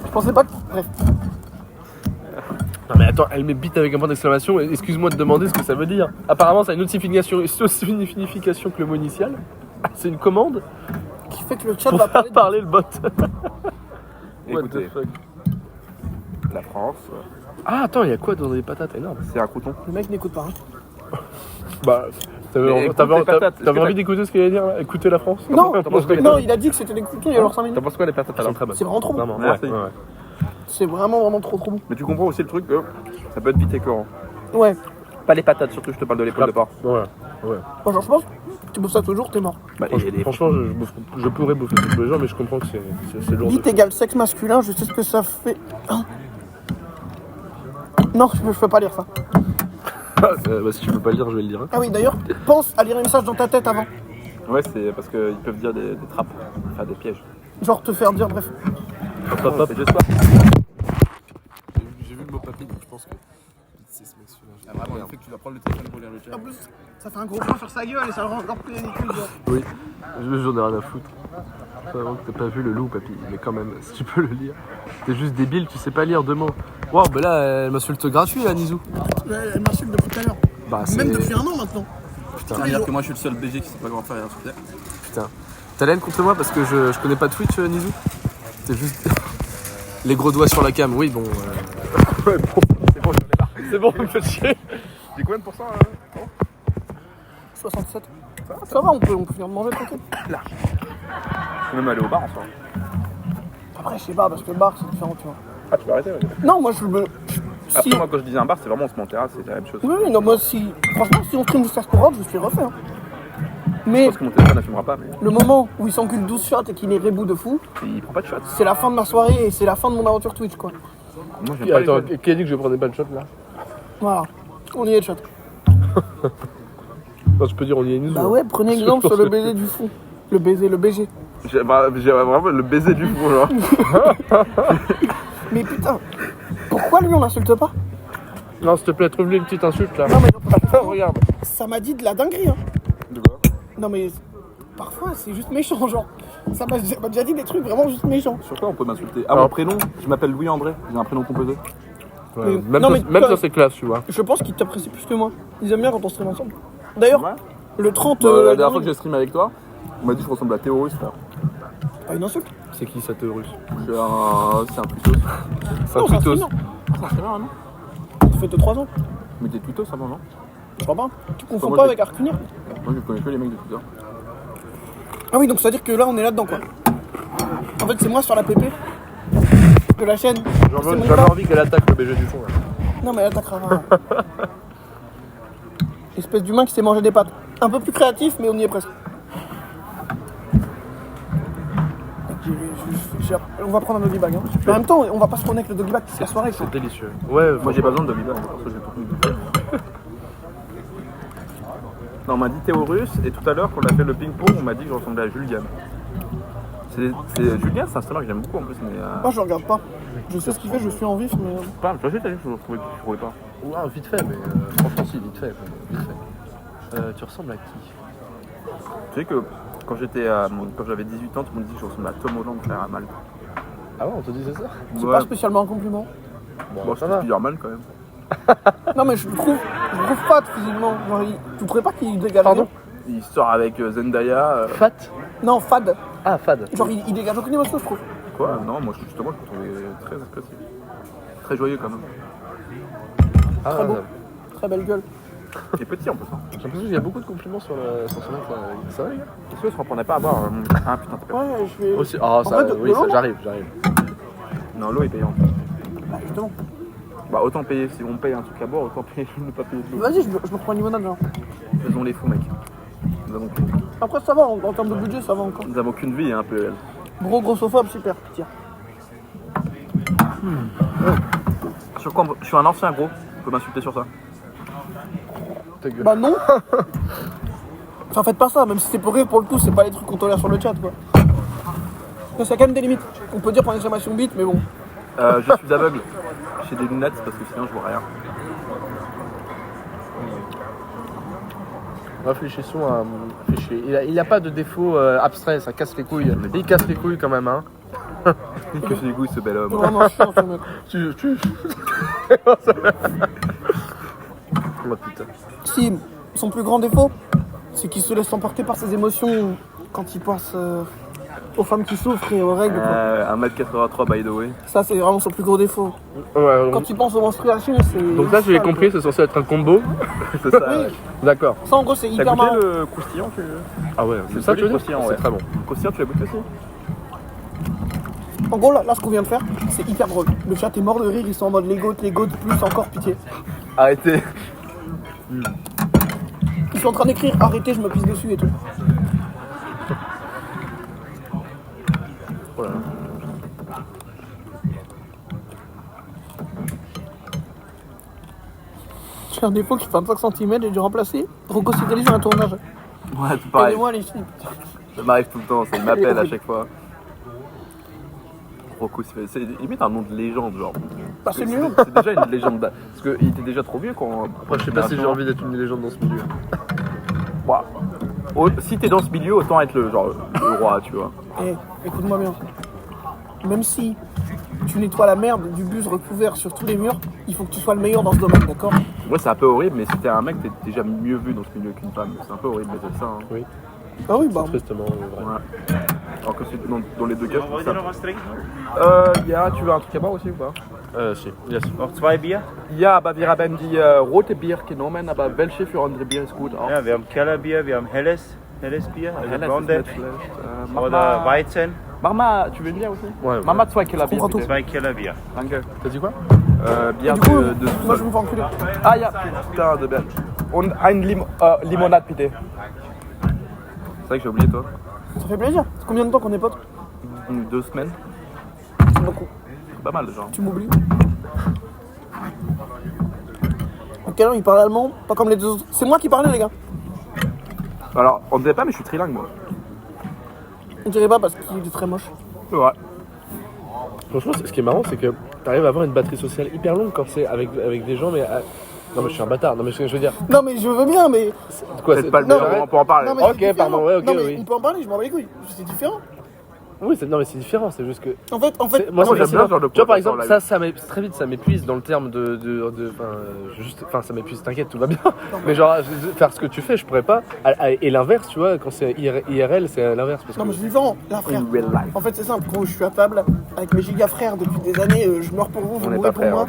Speaker 5: Je pensais pas que. Bref.
Speaker 2: Non mais attends, elle met bite avec un point d'exclamation. Excuse-moi de demander ce que ça veut dire. Apparemment, ça a une autre signification que le mot initial. Ah, c'est une commande
Speaker 5: Qui fait que le chat
Speaker 2: pour
Speaker 5: va
Speaker 2: faire
Speaker 5: parler.
Speaker 2: parler le bot. What the
Speaker 3: Écoutez,
Speaker 2: fuck.
Speaker 3: la France,
Speaker 2: Ah attends, il y a quoi dans les patates énormes?
Speaker 3: c'est un coton.
Speaker 5: Le mec n'écoute pas. Hein.
Speaker 2: Bah,
Speaker 3: Mais écoute les patates. Est-ce que
Speaker 2: t'avais envie d'écouter ce qu'il allait dire là? Écouter la France?
Speaker 5: Non,
Speaker 2: T'en penses quoi,
Speaker 5: non, il a dit que c'était des coutons il y a genre 5
Speaker 3: T'en
Speaker 5: minutes.
Speaker 3: penses quoi les patates
Speaker 2: Elles sont
Speaker 3: alors?
Speaker 2: très bonnes.
Speaker 5: C'est vraiment trop bon.
Speaker 2: Vraiment,
Speaker 3: Merci.
Speaker 2: ouais.
Speaker 5: C'est vraiment trop bon.
Speaker 3: Mais tu comprends aussi le truc que ça peut être vite écœurant.
Speaker 5: Ouais.
Speaker 3: Pas les patates surtout, je te parle de l'épaule de porc.
Speaker 2: Ouais.
Speaker 5: Moi, genre, je pense, tu bouffes ça toujours, t'es mort.
Speaker 3: Bah,
Speaker 2: Franchement, je pourrais bouffer ça tous les jours, mais je comprends que c'est lourd.
Speaker 5: Bite égale sexe masculin, je sais ce que ça fait. Hein non, je peux pas lire ça.
Speaker 2: Bah, si tu peux pas le dire, je vais le dire.
Speaker 5: Ah oui, d'ailleurs, pense à lire un message dans ta tête avant.
Speaker 3: Ouais, c'est parce qu'ils peuvent dire des trappes, faire des pièges.
Speaker 5: Genre te faire dire, bref.
Speaker 2: Hop, hop.
Speaker 3: C'est juste pas.
Speaker 2: J'ai vu le mot papy, donc je pense que c'est ce mec-là.
Speaker 3: Ah, vraiment, il fait que tu dois prendre le téléphone pour lire le chat.
Speaker 5: En plus, ça fait un gros point sur sa gueule et ça le rend encore plus ridicule. genre.
Speaker 2: Oui, j'en ai rien à foutre. Vraiment que t'as pas vu le loup, papy, mais quand même, si tu peux le lire. T'es juste débile, tu sais pas lire deux mots. Waouh, bah là, elle m'insulte gratuit, là, Nizou.
Speaker 5: Ouais, elle m'insulte depuis tout à l'heure.
Speaker 2: Bah, c'est.
Speaker 5: Même depuis un an maintenant.
Speaker 2: Putain,
Speaker 5: Tous les jours.
Speaker 3: que moi je suis le seul BG qui sait pas comment faire un truc.
Speaker 2: putain. T'as la haine contre moi parce que je connais pas Twitch, Nizou? C'est juste. Les gros doigts sur la cam, oui, bon. Ouais, bon, c'est bon, j'en ai marre. C'est bon, me faites chier.
Speaker 3: C'est combien de pourcents
Speaker 5: 67. Ça va, on peut finir de manger tranquille.
Speaker 3: Je peux même aller au bar en soir.
Speaker 5: Après, je sais pas, parce que le bar, c'est différent, tu vois.
Speaker 3: Ah, tu peux arrêter, ouais.
Speaker 5: Non, moi, je me.
Speaker 3: Après,
Speaker 5: Si...
Speaker 3: moi, quand je disais un bar, c'est vraiment on se met en terrasse, c'est la même chose.
Speaker 5: Oui, oui, non, moi, si. Franchement, si on stream jusqu'à Scorod, je suis refait. Hein. Mais
Speaker 3: Parce que mon téléphone n'affumera pas, mais
Speaker 5: le moment où il s'encule 12 shots et qu'il est rebou de fou,
Speaker 3: il prend pas de shot.
Speaker 5: c'est la fin de ma soirée et c'est la fin de mon aventure Twitch, quoi.
Speaker 3: Moi, j'aime pas les
Speaker 2: Attends,
Speaker 3: shots.
Speaker 2: qui a dit que je prenais pas de shot là?
Speaker 5: Voilà. On y est, chat.
Speaker 2: Non, je peux dire on y est Nizou.
Speaker 5: Bah ouais, prenez exemple sur le baiser du fou. Le BG.
Speaker 3: J'ai vraiment le baiser du fou, genre.
Speaker 5: Mais putain, pourquoi lui on l'insulte pas?
Speaker 2: Non, s'il te plaît, trouve-lui une petite insulte là.
Speaker 5: Non mais
Speaker 2: Regarde.
Speaker 5: ça m'a dit de la dinguerie, hein.
Speaker 3: De quoi?
Speaker 5: Non mais parfois c'est juste méchant, genre. Ça m'a déjà dit des trucs vraiment juste méchants.
Speaker 3: Sur quoi on peut m'insulter? Ah,
Speaker 2: Alors-
Speaker 3: mon prénom, je m'appelle Louis-André, j'ai un prénom composé.
Speaker 2: Ouais,
Speaker 5: Mais- non, mais
Speaker 2: même
Speaker 5: toi-
Speaker 2: ça, c'est classe, tu vois.
Speaker 5: Je pense qu'ils t'apprécient plus que moi. Ils aiment bien quand on stream ensemble. D'ailleurs,
Speaker 3: Ouais.
Speaker 5: le 30...
Speaker 3: La dernière
Speaker 5: dernier-
Speaker 3: fois que j'ai stream avec toi, on m'a dit que je ressemble à Théo, frère.
Speaker 5: pas une insulte.
Speaker 2: C'est qui cette russe?
Speaker 3: C'est un tutos.
Speaker 2: C'est un
Speaker 5: Non, c'est un
Speaker 2: tutos.
Speaker 5: streamer. C'est un streamer, non Ça fait 2-3 ans.
Speaker 3: Mais des tutos avant, non?
Speaker 5: Je crois pas. Tu confonds
Speaker 3: Moi,
Speaker 5: pas
Speaker 3: je-
Speaker 5: avec Arcunir.
Speaker 3: Moi je connais que les mecs de Twitter.
Speaker 5: Ah oui, donc ça veut dire que là, on est là-dedans, quoi. En fait, c'est moi sur la PP de la chaîne. C'est mon
Speaker 2: J'avais
Speaker 5: corps.
Speaker 2: envie qu'elle attaque le BG du fond. Là.
Speaker 5: Non, mais elle attaquera pas. Espèce d'humain qui s'est mangé des pâtes. Un peu plus créatif, mais on y est presque. On va prendre un doggy bag. Hein. Mais en même temps, on va pas se connecter le doggy bag toute la soirée. Quoi.
Speaker 2: C'est délicieux. Ouais,
Speaker 3: Moi j'ai pas besoin de Doggy Bag, pour ça j'ai tout mis. Non, on m'a dit Théo Russe, et tout à l'heure, quand on a fait le ping-pong, on m'a dit que je ressemblais à Julien. Julien, c'est un streamer que j'aime beaucoup en plus, mais.
Speaker 5: Moi, je regarde pas. Je sais ce qu'il fait, je suis en vif, mais.
Speaker 3: Pas, toi aussi t'as dit que je trouvais pas.
Speaker 2: Ouais, vite fait, mais franchement, si, vite fait. Vite fait. Tu ressembles à qui?
Speaker 3: Tu sais que quand j'avais 18 ans, tout le monde dit que je ressemblais à Tom Holland, frère à Mal.
Speaker 2: Ah ouais, on te disait ça?
Speaker 5: C'est pas spécialement un compliment.
Speaker 3: Bon,
Speaker 2: ça
Speaker 3: je
Speaker 2: va.
Speaker 3: suis Spider-Man quand même.
Speaker 5: Non, mais je le trouve fat physiquement. Genre, tu trouverais pas qu'il dégage
Speaker 2: Pardon?
Speaker 5: rien
Speaker 3: Il sort avec Zendaya.
Speaker 2: Fat?
Speaker 5: Non, fade.
Speaker 2: Ah, fade.
Speaker 5: Genre, il dégage aucune émotion, je trouve.
Speaker 3: Quoi? Non, moi justement, je le trouvais très expressif. Très joyeux quand même.
Speaker 2: Ah,
Speaker 5: Très beau. Très belle gueule.
Speaker 3: Et petit en plus. Hein.
Speaker 2: J'ai l'impression qu'il y a beaucoup de compliments sur son mec. Ça va, les gars?
Speaker 3: Est-ce que je reprenais pas à boire Ah putain, t'as perdu.
Speaker 5: Ouais, je vais.
Speaker 2: Aussi. Ah, ça,
Speaker 5: vrai, de
Speaker 2: oui,
Speaker 5: l'eau,
Speaker 2: ça,
Speaker 5: non
Speaker 2: j'arrive.
Speaker 3: Non, l'eau est payante.
Speaker 5: Bah, justement.
Speaker 3: Bah autant payer, si on paye un truc à boire, autant payer ne pas payer de l'eau.
Speaker 5: Vas-y, je me prends une limonade, genre.
Speaker 3: Faisons les fous, mec. Nous avons qu'une vie.
Speaker 5: Après, ça va, en termes de budget, ça va encore.
Speaker 3: Nous avons qu'une vie, hein, PEL.
Speaker 5: Gros grossophobe, super. Tiens.
Speaker 3: Sur quoi je suis un ancien gros, on peut m'insulter sur ça.
Speaker 2: Ta gueule.
Speaker 5: Bah non. Enfin, faites pas ça, même si c'est pour rire, pour le coup, c'est pas les trucs qu'on tolère sur le chat, quoi. Ça, ça a quand même des limites. On peut dire pour l'exclamation bite, mais bon.
Speaker 3: Je suis aveugle. J'ai des lunettes parce que sinon je vois rien.
Speaker 2: Réfléchissons à. Il a pas de défaut abstrait, ça casse les couilles. Il casse les couilles quand même, hein.
Speaker 3: Il casse les couilles ce bel
Speaker 5: C'est
Speaker 3: homme.
Speaker 5: vraiment chiant, ce mec.
Speaker 2: Tu. Oh putain.
Speaker 5: Si, son plus grand défaut, c'est qu'il se laisse emporter par ses émotions quand il pense aux femmes qui souffrent et aux règles, quoi.
Speaker 3: 1m83 by the way.
Speaker 5: Ça, c'est vraiment son plus gros défaut.
Speaker 2: Ouais,
Speaker 5: Quand il pense aux menstruations, c'est.
Speaker 2: donc là, j'ai
Speaker 5: sale,
Speaker 2: compris, c'est censé être un combo.
Speaker 3: C'est ça.
Speaker 5: quoi. Oui.
Speaker 2: D'accord.
Speaker 5: Ça, en gros, c'est
Speaker 3: T'as
Speaker 5: hyper
Speaker 3: goûté
Speaker 5: marrant.
Speaker 3: le croustillant
Speaker 2: Ah ouais,
Speaker 3: C'est
Speaker 2: ça, tu veux
Speaker 3: solide,
Speaker 2: dire?
Speaker 3: croustillant,
Speaker 2: C'est
Speaker 3: ouais.
Speaker 2: très bon.
Speaker 3: Le croustillant, tu l'as goûté aussi?
Speaker 5: En gros, là, ce qu'on vient de faire, c'est hyper drôle. Le chat est mort de rire, ils sont en mode les goats, plus encore pitié.
Speaker 3: Arrêtez.
Speaker 5: Ils sont en train d'écrire arrêtez, je me pisse dessus et tout.
Speaker 2: Oh là là.
Speaker 5: J'ai un défaut qui fait 25 cm, j'ai dû remplacer Rocco Sigali sur un tournage.
Speaker 3: Ouais, c'est pareil.
Speaker 5: Aidez-moi les filles.
Speaker 3: Ça m'arrive tout le temps, ça m'appelle à chaque fois. Rocco, c'est limite un nom de légende, genre.
Speaker 5: Bah, c'est mieux.
Speaker 3: C'est déjà une légende. Parce qu'il était déjà trop vieux quand.
Speaker 2: Après, je sais pas si j'ai envie d'être une légende dans ce milieu.
Speaker 3: Ouah. Si t'es dans ce milieu, autant être le roi, tu vois.
Speaker 5: Eh, écoute-moi bien. Même si tu nettoies la merde du bus recouvert sur tous les murs, il faut que tu sois le meilleur dans ce domaine, d'accord?
Speaker 3: Ouais, c'est un peu horrible, mais si t'es un mec, t'es déjà mieux vu dans ce milieu qu'une femme. C'est un peu horrible, mais c'est ça. Hein.
Speaker 2: Oui,
Speaker 5: Ah oui, bah.
Speaker 2: tristement, vrai.
Speaker 3: Ouais. Alors que c'est dans les deux cas, je trouve ça. Tu veux un truc à boire aussi ou pas?
Speaker 2: Si, yes.
Speaker 6: Noch 2 Bier?
Speaker 3: Ja, aber wir haben die rote Bier genommen, aber welche für andere Bier ist gut auch?
Speaker 6: Ja, wir haben Kellerbier, wir haben helles Bier, also
Speaker 3: Helles ist
Speaker 6: Blonde
Speaker 3: nicht schlecht. Mach
Speaker 6: oder
Speaker 3: mal,
Speaker 6: Weizen.
Speaker 3: mach mal, tu veux une bière aussi?
Speaker 2: Ouais,
Speaker 3: Mach mal 2 Keller Bier,
Speaker 5: comprends
Speaker 3: bitte.
Speaker 6: 2 Kellerbier.
Speaker 3: Danke.
Speaker 2: T'as dit quoi?
Speaker 3: Bière
Speaker 5: Du coup,
Speaker 3: de
Speaker 5: moi je me fais enculer.
Speaker 3: Ah ja, putain de belle. Und ein Limonade, bitte. C'est vrai que j'ai oublié toi.
Speaker 5: Ça fait plaisir. C'est combien de temps qu'on est potes?
Speaker 3: 2 semaines.
Speaker 5: C'est beaucoup.
Speaker 3: C'est pas mal déjà.
Speaker 5: Tu m'oublies. Quel il parle allemand, pas comme les deux autres. C'est moi qui parlais, les gars.
Speaker 3: Alors, on ne dirait pas, mais je suis trilingue moi.
Speaker 5: On dirait pas parce qu'il est très moche.
Speaker 3: C'est vrai.
Speaker 2: Franchement, ce qui est marrant, c'est que t'arrives à avoir une batterie sociale hyper longue quand c'est avec des gens, mais. Non, mais je suis un bâtard. Non, mais je veux dire.
Speaker 5: Non, mais je veux bien, mais.
Speaker 2: Quoi,
Speaker 3: Peut-être pas le
Speaker 5: non,
Speaker 3: meilleur moment pour en parler.
Speaker 5: Non, mais
Speaker 2: Ok,
Speaker 5: c'est différent.
Speaker 2: pardon, ouais, ok,
Speaker 5: non, mais
Speaker 2: oui.
Speaker 5: on peut en parler, je m'en bats les couilles. C'est différent.
Speaker 2: Oui, non, mais c'est différent, c'est juste que.
Speaker 5: En fait,
Speaker 2: Moi,
Speaker 3: moi,
Speaker 2: c'est
Speaker 3: j'aime bien
Speaker 2: fascinant.
Speaker 3: ce genre de
Speaker 2: Tu vois, par
Speaker 3: process en
Speaker 2: exemple, très vite, ça m'épuise dans le terme enfin, ça m'épuise, t'inquiète, tout va bien. Mais genre, faire ce que tu fais, je pourrais pas. Et l'inverse, tu vois, quand c'est IRL, c'est l'inverse. Parce
Speaker 5: non,
Speaker 2: que...
Speaker 5: mais c'est différent. Là, frère. En fait, c'est simple. Gros, je suis à table avec mes giga frères depuis des années. Je meurs pour vous, vous
Speaker 3: On est
Speaker 5: mourrez
Speaker 3: pas
Speaker 5: pour
Speaker 3: frères.
Speaker 5: moi.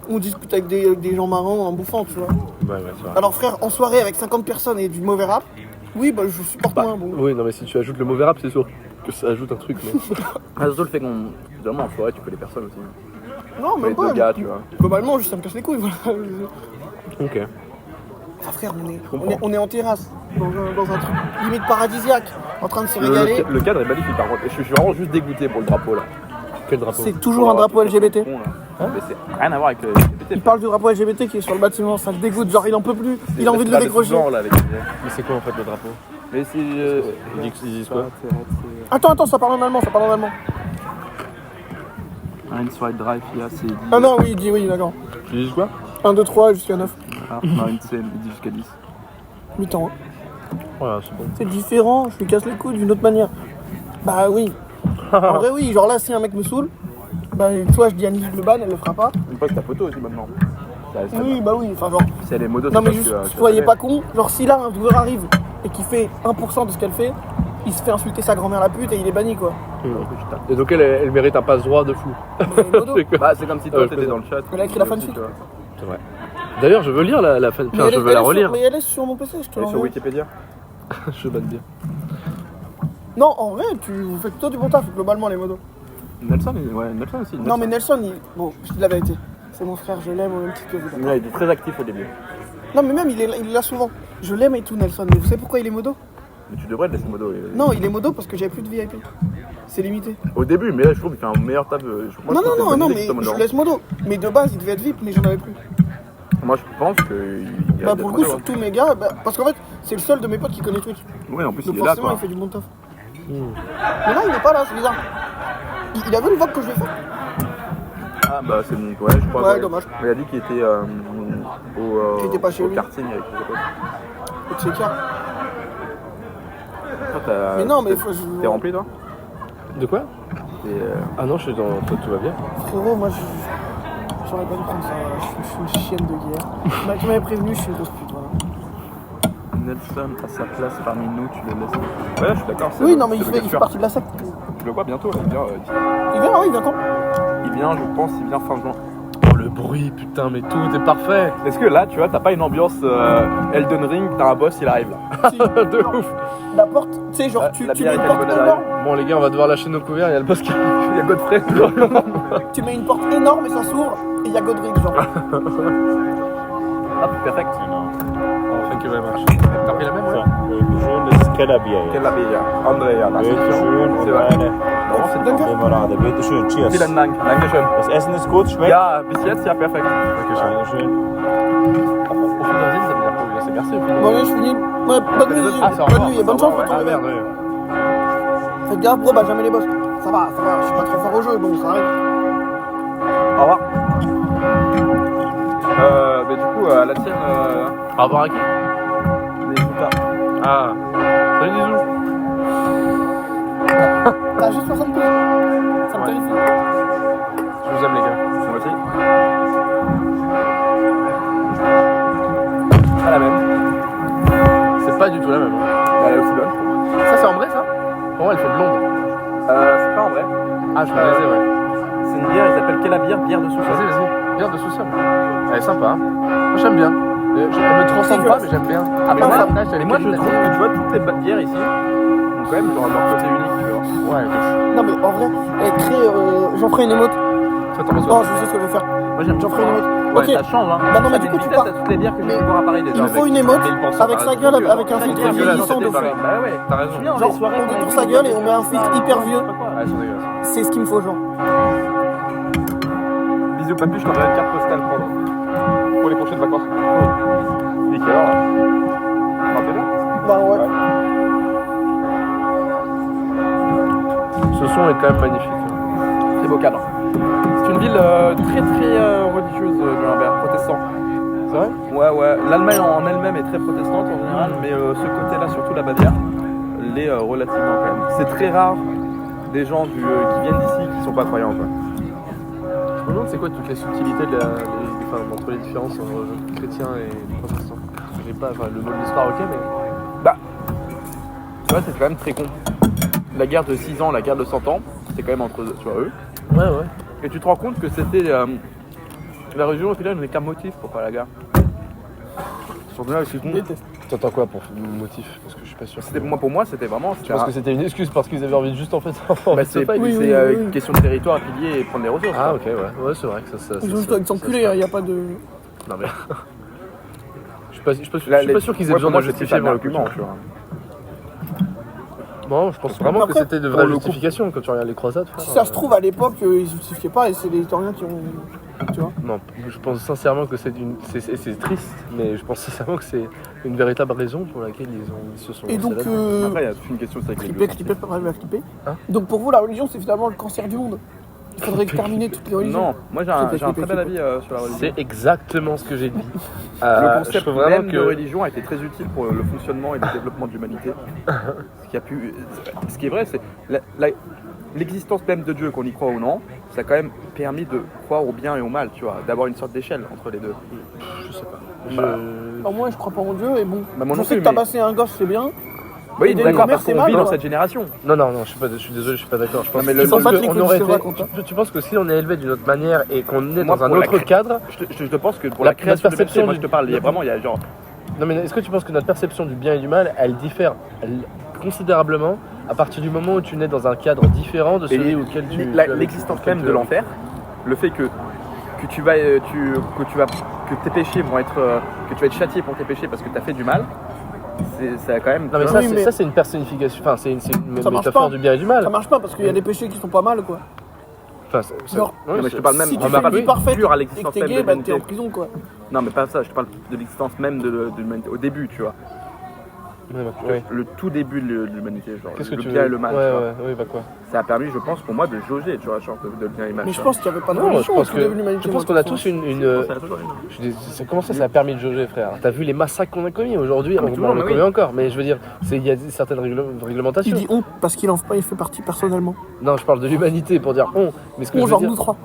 Speaker 5: On discute avec des gens marrants en bouffant, tu vois.
Speaker 2: Ouais, c'est vrai.
Speaker 5: Alors, frère, en soirée avec 50 personnes et du mauvais rap, oui, bah, je supporte moins. Bon.
Speaker 2: Oui, non, mais si tu ajoutes le mauvais rap, c'est sûr que ça ajoute un truc. Mais...
Speaker 3: Surtout le fait qu'on. Évidemment, en soirée, tu peux les personnes aussi.
Speaker 5: Non, même
Speaker 3: Les
Speaker 5: pas.
Speaker 3: deux gars, tu vois.
Speaker 5: Globalement, juste ça me casse les couilles, voilà.
Speaker 2: Ok.
Speaker 5: Enfin, frère, on est en terrasse, dans un truc limite paradisiaque, en train de se régaler.
Speaker 3: Le cadre est magnifique par contre. Je suis vraiment juste dégoûté pour le drapeau là.
Speaker 2: Quel drapeau?
Speaker 5: C'est toujours un drapeau LGBT.
Speaker 3: Mais c'est rien à voir avec le LGBT.
Speaker 5: Il parle du drapeau LGBT qui est sur le bâtiment, ça le dégoûte, genre il en peut plus, il a envie de le décrocher.
Speaker 3: Là, avec...
Speaker 2: Mais c'est quoi en fait le drapeau?
Speaker 3: Mais c'est.
Speaker 2: Ils disent quoi?
Speaker 5: Attends, ça parle en allemand.
Speaker 3: Ein, zwei, drei, vier, c'est 10.
Speaker 5: Ah non, oui, il dit oui, d'accord.
Speaker 2: Ils disent quoi?
Speaker 5: 1, 2, 3 jusqu'à 9.
Speaker 3: Ah, non, une scène, il dit jusqu'à 10.
Speaker 5: 8 ans. Hein.
Speaker 2: Voilà, c'est bon.
Speaker 5: C'est différent, je lui casse les couilles d'une autre manière. Bah oui. En vrai, oui, genre là, si un mec me saoule, bah toi, je dis à Nice le ban, elle le fera pas.
Speaker 3: On poste ta photo aussi maintenant.
Speaker 5: Oui, bah oui, enfin genre.
Speaker 3: Si elle est modo,
Speaker 5: Non mais juste, soyez pas con, genre si là un joueur arrive et qui fait 1% de ce qu'elle fait, il se fait insulter sa grand-mère la pute et il est banni quoi.
Speaker 2: Et donc elle mérite un passe-droit de fou.
Speaker 5: Mais modo.
Speaker 3: Bah, c'est comme si toi t'étais dans le chat.
Speaker 5: Elle a écrit la fanfic.
Speaker 2: C'est vrai. D'ailleurs, je veux lire la fin.
Speaker 5: Mais
Speaker 2: Je veux la relire.
Speaker 5: Mais elle est sur mon PC, je te
Speaker 3: Et sur
Speaker 5: l'envoie.
Speaker 3: Wikipédia.
Speaker 2: Je banne bien.
Speaker 5: Non, en vrai, vous faites plutôt du bon taf, globalement, les modos.
Speaker 3: Nelson aussi.
Speaker 5: Non, mais Nelson, bon, je dis la vérité. C'est mon frère, je l'aime au même titre que vous.
Speaker 3: Il était très actif au début.
Speaker 5: Non, mais même, il est là souvent. Je l'aime et tout, Nelson. Mais vous savez pourquoi il est modo?
Speaker 3: Mais tu devrais le laisser modo.
Speaker 5: Non, il est modo parce que j'avais plus de VIP. C'est limité.
Speaker 3: Au début, mais là je trouve qu'il fait un meilleur taf.
Speaker 5: Non, mais je laisse modo. Mais de base, il devait être VIP, mais j'en avais plus.
Speaker 3: Moi je pense que.
Speaker 5: Bah, pour le coup, surtout mes gars, parce qu'en fait, c'est le seul de mes potes qui connaît Twitch.
Speaker 3: Oui, en plus
Speaker 5: Donc
Speaker 3: il est là
Speaker 5: forcément,
Speaker 3: quoi.
Speaker 5: il fait du bon taf. Mais là, il est pas là, c'est bizarre. Il a vu le vote que je lui ai fait?
Speaker 3: Ah bah c'est bon, ouais, je crois.
Speaker 5: Ouais, dommage.
Speaker 3: Mais il a dit qu'il était
Speaker 5: Qu'il était pas chez
Speaker 3: au
Speaker 5: lui.
Speaker 3: karting avec ses potes.
Speaker 5: C'est clair.
Speaker 3: Toi,
Speaker 5: Mais non, mais
Speaker 3: T'es rempli toi
Speaker 2: De quoi? Ah non, je suis dans. Toi, tout va bien.
Speaker 5: Frérot, moi, j'aurais pas dû prendre ça. Je suis une chienne de guerre. Bah, tu m'avais prévenu, je suis une grosse pute, voilà.
Speaker 3: Nelson à sa place parmi nous, tu le laisses. Ouais, je suis d'accord.
Speaker 5: Oui, non, mais il fait partie de la secte.
Speaker 3: Tu le vois bientôt, là, il vient.
Speaker 5: Il vient quand?
Speaker 3: Il vient, je pense, il vient fin juin.
Speaker 2: Oh le bruit, putain, mais tout est parfait.
Speaker 3: Est-ce que là, tu vois, t'as pas une ambiance Elden Ring, t'as un boss, il arrive là.
Speaker 2: De ouf.
Speaker 5: La porte, tu sais, genre, tu
Speaker 3: la
Speaker 5: mets
Speaker 3: bière
Speaker 5: une
Speaker 3: est
Speaker 5: porte
Speaker 3: carbonade
Speaker 5: énorme.
Speaker 2: Bon les gars, on va devoir lâcher nos couverts, il y a le boss qui
Speaker 3: Il y a Godfrey.
Speaker 5: Tu mets une porte énorme et ça s'ouvre, et il y a Godric, genre.
Speaker 3: Ah, perfect.
Speaker 2: Oh, thank you very much. T'as pris la même, ouais?
Speaker 6: Schön, das ist Kellerbier.
Speaker 3: Quelle la bière Andrea, la
Speaker 6: Bitte schön
Speaker 3: C'est
Speaker 6: und
Speaker 3: vrai.
Speaker 6: eine
Speaker 3: Non, c'est
Speaker 5: Danke.
Speaker 6: Limonade. Bitte schön. Cheers.
Speaker 3: Vielen Dank. Dankeschön.
Speaker 6: Das Essen ist gut, schmeckt?
Speaker 3: Ja, bis jetzt, ja, perfekt.
Speaker 6: Dankeschön.
Speaker 2: Au fond d'un ça veut dire quoi? C'est merci au final.
Speaker 5: Bon, allez, je finis. Ouais, bonne nuit,
Speaker 2: Ah, c'est au
Speaker 5: bonne
Speaker 2: revoir.
Speaker 5: nuit et bonne chance pour ton
Speaker 2: Ah
Speaker 5: réveil.
Speaker 2: merde, ouais.
Speaker 5: Faites gaffe, bro, bah jamais les boss. Ça va, je suis pas très fort au jeu, donc ça arrive.
Speaker 3: Au revoir. Mais du coup, la tienne,
Speaker 2: Au revoir à qui?
Speaker 3: les Utah.
Speaker 2: Ah. Salut Nizou.
Speaker 5: T'as juste 60 pieds. Ça me terrifie.
Speaker 2: Je vous aime les gars.
Speaker 3: Moi aussi. Pas la même.
Speaker 2: C'est pas du tout la même. Hein.
Speaker 3: Elle est aussi bonne.
Speaker 2: Ça c'est en vrai ça? Pour moi elle fait blonde.
Speaker 3: C'est pas en vrai.
Speaker 2: Ah je me disais ouais.
Speaker 3: C'est une bière, elle s'appelle Quelle la bière de sous-sol.
Speaker 2: Vas-y. Bière de sous-sol. Elle est sympa. Moi j'aime bien. Elle me transcende pas mais j'aime bien.
Speaker 3: Mais moi,
Speaker 2: et
Speaker 3: moi je trouve que tu vois, toutes les bières ici ont quand même leur côté unique, tu vois.
Speaker 2: Ouais,
Speaker 5: Non, mais en vrai, elle crée. J'en ferai une émote.
Speaker 2: ça t'en penses
Speaker 5: Oh,
Speaker 2: quoi?
Speaker 5: je sais ce que je vais faire.
Speaker 3: Moi j'aime
Speaker 5: J'en ferai une émote.
Speaker 3: Ouais,
Speaker 5: Ok.
Speaker 3: ça change, hein.
Speaker 5: Bah non, mais
Speaker 3: Ça
Speaker 5: du
Speaker 3: met
Speaker 5: coup,
Speaker 3: une
Speaker 5: tu
Speaker 3: vitesse
Speaker 5: pars.
Speaker 3: à toutes les bières que je
Speaker 5: Mais
Speaker 3: vais pouvoir appareiller déjà.
Speaker 5: Il me faut une émote avec sa gueule, avec un
Speaker 3: filtre
Speaker 5: filtre vieillissant de fou.
Speaker 3: Bah ouais,
Speaker 2: T'as raison.
Speaker 5: Genre, on détourne sa gueule et on met un filtre hyper vieux.
Speaker 2: Ouais, c'est dégueulasse.
Speaker 5: C'est ce qu'il me faut, genre.
Speaker 3: Bisous papy, je t'enverrai une carte postale pour les prochaines vacances. Nickel, alors.
Speaker 5: Bah ouais.
Speaker 2: Ce son est quand même magnifique.
Speaker 3: Très beau cadre. C'est une ville très religieuse, Nuremberg, protestant.
Speaker 2: C'est vrai?
Speaker 3: Ouais. L'Allemagne en elle-même est très protestante en général, mais ce côté-là, surtout la Bavière, il est relativement quand même. C'est très rare des gens qui viennent d'ici qui sont pas croyants quoi.
Speaker 2: Je me demande c'est quoi toutes les subtilités entre les différences entre chrétiens et protestants. J'ai pas, le mot de l'histoire ok mais.
Speaker 3: Tu vois, c'est quand même très con. La guerre de 6 ans, la guerre de 100 ans, c'était quand même entre eux.
Speaker 2: Ouais.
Speaker 3: Et tu te rends compte que c'était la religion au final n'est qu'un motif pour faire la guerre. Surtout là aussi.
Speaker 2: T'entends quoi pour motif? Parce que je suis pas sûr.
Speaker 3: Pour moi, c'était vraiment.
Speaker 2: Je pense que c'était une excuse parce qu'ils avaient envie de juste en fait.
Speaker 3: C'est une question de territoire, pilier et prendre des ressources.
Speaker 2: Ah ok ouais c'est vrai que ça.
Speaker 5: Ils ont juste envie de s'enculer, il n'y a pas de.
Speaker 2: Non mais. Je suis pas sûr qu'ils aient besoin de justifier leur argument. Non, je pense vraiment que c'était de vraies justifications quand tu regardes les croisades.
Speaker 5: Si ça se trouve, à l'époque, ils justifiaient pas et c'est les historiens qui ont. Tu vois.
Speaker 2: Non, je pense sincèrement que c'est triste, mais je pense sincèrement que c'est une véritable raison pour laquelle ils se sont.
Speaker 5: Et donc.
Speaker 3: Après, il y a toute une question de
Speaker 5: clipper, pas mal à clipper. Donc pour vous, la religion, c'est finalement le cancer du monde. Il faudrait exterminer toutes les religions.
Speaker 3: Non, moi j'ai un très bel avis sur la religion.
Speaker 2: C'est exact,ment ce que j'ai dit.
Speaker 3: Le concept même de religion a été très utile pour le fonctionnement et le développement de l'humanité. Ce qui est vrai, c'est l'existence même de Dieu, qu'on y croit ou non, ça a quand même permis de croire au bien et au mal, tu vois, d'avoir une sorte d'échelle entre les deux.
Speaker 2: Je sais pas.
Speaker 5: Alors moi, je crois pas en Dieu et bon.
Speaker 3: Bah, moi
Speaker 5: je
Speaker 3: non
Speaker 5: sais
Speaker 3: plus,
Speaker 5: que tabasser un gosse, c'est bien.
Speaker 3: Oui, d'accord, parce
Speaker 5: c'est
Speaker 3: qu'on
Speaker 5: mal,
Speaker 3: vit dans
Speaker 5: quoi.
Speaker 3: cette génération.
Speaker 2: Non, je suis désolé, je suis pas d'accord. Je pense
Speaker 3: mais
Speaker 2: que
Speaker 5: tu
Speaker 2: tu penses que si on est élevé d'une autre manière et qu'on est dans un autre cadre,
Speaker 3: je pense que pour la création de l'humanité, moi je te parle, il y a genre.
Speaker 2: Non mais est-ce que tu penses que notre perception du bien et du mal, elle diffère considérablement à partir du moment où tu nais dans un cadre différent de celui auquel tu
Speaker 3: l'existence même de l'enfer, le fait que tes péchés vont être que tu vas être châtié pour tes péchés parce que tu as fait du mal. C'est quand même.
Speaker 2: Non mais ça c'est une personnification, enfin c'est une métaphore du bien et du mal.
Speaker 5: Ça marche pas parce qu'il y a des péchés qui sont pas mal quoi.
Speaker 2: Enfin,
Speaker 3: mais je te parle même
Speaker 5: si tu fais une vie parfaite
Speaker 3: pure à
Speaker 5: et que
Speaker 3: l'existence
Speaker 5: t'es
Speaker 3: même de
Speaker 5: gay, bah
Speaker 3: l'humanité.
Speaker 5: t'es en prison quoi.
Speaker 3: Non mais pas ça, je te parle de l'existence même de l'humanité au début, tu vois.
Speaker 2: Ouais.
Speaker 3: Le tout début de l'humanité, genre
Speaker 2: Qu'est-ce que
Speaker 3: le
Speaker 2: tu
Speaker 3: bien
Speaker 2: veux
Speaker 3: et le mal.
Speaker 2: Ouais, bah quoi.
Speaker 3: Ça a permis, je pense, pour moi, de jauger, tu vois, genre de bien et le mal.
Speaker 5: Mais je pense qu'il n'y avait pas de
Speaker 2: Non,
Speaker 5: religion
Speaker 2: je pense
Speaker 5: au tout début de l'humanité.
Speaker 2: je pense qu'on a tous comment ça a permis de jauger, frère? T'as vu les massacres qu'on a commis aujourd'hui? On en commet encore, mais je veux dire, il y a certaines réglementations.
Speaker 5: Il dit on parce qu'il fait partie personnellement.
Speaker 2: Non, je parle de l'humanité pour dire on. Mais ce que je veux
Speaker 5: genre
Speaker 2: dire...
Speaker 5: nous trois.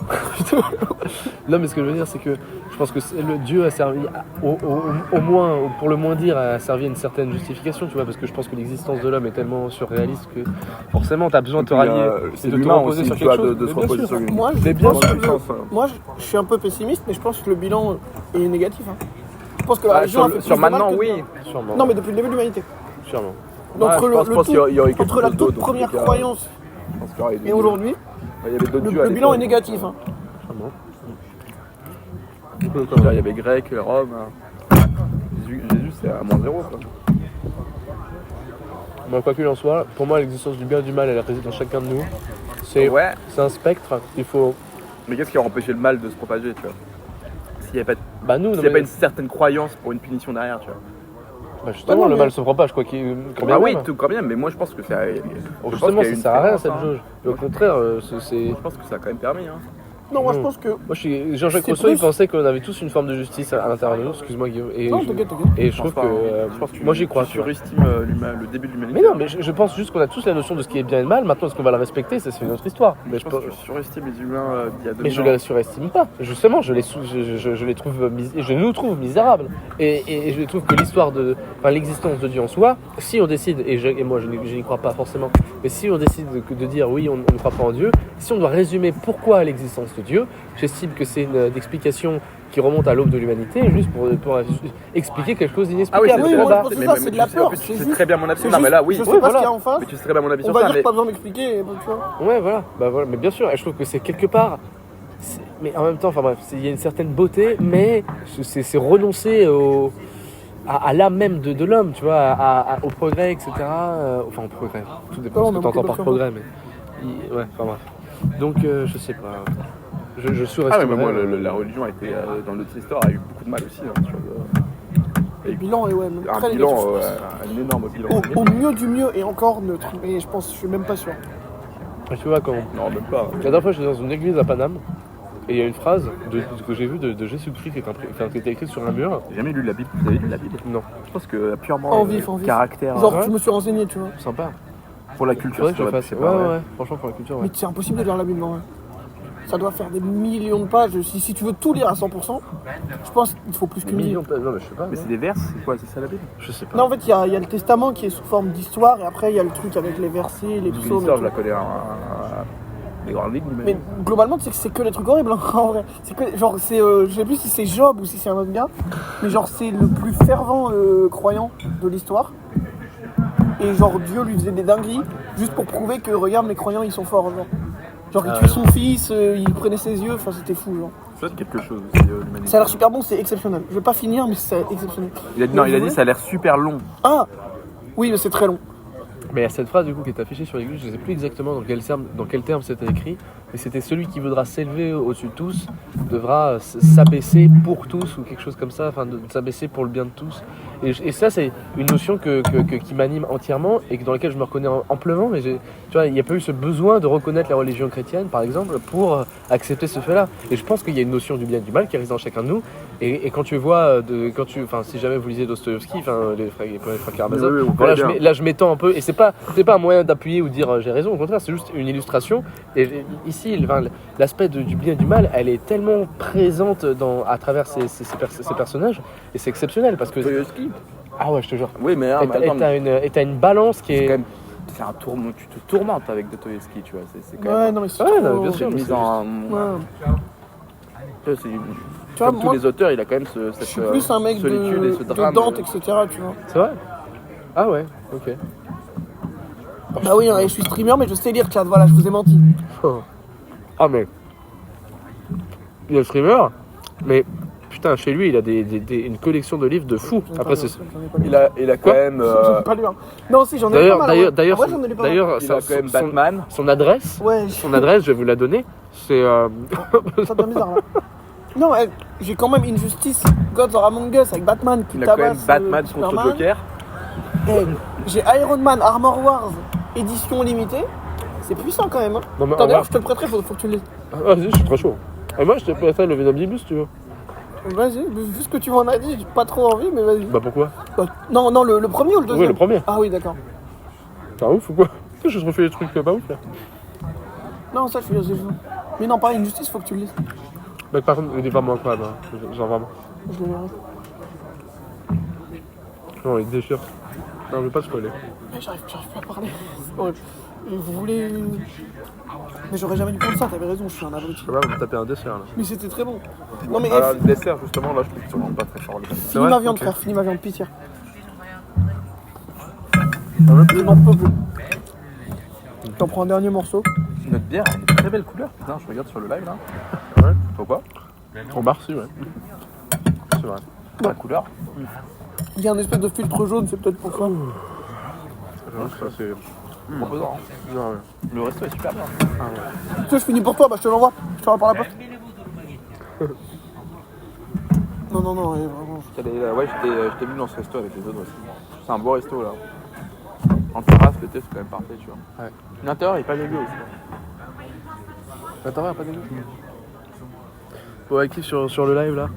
Speaker 2: Non, mais ce que je veux dire, c'est que je pense que le Dieu a servi, au moins, pour le moins dire, a servi à une certaine justification, tu vois, parce que je pense que l'existence de l'homme est tellement surréaliste que forcément t'as besoin de te rallier et de te reposer sur quelque chose.
Speaker 3: de se reposer sur une.
Speaker 5: Moi, je suis un peu pessimiste, mais je pense que le bilan est négatif. Je pense que la religion a fait
Speaker 3: sur
Speaker 5: plus de mal
Speaker 3: maintenant,
Speaker 5: que de
Speaker 3: oui.
Speaker 5: bien.
Speaker 2: Sûrement.
Speaker 5: Non, mais depuis le début de l'humanité.
Speaker 2: Sûrement.
Speaker 5: Entre la toute première croyance et aujourd'hui, le bilan est négatif.
Speaker 3: Il y avait Grec, Rome. Jésus, c'est à -0 quoi.
Speaker 2: Bon, quoi qu'il en soit, pour moi, l'existence du bien et du mal, elle réside dans chacun de nous. C'est un spectre, il faut...
Speaker 3: Mais qu'est-ce qui a empêché le mal de se propager, tu vois? S'il n'y avait pas une certaine croyance pour une punition derrière, tu vois.
Speaker 2: Bah justement, le mal se propage, quoi qu'il...
Speaker 3: Ah oui, tout quand même, mais moi je pense que ça...
Speaker 2: Justement, ça sert à rien cette jauge. Au contraire,
Speaker 3: Je pense que ça a quand même permis, hein.
Speaker 5: Non, moi je pense que.
Speaker 2: Jean-Jacques Rousseau, il pensait qu'on avait tous une forme de justice à l'intérieur de nous, excuse-moi Guillaume.
Speaker 5: Non, t'inquiète.
Speaker 2: Et je trouve que. Moi j'y crois.
Speaker 3: Tu surestimes le début de l'humanité.
Speaker 2: Mais non, mais je pense juste qu'on a tous la notion de ce qui est bien et le mal. Maintenant, est-ce qu'on va la respecter? Ça, c'est une autre histoire.
Speaker 3: Mais je pense que tu surestimes les humains d'il y a 2000 ans.
Speaker 2: Mais je la surestime pas. Justement, je nous trouve misérables. Et je trouve que l'existence de Dieu en soi, si on décide, et moi je n'y crois pas forcément, mais si on décide de dire oui, on ne croit pas en Dieu, si on doit résumer pourquoi l'existence de Dieu, j'estime que c'est une explication qui remonte à l'aube de l'humanité, juste pour expliquer quelque chose d'inexplicable.
Speaker 5: Ah oui, c'est de la peur.
Speaker 3: Tu sais très bien mon avis. Non, mais là, oui.
Speaker 5: Je sais pas ce qu'il y a en face.
Speaker 3: Mais tu sais très bien mon avis
Speaker 5: On
Speaker 3: sur
Speaker 5: va
Speaker 3: ça.
Speaker 5: dire pas besoin d'expliquer, tu vois.
Speaker 2: Ouais, voilà. Bah voilà, mais bien sûr, et je trouve que c'est quelque part. Mais en même temps, enfin bref, il y a une certaine beauté, mais c'est renoncer à l'âme même de l'homme, tu vois, au progrès, etc. Enfin, au progrès. Tout dépend de ce que tu entends par progrès, mais. Ouais, enfin bref. Donc, je sais pas. Je surestime.
Speaker 3: Ah, mais moi, la religion a été, dans notre histoire, a eu beaucoup de mal aussi.
Speaker 5: Le bilan est très
Speaker 3: bilan,
Speaker 5: négatif.
Speaker 3: un énorme bilan.
Speaker 5: Au mieux du mieux et encore neutre, mais je suis même pas sûr.
Speaker 2: Tu vois, quand.
Speaker 3: Non, même pas.
Speaker 2: La dernière fois, j'étais dans une église à Paname. Et il y a une phrase que j'ai vue de Jésus-Christ qui était écrite sur un mur.
Speaker 3: J'ai jamais lu la Bible. Vous avez lu la Bible?
Speaker 2: Non.
Speaker 3: Je pense que purement
Speaker 5: En vif, en vif.
Speaker 3: caractère.
Speaker 5: Genre,
Speaker 2: ouais.
Speaker 5: je me suis renseigné, tu vois.
Speaker 2: Sympa.
Speaker 3: Pour la culture,
Speaker 2: Faudrait que je
Speaker 3: ça
Speaker 2: le
Speaker 3: aurait
Speaker 2: fasse.
Speaker 3: pu,
Speaker 2: Ouais. Franchement, pour la culture, ouais.
Speaker 5: Mais c'est impossible de lire la Bible, en vrai. Ça doit faire des millions de pages. Si tu veux tout lire à 100%, je pense qu'il faut plus qu'une
Speaker 2: Millions
Speaker 5: Bible.
Speaker 2: de pages. Non, mais je sais pas.
Speaker 3: Mais c'est des vers, c'est quoi? C'est ça la Bible?
Speaker 2: Je sais pas.
Speaker 5: Non, en fait, il y a le testament qui est sous forme d'histoire, et après, il y a le truc avec les versets, les psaumes. et
Speaker 3: L'histoire, je
Speaker 5: tout.
Speaker 3: la connais les grandes lignes,
Speaker 5: Mais globalement, tu sais que c'est que des trucs horribles, hein, en vrai. C'est que, genre, c'est, je sais plus si c'est Job ou si c'est un autre gars, mais genre, c'est le plus fervent croyant de l'histoire. Et genre, Dieu lui faisait des dingueries juste pour prouver que, regarde, les croyants, ils sont forts, genre il tue son fils, il prenait ses yeux, enfin, c'était fou, genre.
Speaker 3: Ça, c'est quelque chose aussi, l'humanité.
Speaker 5: Ça a l'air super bon, c'est exceptionnel. Je vais pas finir, mais c'est exceptionnel.
Speaker 3: Il a dit ça a l'air super long.
Speaker 5: Ah oui, mais c'est très long.
Speaker 2: Mais il y a cette phrase du coup qui est affichée sur l'église, je ne sais plus exactement dans quel terme c'était écrit, mais c'était celui qui voudra s'élever au-dessus de tous devra s'abaisser pour tous ou quelque chose comme ça, enfin de s'abaisser pour le bien de tous. Et ça c'est une notion qui m'anime entièrement et dans laquelle je me reconnais amplement. Mais tu vois, il n'y a pas eu ce besoin de reconnaître la religion chrétienne par exemple pour accepter ce fait-là. Et je pense qu'il y a une notion du bien et du mal qui réside en chacun de nous. Et quand tu vois, si jamais vous lisez Dostoïevski, les frères Karamazov,
Speaker 3: Oui,
Speaker 2: voilà, je m'étends un peu et c'est pas un moyen d'appuyer ou dire j'ai raison, au contraire c'est juste une illustration. Et ici l'aspect du bien et du mal, elle est tellement présente à travers ces personnages et c'est exceptionnel parce que ah ouais, je te jure.
Speaker 3: Oui, mais
Speaker 2: Et t'as une balance qui est.
Speaker 3: C'est un tourment, tu te tourmentes avec Dostoïevski, tu vois. C'est quand
Speaker 5: Ouais,
Speaker 3: même.
Speaker 5: non, mais c'est
Speaker 2: Ouais,
Speaker 5: trop...
Speaker 2: non, bien sûr.
Speaker 3: C'est une
Speaker 2: mais
Speaker 3: mise
Speaker 2: c'est
Speaker 3: en.
Speaker 5: Ouais.
Speaker 3: C'est
Speaker 5: vois,
Speaker 3: comme tous
Speaker 5: moi,
Speaker 3: les auteurs, il a quand même
Speaker 5: Je
Speaker 3: cette
Speaker 5: suis plus un mec
Speaker 3: solitude et ce
Speaker 5: de
Speaker 3: drame.
Speaker 5: Dante, etc., tu vois.
Speaker 2: C'est vrai. Ah ouais, ok.
Speaker 5: Bah oui, hein, je suis streamer, mais je sais lire, chat, voilà, je vous ai menti.
Speaker 2: Oh. Ah mais. Il est streamer, mais putain, chez lui, il a une collection de livres de fou. Après, c'est.
Speaker 3: Il a quand
Speaker 2: Quoi
Speaker 3: même.
Speaker 5: J'en ai pas lu un. Non, si, j'en ai pas mal. ouais.
Speaker 2: D'ailleurs,
Speaker 5: En vrai, j'en ai lu pas mal.
Speaker 3: Il a quand même Batman.
Speaker 2: Son adresse,
Speaker 5: Ouais,
Speaker 2: je vais vous la donner. C'est.
Speaker 5: ça devient bizarre, là. Non, j'ai quand même Injustice, Gods of Among Us avec Batman qui
Speaker 3: Il a quand même
Speaker 5: tabasse
Speaker 3: Batman contre
Speaker 5: Superman.
Speaker 3: Joker.
Speaker 5: J'ai Iron Man Armor Wars, édition limitée. C'est puissant quand même. Hein.
Speaker 2: Non, mais
Speaker 5: Attends, d'ailleurs,
Speaker 2: ouais.
Speaker 5: je te le prêterai, faut que tu le lises.
Speaker 2: Ah, vas-y, je suis très chaud. Et moi, je te prêterai le Venomibus, tu veux.
Speaker 5: Vas-y, vu ce que tu m'en as dit, j'ai pas trop envie, mais vas-y.
Speaker 2: Bah pourquoi?
Speaker 5: Non, le premier ou le deuxième?
Speaker 2: Oui, le premier.
Speaker 5: Ah oui, d'accord.
Speaker 2: T'es un ouf ou quoi? Je refais des trucs pas ouf là.
Speaker 5: Non, ça, je suis désolé. Mais non, pareil, Injustice, faut que tu le lises.
Speaker 2: Mec, par contre, il est vraiment incroyable. Hein. Genre vraiment.
Speaker 5: Je le verrai.
Speaker 2: Non, il déchire. Non, je vais pas te spoiler.
Speaker 5: Mais j'arrive plus à parler. C'est horrible. Et vous voulez. Mais j'aurais jamais dû prendre ça, t'avais raison, je suis un abruti.
Speaker 2: Je sais pas, on va taper un dessert là.
Speaker 5: Mais c'était très bon. Non, mais
Speaker 3: Alors, le dessert, justement, là, je trouve que tu rentres pas très fort.
Speaker 5: finis
Speaker 2: vrai
Speaker 5: ma viande,
Speaker 2: Ok.
Speaker 5: frère, finis ma viande, pitié. Je n'en peux plus. T'en prends un dernier morceau.
Speaker 3: Notre bière a une très belle couleur. Putain, je regarde sur le live là.
Speaker 2: Ouais.
Speaker 3: Faut pas
Speaker 2: On marche, ouais. C'est vrai.
Speaker 3: La couleur.
Speaker 5: Il y a un espèce de filtre jaune, c'est peut-être pour ça.
Speaker 2: J'avoue que ça, c'est.
Speaker 3: Proposant.
Speaker 2: Non, ouais.
Speaker 3: Le resto est super bien.
Speaker 5: Tu sais, je finis pour toi, bah je te l'envoie. Je te l'envoie par la poste. Non, vraiment.
Speaker 3: Ouais, je t'ai vu dans ce resto avec les autres aussi. C'est un beau resto là. En terrasse, l'été, c'est quand même parfait, tu vois.
Speaker 2: Ouais.
Speaker 3: L'intérieur, il est pas dégueu aussi.
Speaker 2: Attends, pas dégueu. Bon, actif sur le live là.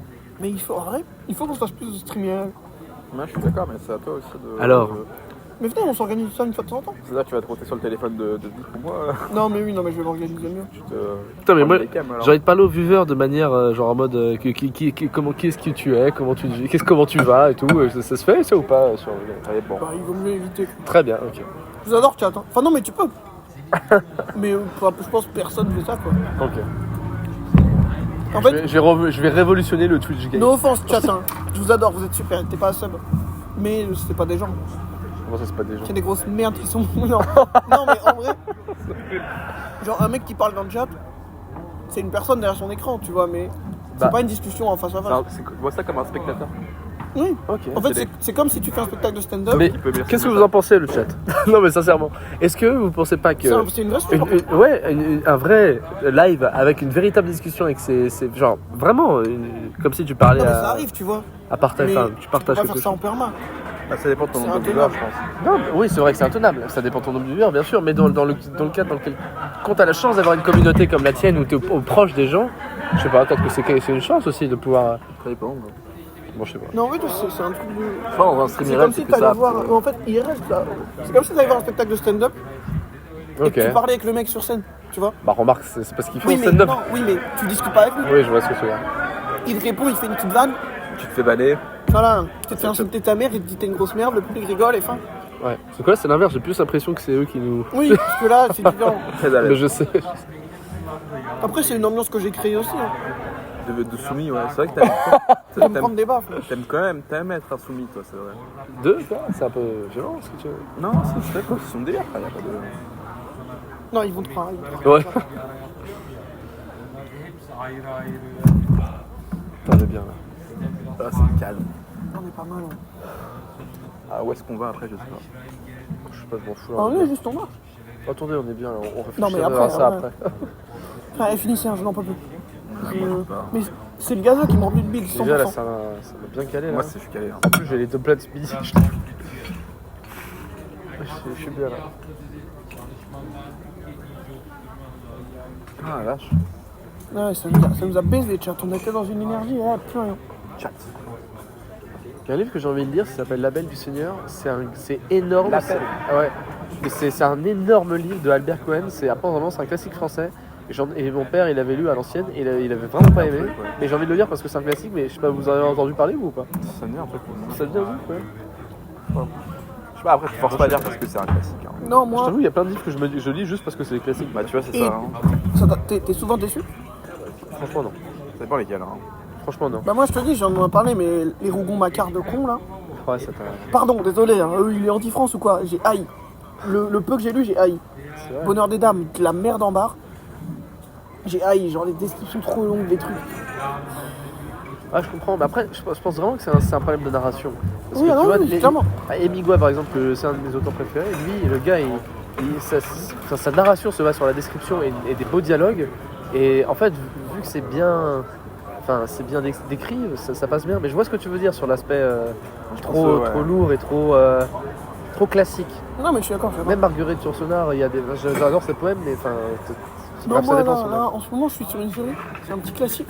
Speaker 5: Mais il faut, en vrai, il faut qu'on se fasse plus de streaming.
Speaker 3: Moi, je suis d'accord, mais c'est à toi aussi de.
Speaker 2: Alors.
Speaker 5: Mais venez, on s'organise ça une fois de temps en temps.
Speaker 3: C'est là que tu vas te roter sur le téléphone de Nick pour moi.
Speaker 5: Non, mais oui, mais je vais l'organiser mieux.
Speaker 3: Tu te.
Speaker 2: Putain, mais
Speaker 3: prends
Speaker 2: moi,
Speaker 3: les cams, alors.
Speaker 2: j'ai envie de parler aux viewers de manière genre en mode qu'est-ce que tu es, comment tu vas et tout. Ça se fait ça ou pas sur
Speaker 3: Allez, bon.
Speaker 5: Bah, il vaut mieux éviter.
Speaker 2: Très bien, ok.
Speaker 5: Je vous adore, chat. Hein. Enfin, non, mais tu peux. Mais je pense que personne fait ça, quoi.
Speaker 2: Ok.
Speaker 5: En fait,
Speaker 2: Je vais révolutionner le Twitch game.
Speaker 5: no offense, chat. Hein. Je vous adore, vous êtes super. T'es pas un sub. Mais c'est pas des gens.
Speaker 2: Comment ça, c'est pas des gens?
Speaker 5: C'est des grosses merdes qui sont. Non, non, mais en vrai. Genre, un mec qui parle dans le chat, c'est une personne derrière son écran, tu vois, mais c'est
Speaker 3: Bah.
Speaker 5: pas une discussion en face à face.
Speaker 3: Vois ça comme un spectateur.
Speaker 5: Oui.
Speaker 2: Ok.
Speaker 5: En fait,
Speaker 3: c'est
Speaker 5: c'est comme si tu fais un spectacle de stand-up.
Speaker 2: Mais
Speaker 3: peut dire
Speaker 2: qu'est-ce que
Speaker 3: ça.
Speaker 2: vous en pensez, le chat? Non, mais sincèrement, est-ce que vous pensez pas que
Speaker 5: C'est une vraie chose.
Speaker 2: un vrai live avec une véritable discussion avec c'est genre vraiment comme si tu parlais
Speaker 5: Non, mais ça arrive, tu vois.
Speaker 2: à partager,
Speaker 5: Mais
Speaker 2: enfin, tu partages
Speaker 5: tu peux pas
Speaker 2: quelque
Speaker 5: faire ça en
Speaker 2: chose.
Speaker 5: perma.
Speaker 3: Ah, ça dépend de ton
Speaker 5: C'est
Speaker 3: nombre de
Speaker 5: intenable.
Speaker 3: viewers, je pense.
Speaker 2: Non, mais oui, c'est vrai que c'est intenable. Ça dépend de ton nombre de viewers, bien sûr, mais dans le cadre dans lequel quand t'as la chance d'avoir une communauté comme la tienne où t'es au proche des gens, je sais pas, peut-être que c'est une chance aussi de pouvoir.
Speaker 7: Ça dépend.
Speaker 2: Bon, je sais pas.
Speaker 5: Non, en fait, c'est un truc de.
Speaker 7: Enfin, on va un stream
Speaker 5: C'est
Speaker 7: IRL,
Speaker 5: comme si
Speaker 7: c'est plus ça.
Speaker 5: t'allais voir. En fait, IRL, c'est comme si t'allais voir un spectacle de stand-up et
Speaker 2: Ok.
Speaker 5: que tu parlais avec le mec sur scène, tu vois.
Speaker 2: Bah, remarque, c'est parce qu'il fait
Speaker 5: Oui,
Speaker 2: un
Speaker 5: mais
Speaker 2: stand-up.
Speaker 5: non, oui, mais tu discutes pas avec lui.
Speaker 2: Oui, je vois ce que tu veux dire.
Speaker 5: Il te répond, il fait une petite vanne.
Speaker 7: Tu te fais banner.
Speaker 5: Voilà, tu te fais insulter ta mère, il te dit t'es une grosse merde, le public rigole et fin.
Speaker 2: Ouais. Parce que là, c'est l'inverse, j'ai plus l'impression que c'est eux qui nous.
Speaker 5: Oui, parce que là, c'est différent.
Speaker 7: Très à
Speaker 2: Mais
Speaker 7: l'aise.
Speaker 2: je sais.
Speaker 5: Après, c'est une ambiance que j'ai créée aussi. Hein.
Speaker 7: De soumis, ouais. C'est vrai que
Speaker 5: Pour me prendre des baffes. là.
Speaker 7: t'aimes être un soumis, toi, c'est vrai.
Speaker 2: Deux, quoi, c'est un peu violent ce que tu veux.
Speaker 7: Non, c'est vrai, c'est son délire, frère. Y a pas de.
Speaker 5: Non, ils vont te prendre. ils vont te prendre.
Speaker 2: Ouais. On est bien là.
Speaker 7: Ah, c'est calme.
Speaker 5: On est pas mal. Hein.
Speaker 7: Ah, où est-ce qu'on va après, je sais pas.
Speaker 2: Je sais pas, je m'en fous.
Speaker 5: Ah,
Speaker 2: Là,
Speaker 5: oui, juste en bas.
Speaker 2: Attendez, on est bien là, on réfléchit
Speaker 5: Non, mais
Speaker 2: à
Speaker 5: après,
Speaker 2: ça
Speaker 5: ouais.
Speaker 2: après.
Speaker 5: Allez, finissez, hein, je n'en peux plus. Mais c'est le gazeux qui m'a rempli de bide, 100%.
Speaker 2: Déjà là, ça m'a bien calé là.
Speaker 7: Moi, je suis calé. Hein.
Speaker 2: En plus, j'ai les deux plats de midi. Je suis bien là.
Speaker 7: Ah, la vache.
Speaker 5: Ouais, ça nous a baisé, chat. On était dans une énergie, et là, plus rien.
Speaker 7: Chat.
Speaker 2: Il y a un livre que j'ai envie de lire, ça s'appelle L'appel du Seigneur. C'est énorme.
Speaker 7: L'Appel.
Speaker 2: Ouais. C'est un énorme livre de Albert Cohen. C'est apparemment c'est un classique français. Et mon père, il avait lu à l'ancienne et il avait vraiment pas aimé. Mais j'ai envie de le lire parce que c'est un classique. Mais je sais pas, vous en avez entendu parler vous ou pas?
Speaker 7: Ça me dit un truc.
Speaker 2: Ça te dit vous? Ouais.
Speaker 7: Je sais pas, après, tu forces pas à lire parce que c'est un classique. Hein.
Speaker 5: Non,
Speaker 2: Je
Speaker 5: moi,
Speaker 2: t'avoue, il y a plein de livres que je lis juste parce que c'est des classiques.
Speaker 7: Bah, tu vois, c'est
Speaker 5: Et-
Speaker 7: ça. Hein.
Speaker 5: t'es souvent déçu?
Speaker 2: Franchement, non.
Speaker 7: Ça dépend lesquels. Hein.
Speaker 2: Franchement, non.
Speaker 5: Bah, moi, je te dis, j'en ai parlé, mais les Rougon Macquart de con, là.
Speaker 2: Ouais, ça t'a.
Speaker 5: Pardon, désolé, hein, il est anti-France ou quoi? J'ai haï. Le peu que j'ai lu, j'ai haï.
Speaker 2: C'est vrai.
Speaker 5: Bonheur des dames, de la merde en barre. J'ai haï, genre les descriptions trop longues des trucs.
Speaker 2: Ah, je comprends. Mais après, je pense vraiment que c'est un problème de narration. Parce
Speaker 5: Oui,
Speaker 2: que
Speaker 5: non,
Speaker 2: tu vois,
Speaker 5: oui, clairement.
Speaker 2: Hemingway, par exemple, c'est un de mes auteurs préférés. Lui, le gars, sa narration se base sur la description et des beaux dialogues. Et en fait, vu que c'est bien décrit, ça passe bien. Mais je vois ce que tu veux dire sur l'aspect trop lourd et trop classique.
Speaker 5: Non, mais je suis d'accord,
Speaker 2: Même Marguerite Yourcenar, il y a des. J'adore ses poèmes, mais enfin.
Speaker 5: Non,
Speaker 2: bref, ça
Speaker 5: moi,
Speaker 2: dépend,
Speaker 5: là, en ce moment, je suis sur une série. C'est un petit classique.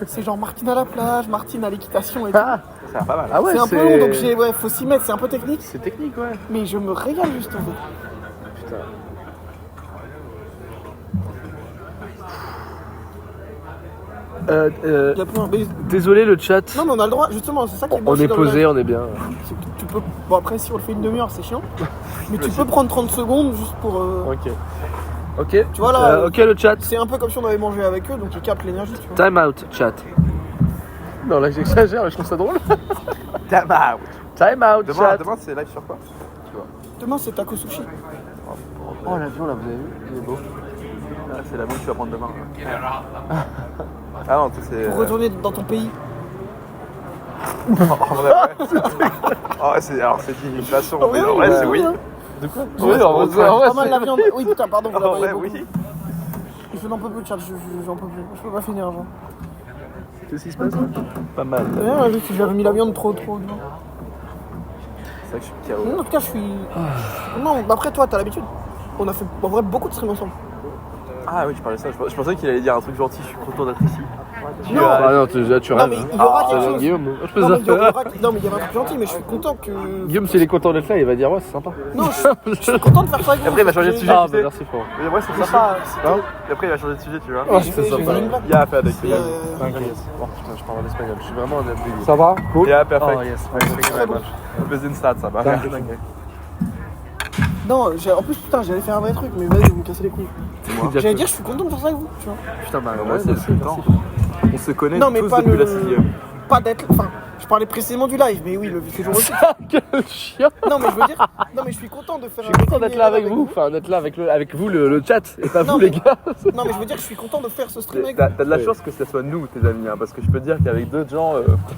Speaker 5: C'est genre Martine à la plage, Martine à l'équitation et tout.
Speaker 2: Ah,
Speaker 7: Ça va pas mal.
Speaker 2: ah ouais,
Speaker 5: c'est un peu long, donc faut s'y mettre. C'est un peu technique,
Speaker 2: C'est technique, ouais.
Speaker 5: mais je me régale juste en fait.
Speaker 2: Putain.
Speaker 5: Il y a plus un baiser.
Speaker 2: Désolé le chat.
Speaker 5: Non, mais on a le droit, justement, c'est ça qui est beau.
Speaker 2: On
Speaker 5: aussi
Speaker 2: est
Speaker 5: dans le
Speaker 2: posé,
Speaker 5: live.
Speaker 2: on est bien.
Speaker 5: C'est que tu peux. Bon, après, si on le fait une demi-heure, c'est chiant. Mais tu peux prendre 30 secondes juste pour.
Speaker 2: Ok. Ok.
Speaker 5: Tu vois, là,
Speaker 2: ok le chat.
Speaker 5: C'est un peu comme si on avait mangé avec eux, donc ils captent l'énergie, tu vois.
Speaker 2: Time out, chat. Non, là j'exagère, mais je trouve ça drôle.
Speaker 7: Damn out.
Speaker 2: Time out, chat.
Speaker 7: Demain, c'est live sur quoi?
Speaker 5: Demain, c'est taco sushi.
Speaker 2: Oh l'avion là, vous avez vu? Il est beau.
Speaker 7: Ah, c'est l'avion que tu vas prendre demain. Ah non, tu sais, c'est.
Speaker 5: Pour retourner dans ton pays.
Speaker 7: En vrai, ouais. Oh, alors, c'est dit d'une façon. Mais en vrai, c'est oui.
Speaker 2: De quoi?
Speaker 5: Oui,
Speaker 2: en vrai,
Speaker 5: pas mal la viande. Oui, putain, pardon, vous la
Speaker 7: En
Speaker 5: voyez
Speaker 7: vrai,
Speaker 5: beaucoup.
Speaker 7: oui.
Speaker 5: Je n'en peux plus, chat, j'en peux plus. Je peux pas finir, genre.
Speaker 2: Qu'est-ce qui se passe?
Speaker 7: Pas mal.
Speaker 5: Ouais, juste j'avais mis la viande trop devant.
Speaker 7: C'est vrai que je suis KO.
Speaker 5: En tout cas, je suis. Non, après toi, t'as l'habitude. On a fait en vrai beaucoup de streams ensemble.
Speaker 7: Ah oui, tu parlais de ça. Je pensais qu'il allait dire un truc gentil. Je suis content d'être ici.
Speaker 5: Non.
Speaker 2: Ah non, tu
Speaker 5: Non,
Speaker 2: rêves.
Speaker 5: mais il y aura quelque chose.
Speaker 2: Guillaume, je peux
Speaker 5: Non, mais il y
Speaker 2: dire.
Speaker 5: aura non, mais il y aura un truc gentil, mais je suis content que.
Speaker 2: Guillaume, s'il est content d'être là, il va dire ouais, c'est sympa.
Speaker 5: Non, je suis content de faire ça avec vous.
Speaker 7: Après, il va changer de sujet.
Speaker 2: Ah,
Speaker 7: tu
Speaker 2: bah
Speaker 7: sais.
Speaker 2: merci, frère.
Speaker 7: Mais ouais, c'est
Speaker 5: C'est
Speaker 7: sympa.
Speaker 5: sympa.
Speaker 7: Et après, il va changer de sujet, tu vois.
Speaker 2: Oh,
Speaker 5: J'ai
Speaker 2: c'est
Speaker 5: fait
Speaker 2: sympa.
Speaker 5: une blague.
Speaker 7: Yeah, perfect.
Speaker 5: Et,
Speaker 2: Oh putain, je parle en espagnol. Je suis vraiment un abdéli.
Speaker 3: Ça va? Cool.
Speaker 7: Yeah,
Speaker 2: Oh
Speaker 7: perfect.
Speaker 2: yes,
Speaker 7: Thank you very much. Business stats, ça va.
Speaker 3: Danke.
Speaker 5: Non, en plus, putain, j'allais faire un vrai truc, mais vas-y, vous me cassez les couilles.
Speaker 7: Moi.
Speaker 5: J'allais dire, je suis content de faire ça avec vous, tu vois.
Speaker 2: Putain, bah
Speaker 7: Ouais,
Speaker 2: ouais,
Speaker 7: c'est
Speaker 2: merci,
Speaker 7: le temps.
Speaker 2: merci.
Speaker 7: On se connaît
Speaker 5: Non, mais
Speaker 7: tous
Speaker 5: pas
Speaker 7: depuis
Speaker 5: le.
Speaker 7: la 6ème.
Speaker 5: Pas d'être. Enfin, je parlais précisément du live, mais oui, c'est toujours aussi.
Speaker 2: Quel chien.
Speaker 5: Non, mais je veux dire. Non, mais je suis content de faire
Speaker 2: Je suis content d'être là avec vous, enfin d'être là avec vous le chat et pas
Speaker 5: Non,
Speaker 2: vous
Speaker 5: mais-
Speaker 2: les gars.
Speaker 5: Non, mais je veux dire, je suis content de faire ce stream avec vous.
Speaker 7: T'as de la chance que ce soit nous, tes amis, hein, parce que je peux te dire qu'avec d'autres gens,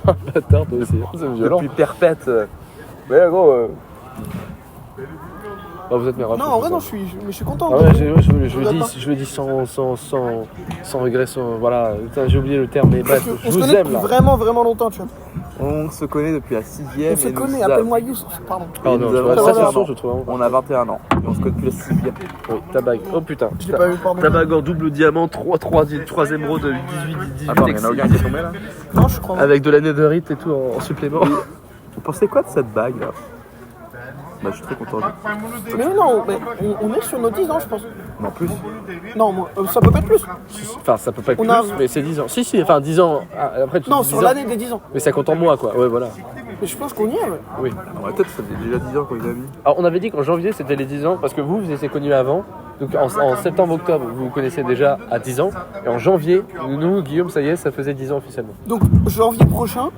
Speaker 2: Bâtard toi aussi, c'est violent.
Speaker 7: depuis perpète. Ouais, gros.
Speaker 2: Oh, vous êtes mes refs.
Speaker 5: Non, en vrai, non, mais je suis content.
Speaker 2: Ah ouais, je
Speaker 5: Vous êtes pas-
Speaker 2: le dis sans regret, sans voilà. Putain, j'ai oublié le terme, mais bref,
Speaker 5: On
Speaker 2: je
Speaker 5: se
Speaker 2: vous
Speaker 5: connaît
Speaker 2: aime
Speaker 5: depuis
Speaker 2: là.
Speaker 5: vraiment, vraiment longtemps, tu vois.
Speaker 3: On se connaît depuis la 6ème.
Speaker 5: On se connaît, appelle-moi Youssouf, pardon.
Speaker 2: Pardon,
Speaker 3: nous avons
Speaker 2: ça,
Speaker 3: 21
Speaker 2: c'est
Speaker 3: ans.
Speaker 2: sûr, je trouve. Hein.
Speaker 3: On a 21 ans. Et on se connaît depuis la 6ème.
Speaker 2: Oui, ta bague. Oh putain.
Speaker 5: Je l'ai pas vu, pardon.
Speaker 2: Ta bague en double diamant, 3 émeraudes de 18
Speaker 3: Attends, il y en a aucun qui est tombé là.
Speaker 5: Non, je crois.
Speaker 2: avec de la netherite et tout en supplément.
Speaker 3: Vous pensez quoi de cette bague là? Bah, je suis très content.
Speaker 5: Mais non, mais on est sur nos 10 ans, je pense.
Speaker 3: Non, plus.
Speaker 5: Non, moi, ça peut pas être plus.
Speaker 2: Enfin, ça peut pas être
Speaker 5: On
Speaker 2: plus,
Speaker 5: a-
Speaker 2: mais c'est 10 ans. Si, enfin 10 ans. Ah, après, tu
Speaker 5: Non,
Speaker 2: dis 10
Speaker 5: sur
Speaker 2: ans.
Speaker 5: l'année des 10 ans.
Speaker 2: Mais ça compte en mois, quoi. Ouais, voilà.
Speaker 5: Mais je pense qu'on y est, ouais.
Speaker 2: Oui.
Speaker 3: Dans ma tête, ça faisait déjà 10 ans qu'on les a mis.
Speaker 2: Alors, on avait dit qu'en janvier, c'était les 10 ans, parce que vous étiez connus avant. Donc, en septembre-octobre, vous vous connaissez déjà à 10 ans. Et en janvier, nous, Guillaume, ça y est, ça faisait 10 ans officiellement.
Speaker 5: Donc, janvier prochain,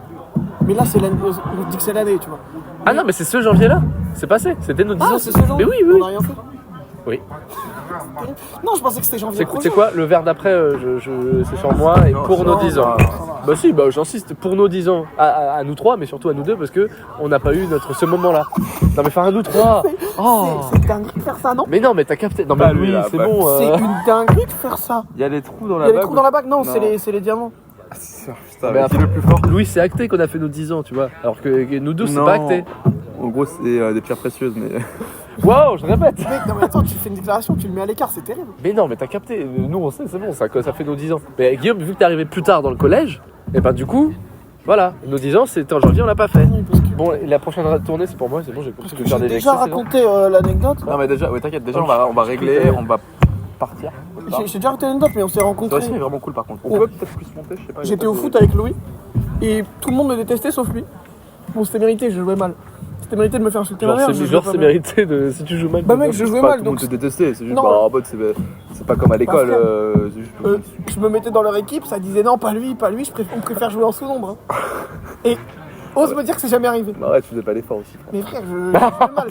Speaker 5: mais là, c'est l'année. On dit que c'est l'année, tu vois.
Speaker 2: Ah non, mais c'est ce janvier-là. C'est passé. C'était nos 10
Speaker 5: Ah,
Speaker 2: ans.
Speaker 5: c'est ce janvier.
Speaker 2: Mais oui.
Speaker 5: On a rien fait.
Speaker 2: Oui.
Speaker 5: Non, je pensais que c'était janvier
Speaker 2: C'est
Speaker 5: prochain.
Speaker 2: quoi le verre d'après c'est sur moi et
Speaker 3: Non,
Speaker 2: pour nos 10 ans.
Speaker 5: non.
Speaker 2: Bah si, bah j'insiste pour nos 10 ans à nous trois, mais surtout à nous deux parce que on n'a pas eu ce moment-là. Non mais enfin à nous trois. Oh.
Speaker 5: C'est dingue de faire ça, non?
Speaker 2: Mais non mais t'as capté. Non mais
Speaker 3: Bah, lui,
Speaker 2: oui,
Speaker 3: là,
Speaker 2: c'est
Speaker 3: bah.
Speaker 2: bon.
Speaker 5: C'est une dinguerie de faire ça.
Speaker 3: Il y a des trous dans
Speaker 5: Il
Speaker 3: la
Speaker 5: y a
Speaker 3: bague.
Speaker 5: des trous dans la bague? Non,
Speaker 3: Non.
Speaker 5: c'est les diamants.
Speaker 3: Putain,
Speaker 2: Mais
Speaker 3: mais qui est le plus fort?
Speaker 2: Louis c'est acté qu'on a fait nos 10 ans, tu vois. Alors que nous deux c'est
Speaker 3: Non.
Speaker 2: pas acté.
Speaker 3: En gros, c'est des pierres précieuses, mais.
Speaker 2: Wow, je répète.
Speaker 5: Mec, non mais attends, tu fais une déclaration, tu le mets à l'écart, c'est terrible.
Speaker 2: Mais non mais t'as capté. Nous on sait, c'est bon, ça fait nos 10 ans. Mais Guillaume, vu que t'es arrivé plus tard dans le collège, et ben du coup, voilà, nos 10 ans c'était en janvier, on l'a pas fait.
Speaker 5: Oui, parce que
Speaker 2: Bon, la prochaine tournée c'est pour moi, c'est bon, j'ai compris que
Speaker 5: j'ai
Speaker 2: faire des
Speaker 5: déjà
Speaker 2: extraits, c'est bon.
Speaker 5: raconté l'anecdote.
Speaker 3: Non, mais déjà, ouais, t'inquiète, déjà, on va régler, on va partir.
Speaker 5: J'ai déjà raconté l'anecdote, mais on s'est
Speaker 3: C'est
Speaker 5: rencontrés.
Speaker 3: aussi vraiment cool par contre. On
Speaker 5: Ouais.
Speaker 3: peut peut-être plus monter, je sais pas.
Speaker 5: J'étais au foot avec Louis et tout le monde me détestait sauf lui. Bon, c'était mérité, je jouais mal. C'était mérité de me faire insulter ma mère. je jouais
Speaker 2: Genre
Speaker 5: pas
Speaker 2: c'est
Speaker 5: bien.
Speaker 2: mérité de si tu joues mal.
Speaker 5: Bah mec, je jouais
Speaker 3: Pas
Speaker 5: mal
Speaker 3: tout le
Speaker 5: donc
Speaker 3: monde te détestait, c'est juste
Speaker 5: Non.
Speaker 3: bah, en mode, c'est pas comme à l'école.
Speaker 5: frère,
Speaker 3: C'est juste.
Speaker 5: je me mettais dans leur équipe, ça disait non, pas lui, on préfère jouer en sous-nombre. Hein. Et ose me dire que c'est jamais arrivé.
Speaker 3: Bah ouais, tu faisais pas l'effort aussi.
Speaker 5: Mais frère,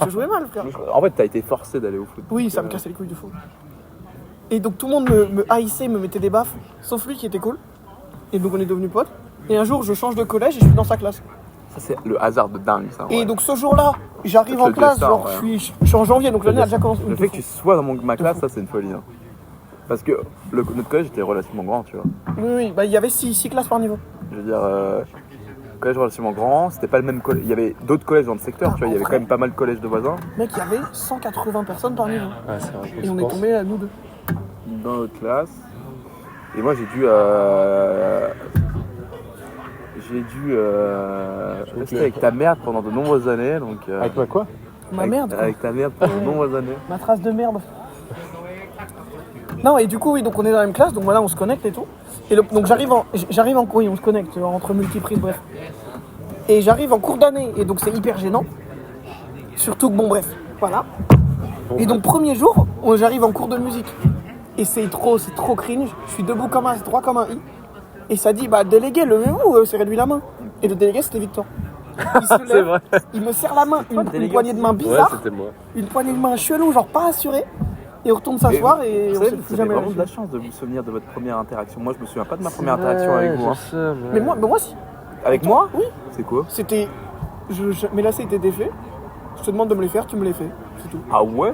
Speaker 5: je jouais mal, frère.
Speaker 3: En fait, t'as été forcé d'aller au foot.
Speaker 5: Oui, ça me cassait les couilles de fou. Et donc tout le monde me haïssait, me mettait des baffes, sauf lui qui était cool. Et donc on est devenus potes. Et un jour, je change de collège et je suis dans sa classe.
Speaker 3: Ça, c'est le hasard de dingue, ça.
Speaker 5: Et
Speaker 3: ouais.
Speaker 5: donc ce jour-là, j'arrive
Speaker 3: C'est
Speaker 5: en
Speaker 3: le
Speaker 5: classe,
Speaker 3: destin,
Speaker 5: genre
Speaker 3: ouais.
Speaker 5: je suis en janvier, donc l'année a déjà commencé.
Speaker 3: Le fait que tu sois dans ma classe, ça, c'est une folie. Hein. Parce que notre collège était relativement grand, tu vois.
Speaker 5: Oui, bah il y avait 6 classes par niveau.
Speaker 3: Je veux dire, collège relativement grand, c'était pas le même collège. Il y avait d'autres collèges dans le secteur, tu vois. Il y avait quand même pas mal de collèges de voisins.
Speaker 5: Mec, il y avait 180 personnes par niveau.
Speaker 2: Ah, c'est vrai.
Speaker 5: Et on est tombés à nous deux.
Speaker 3: Dans notre classe. Et moi, j'ai dû rester avec ta mère pendant de nombreuses années. Donc,
Speaker 2: Avec moi quoi?
Speaker 5: Ma merde, quoi.
Speaker 3: Avec ta mère pendant de nombreuses années.
Speaker 5: Ma trace de merde. Non, et du coup, oui, donc on est dans la même classe, donc voilà, on se connecte et tout. Et donc j'arrive en oui, on se connecte entre multiprises, bref. Et j'arrive en cours d'année, et donc c'est hyper gênant. Surtout que, bon, bref, voilà. Et donc, premier jour, j'arrive en cours de musique. Et c'est trop cringe. Je suis debout comme un, droit comme un i. Et ça dit, bah, délégué, levez-vous, c'est réduit la main. Et le délégué, c'était Victor. Il se
Speaker 2: C'est
Speaker 5: lève,
Speaker 2: vrai.
Speaker 5: il me serre la main, une poignée de main
Speaker 2: Ouais,
Speaker 5: bizarre,
Speaker 2: c'était moi.
Speaker 5: une poignée de main chelou, genre pas assurée. Et on retourne s'asseoir et
Speaker 3: Vous
Speaker 5: on
Speaker 3: savez,
Speaker 5: s'est
Speaker 3: vous
Speaker 5: plus
Speaker 3: avez
Speaker 5: jamais
Speaker 3: vraiment de la
Speaker 5: lâché.
Speaker 3: chance de vous souvenir de votre première interaction. Moi, je me souviens pas de ma première interaction avec vous. Hein.
Speaker 5: Mais moi si.
Speaker 3: Avec moi?
Speaker 5: Oui.
Speaker 3: C'est quoi?
Speaker 5: C'était. Mes lacets étaient défaits. Je te demande de me les faire, tu me les fais. C'est tout.
Speaker 3: Ah ouais?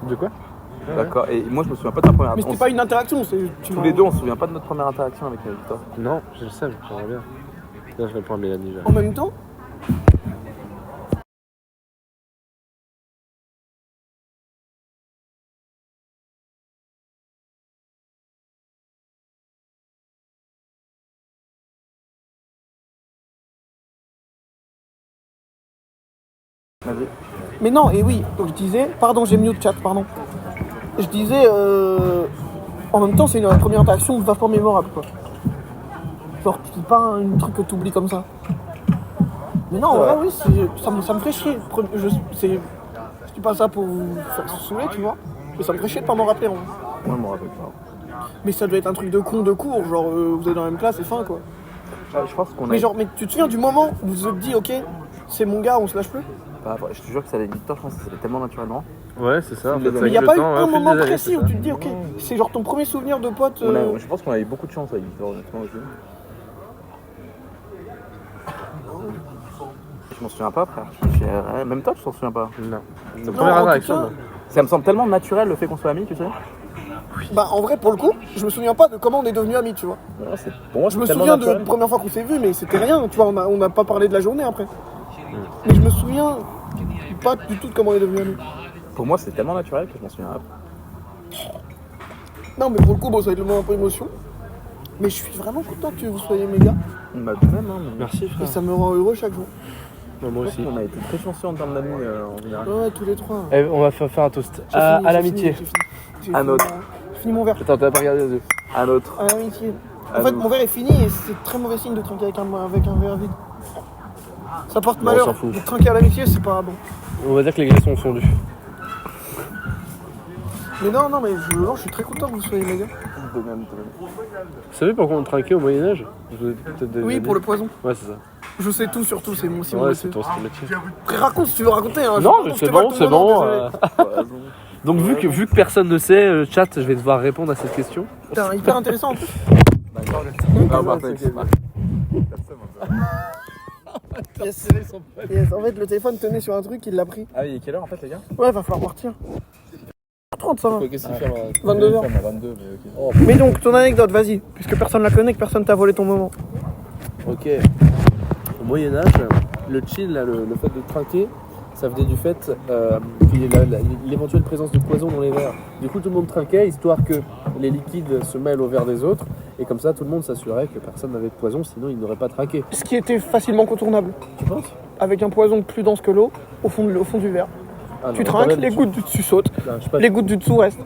Speaker 2: De quoi?
Speaker 3: D'accord. Et moi, je me souviens pas de ma première
Speaker 5: Mais
Speaker 3: interaction.
Speaker 5: c'était pas une interaction, c'est.
Speaker 3: Tous les deux, on se souvient pas de notre première interaction avec Victor.
Speaker 2: Non, je le sais, j'aimerais bien. Là, je réponds à Mélanie. Là.
Speaker 5: En même temps.
Speaker 3: Vas-y.
Speaker 5: Mais non, et oui, donc je disais. Pardon, j'ai mis au chat, pardon. Je disais. En même temps, c'est une première interaction vachement mémorable, quoi. Genre, c'est pas un truc que tu oublies comme ça. Mais non, en vrai, oui, ça me fait chier. Je dis pas ça pour vous faire saouler, tu vois. Mais ça me fait chier de pas m'en rappeler, en vrai.
Speaker 3: Moi, je me rappelle pas.
Speaker 5: Mais ça doit être un truc de con de cours, genre vous êtes dans la même classe et fin, quoi.
Speaker 3: Je pense qu'on a.
Speaker 5: Mais genre, mais tu te souviens du moment où vous vous êtes dit, ok, c'est mon gars, on se lâche plus?
Speaker 3: Bah, je te jure que ça allait Victor, je pense que ça allait tellement naturellement.
Speaker 2: Ouais, c'est ça. En fait,
Speaker 3: Mais
Speaker 5: Mais il n'y a pas eu un
Speaker 2: au fil
Speaker 5: moment
Speaker 2: des années,
Speaker 5: précis
Speaker 2: c'est
Speaker 5: où
Speaker 2: ça.
Speaker 5: tu te dis, ok, c'est genre ton premier souvenir de pote.
Speaker 3: Je pense qu'on a eu beaucoup de chance avec Victor, honnêtement aussi. Je m'en souviens pas, frère. Même toi, tu t'en souviens pas.
Speaker 2: Non.
Speaker 5: Non,
Speaker 2: Notre première
Speaker 5: en tout
Speaker 2: interaction.
Speaker 5: cas,
Speaker 2: non.
Speaker 3: Ça me semble tellement naturel le fait qu'on soit amis, tu sais.
Speaker 5: Bah, en vrai, pour le coup, je me souviens pas de comment on est devenus amis, tu vois.
Speaker 6: Non, pour moi,
Speaker 5: Je me
Speaker 6: c'est tellement
Speaker 5: souviens de la
Speaker 6: naturel.
Speaker 5: première fois qu'on s'est vu, mais c'était rien, tu vois, on n'a pas parlé de la journée après. Mais je me souviens pas du tout de comment on est devenus amis.
Speaker 6: Pour moi, c'est tellement naturel que je m'en souviens.
Speaker 5: Non, mais pour le coup, bon, ça va être le moment un peu émotion. Mais je suis vraiment content que vous soyez mes gars.
Speaker 6: Bah, de même, hein.
Speaker 2: Merci
Speaker 5: Et
Speaker 2: frère.
Speaker 5: ça me rend heureux chaque jour.
Speaker 2: Moi
Speaker 6: Je
Speaker 2: aussi.
Speaker 6: pense qu'on a été très chanceux en termes d'amis en général.
Speaker 5: Ouais, tous les trois.
Speaker 2: Eh, on va faire un toast.
Speaker 5: J'ai
Speaker 2: À
Speaker 5: fini, j'ai
Speaker 2: l'amitié.
Speaker 5: fini, j'ai fini.
Speaker 6: À
Speaker 5: J'ai
Speaker 6: notre.
Speaker 5: fini j'ai fini mon verre.
Speaker 2: Attends, t'as pas regardé les yeux.
Speaker 6: Un autre.
Speaker 5: À l'amitié.
Speaker 6: À
Speaker 5: En fait,
Speaker 6: nous.
Speaker 5: mon verre est fini et c'est très mauvais signe de trinquer avec un verre vide. Ça porte
Speaker 2: Bon, on
Speaker 5: malheur.
Speaker 2: s'en fout.
Speaker 5: De trinquer à l'amitié, c'est pas bon.
Speaker 2: On va dire que les glaçons ont fondu.
Speaker 5: Mais non, mais je suis très content que vous soyez mes gars.
Speaker 6: De même, de même.
Speaker 2: Vous savez pourquoi on trinquait au Moyen-Âge? Je vous ai peut-être déjà
Speaker 5: Oui,
Speaker 2: dit.
Speaker 5: pour le poison.
Speaker 2: Ouais, c'est ça.
Speaker 5: Je sais tout sur tout, c'est mon aussi mon
Speaker 2: Ouais,
Speaker 5: métier.
Speaker 2: c'est ton métier.
Speaker 5: Après, raconte si tu veux raconter. Hein.
Speaker 2: Non,
Speaker 5: Je
Speaker 2: mais
Speaker 5: te
Speaker 2: c'est
Speaker 5: vole
Speaker 2: bon,
Speaker 5: ton
Speaker 2: c'est
Speaker 5: moment,
Speaker 2: bon.
Speaker 5: désolé.
Speaker 2: Donc vu que personne ne sait, le chat, je vais devoir répondre à cette question.
Speaker 5: Putain, hyper intéressant en plus. Yes. Yes. En fait, le téléphone tenait sur un truc, il l'a pris.
Speaker 6: Ah, il est quelle heure en fait, les gars?
Speaker 5: Ouais, va falloir partir. 30, ça va.
Speaker 2: Qu'est-ce qu'il fait là
Speaker 5: 22h.
Speaker 6: 22, mais ok.
Speaker 5: Mais donc, ton anecdote, vas-y. Puisque personne la connaît, que personne t'a volé ton moment.
Speaker 2: Ok. Au Moyen-Âge, le chill, là, le fait de trinquer, ça venait du fait qu'il y ait l'éventuelle présence de poison dans les verres. Du coup, tout le monde trinquait, histoire que les liquides se mêlent aux verres des autres. Et comme ça, tout le monde s'assurait que personne n'avait de poison, sinon il n'aurait pas trinqué.
Speaker 5: Ce qui était facilement contournable.
Speaker 2: Tu penses?
Speaker 5: Avec un poison plus dense que l'eau, au fond du verre.
Speaker 2: Ah, non,
Speaker 5: Tu
Speaker 2: quand
Speaker 5: trinques,
Speaker 2: même,
Speaker 5: les gouttes du dessus sautent,
Speaker 2: Non, je sais pas,
Speaker 5: les gouttes du dessous restent.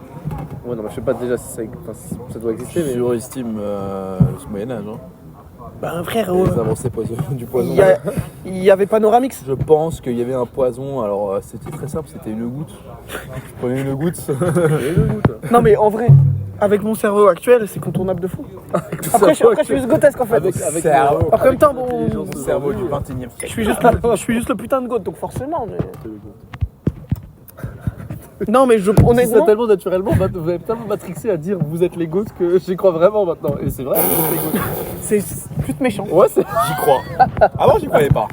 Speaker 2: Ouais, non, mais je sais pas déjà si ça doit exister, mais...
Speaker 6: Surestime ce Moyen-Âge. Hein.
Speaker 5: Ben frère,
Speaker 6: Les avancées du poison.
Speaker 5: il y avait Panoramix.
Speaker 6: Je pense qu'il y avait un poison, alors c'était très simple, c'était une goutte. Je prenais une goutte.
Speaker 5: Non mais en vrai, avec mon cerveau actuel, c'est contournable de fou. Après, je suis juste grotesque en fait.
Speaker 2: Avec
Speaker 6: cerveau.
Speaker 5: En même temps, bon,
Speaker 6: Le cerveau du 21e
Speaker 5: je
Speaker 6: siècle.
Speaker 5: suis juste le putain de goth, donc forcément. Mais... Non mais
Speaker 2: On dit ça
Speaker 5: honnêtement,
Speaker 2: tellement naturellement, vous avez tellement matrixé à dire vous êtes les gouttes que j'y crois vraiment maintenant. Et c'est vrai, vous êtes les gouttes.
Speaker 5: c'est plus méchant.
Speaker 2: Ouais, c'est...
Speaker 6: J'y crois. Avant, j'y croyais pas.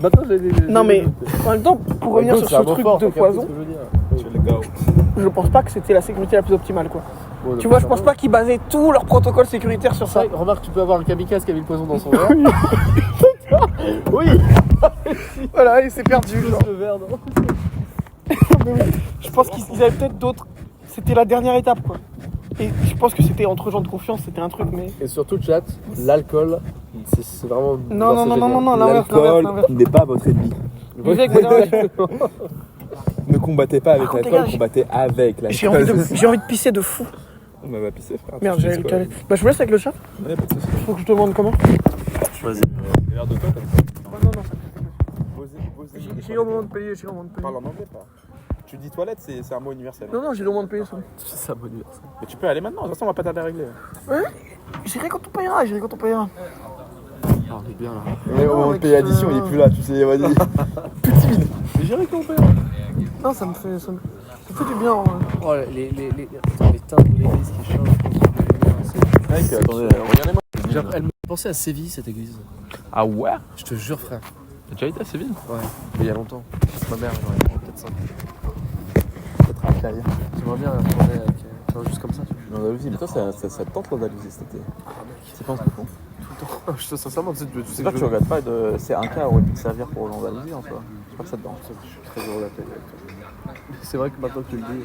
Speaker 2: Maintenant, j'ai
Speaker 5: Non mais en même temps, pour revenir sur ce truc de poison,
Speaker 6: Tu es le gars.
Speaker 5: je pense pas que c'était la sécurité la plus optimale quoi.
Speaker 2: Bon,
Speaker 5: Tu vois, je pense pas qu'ils basaient tout leur protocole sécuritaire sur ça.
Speaker 2: Ça, remarque, tu peux avoir un kamikaze qui a mis le poison dans son verre. Oui.
Speaker 5: Voilà, et c'est perdu. Genre.
Speaker 2: Le verre, non.
Speaker 5: Mais oui, je pense qu'ils avaient peut-être d'autres. C'était la dernière étape quoi. Et je pense que c'était entre gens de confiance, c'était un truc, mais.
Speaker 2: Et surtout, chat, l'alcool, c'est vraiment...
Speaker 5: Non,
Speaker 2: c'est génial.
Speaker 5: l'inverse.
Speaker 6: n'est pas votre ennemi.
Speaker 5: Buvez avec modération.
Speaker 6: Ne combattez pas avec
Speaker 5: Par contre,
Speaker 6: l'alcool,
Speaker 5: les gars,
Speaker 6: combattez avec
Speaker 5: J'ai
Speaker 6: l'alcool.
Speaker 5: envie de pisser de fou.
Speaker 6: On va pisser, frère.
Speaker 5: Merde, j'allais le caler. Bah, je vous laisse avec le chat.
Speaker 6: Ouais, pas de soucis.
Speaker 5: Faut que je te demande comment.
Speaker 2: Vas-y.
Speaker 6: L'air de toi, comme ça.
Speaker 5: Non.
Speaker 6: Posez.
Speaker 5: J'ai au moment de payer, j'ai au moment de payer.
Speaker 6: Parle en anglais, pas. Tu dis toilette, c'est un mot universel.
Speaker 5: Non, j'ai le moment de payer ça.
Speaker 2: C'est ça, bon anniversaire.
Speaker 6: Mais tu peux aller maintenant, de toute façon, on va pas tarder à régler.
Speaker 5: J'irai quand on payera,
Speaker 2: Ah, on est bien là.
Speaker 6: Mais au moment de payer l'addition, il est plus là, tu sais, vas-y.
Speaker 2: Mais j'irai quand on paiera.
Speaker 5: Non, ça me fait du bien. En vrai.
Speaker 2: Oh, attends, les teintes de l'église qui changent.
Speaker 6: Mec, attendez, regardez-moi.
Speaker 2: Elle me pensait à Séville, cette église.
Speaker 6: Ah ouais?
Speaker 2: Je te jure, frère.
Speaker 6: T'as déjà été à Séville?
Speaker 2: Ouais, mais il y a longtemps. Ma mère, j'aurais peut-être 5 ans.
Speaker 6: Peut-être un carrière.
Speaker 2: J'aimerais bien retourner avec... genre juste comme ça, tu vois.
Speaker 6: L'Andalousie, mais toi, ça te tente l'Andalousie cet été? C'est pas un peu con.
Speaker 2: Je te sincèrement, tu sais
Speaker 6: C'est vrai que tu regardes pas de. C'est un cas aurait pu te servir pour l'Andalousie en soi. Je crois que ça te dérange.
Speaker 2: Je suis très heureux d'être avec toi. C'est vrai que maintenant que tu le dis.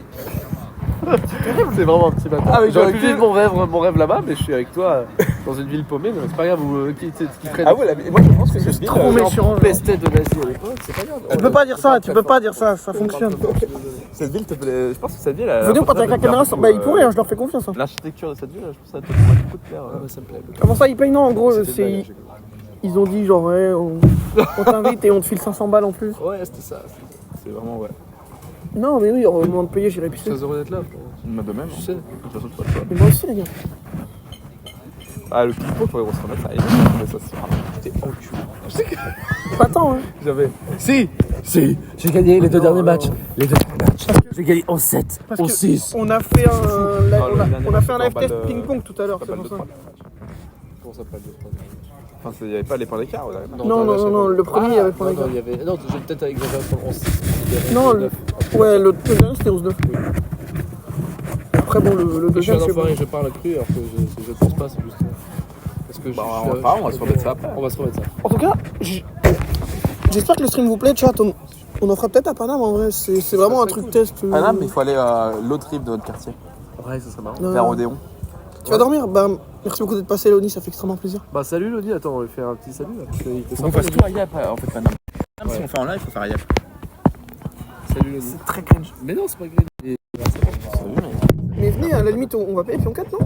Speaker 2: C'est vraiment un petit bâtard.
Speaker 5: Ah, mais
Speaker 2: j'aurais
Speaker 5: j'aurais
Speaker 2: pu
Speaker 5: pu-
Speaker 2: vivre mon rêve là-bas, mais je suis avec toi dans une ville paumée, mais c'est pas grave, qui traîne.
Speaker 6: Ah ouais, mais moi je pense que cette ville.
Speaker 5: trop méchant.
Speaker 2: Pestait de l'Asie à l'époque, c'est pas grave.
Speaker 5: Tu peux pas dire ça, ça fonctionne.
Speaker 6: Cette ville te plaît. Je pense que cette ville.
Speaker 5: Venez, on part avec la caméra, bah ils pourraient, hein, je leur fais confiance. Hein.
Speaker 6: L'architecture de cette ville, je pense que ça te pourrait beaucoup te plaire.
Speaker 2: Ouais, ça me plaît.
Speaker 5: Comment ça, ils payent? Non, en gros,
Speaker 6: C'était
Speaker 5: c'est.
Speaker 6: une blague,
Speaker 5: Ils ont dit genre, ouais, on t'invite et on te file 500 balles en plus.
Speaker 2: Ouais, c'était ça.
Speaker 6: C'est vraiment, ouais.
Speaker 5: Non, mais oui, au moment de payer, j'irai
Speaker 2: Je suis
Speaker 5: pisser.
Speaker 2: très heureux d'être là.
Speaker 6: Moi de même.
Speaker 2: Tu sais.
Speaker 6: De toute façon, tu vas le faire.
Speaker 5: Mais moi aussi, les gars.
Speaker 6: Ah, le pipo, faudrait qu'on se remette ça. Et mais ça, c'est vraiment. J'étais enculé.
Speaker 5: Attends, hein.
Speaker 2: J'avais. Si, j'ai gagné les deux derniers matchs. J'ai gagné en 7,
Speaker 5: Parce
Speaker 2: en
Speaker 5: que
Speaker 2: 6.
Speaker 5: on a fait on a fait un live
Speaker 6: balle
Speaker 5: test
Speaker 6: de-
Speaker 5: ping-pong tout à l'heure,
Speaker 6: Pas
Speaker 5: c'est
Speaker 6: mal
Speaker 5: pour
Speaker 6: de
Speaker 5: ça.
Speaker 6: trois. Comment ça s'appelle Enfin, il n'y avait pas les points d'écart, ouais.
Speaker 5: Non, le premier, il y avait pas
Speaker 2: Non, il y avait. Non, j'ai peut-être exagéré sur le 11.
Speaker 5: Non, ouais, le dernier c'était 11-9. Après, bon, le
Speaker 2: Je suis
Speaker 5: deuxième,
Speaker 2: un
Speaker 5: c'est bon.
Speaker 2: enfoiré, je parle cru alors que je pense pas, c'est juste. Parce que
Speaker 6: on va se remettre ça après.
Speaker 2: On va se remettre ça.
Speaker 5: En tout cas, j'espère que le stream vous plaît, chat. On en fera peut-être à Paname en vrai. C'est vraiment un truc test.
Speaker 6: Paname, il faut aller à l'autre rive de notre quartier,
Speaker 2: Ouais, ça serait marrant.
Speaker 6: vers Odéon.
Speaker 5: Tu vas dormir? Bah, merci beaucoup d'être passé, Léonie, ça fait extrêmement plaisir.
Speaker 2: Bah, salut Lodi, attends, on va faire un petit salut là. Parce qu'il était
Speaker 6: On
Speaker 2: sympa,
Speaker 6: fasse
Speaker 2: Lodi.
Speaker 6: tout à Yap en fait, Paname. Même si on fait en live, il faut faire à Yap.
Speaker 2: Salut Lodi.
Speaker 5: C'est très cringe.
Speaker 2: Mais non, c'est pas grave.
Speaker 5: Mais venez, à la limite, on va payer pion 4, non?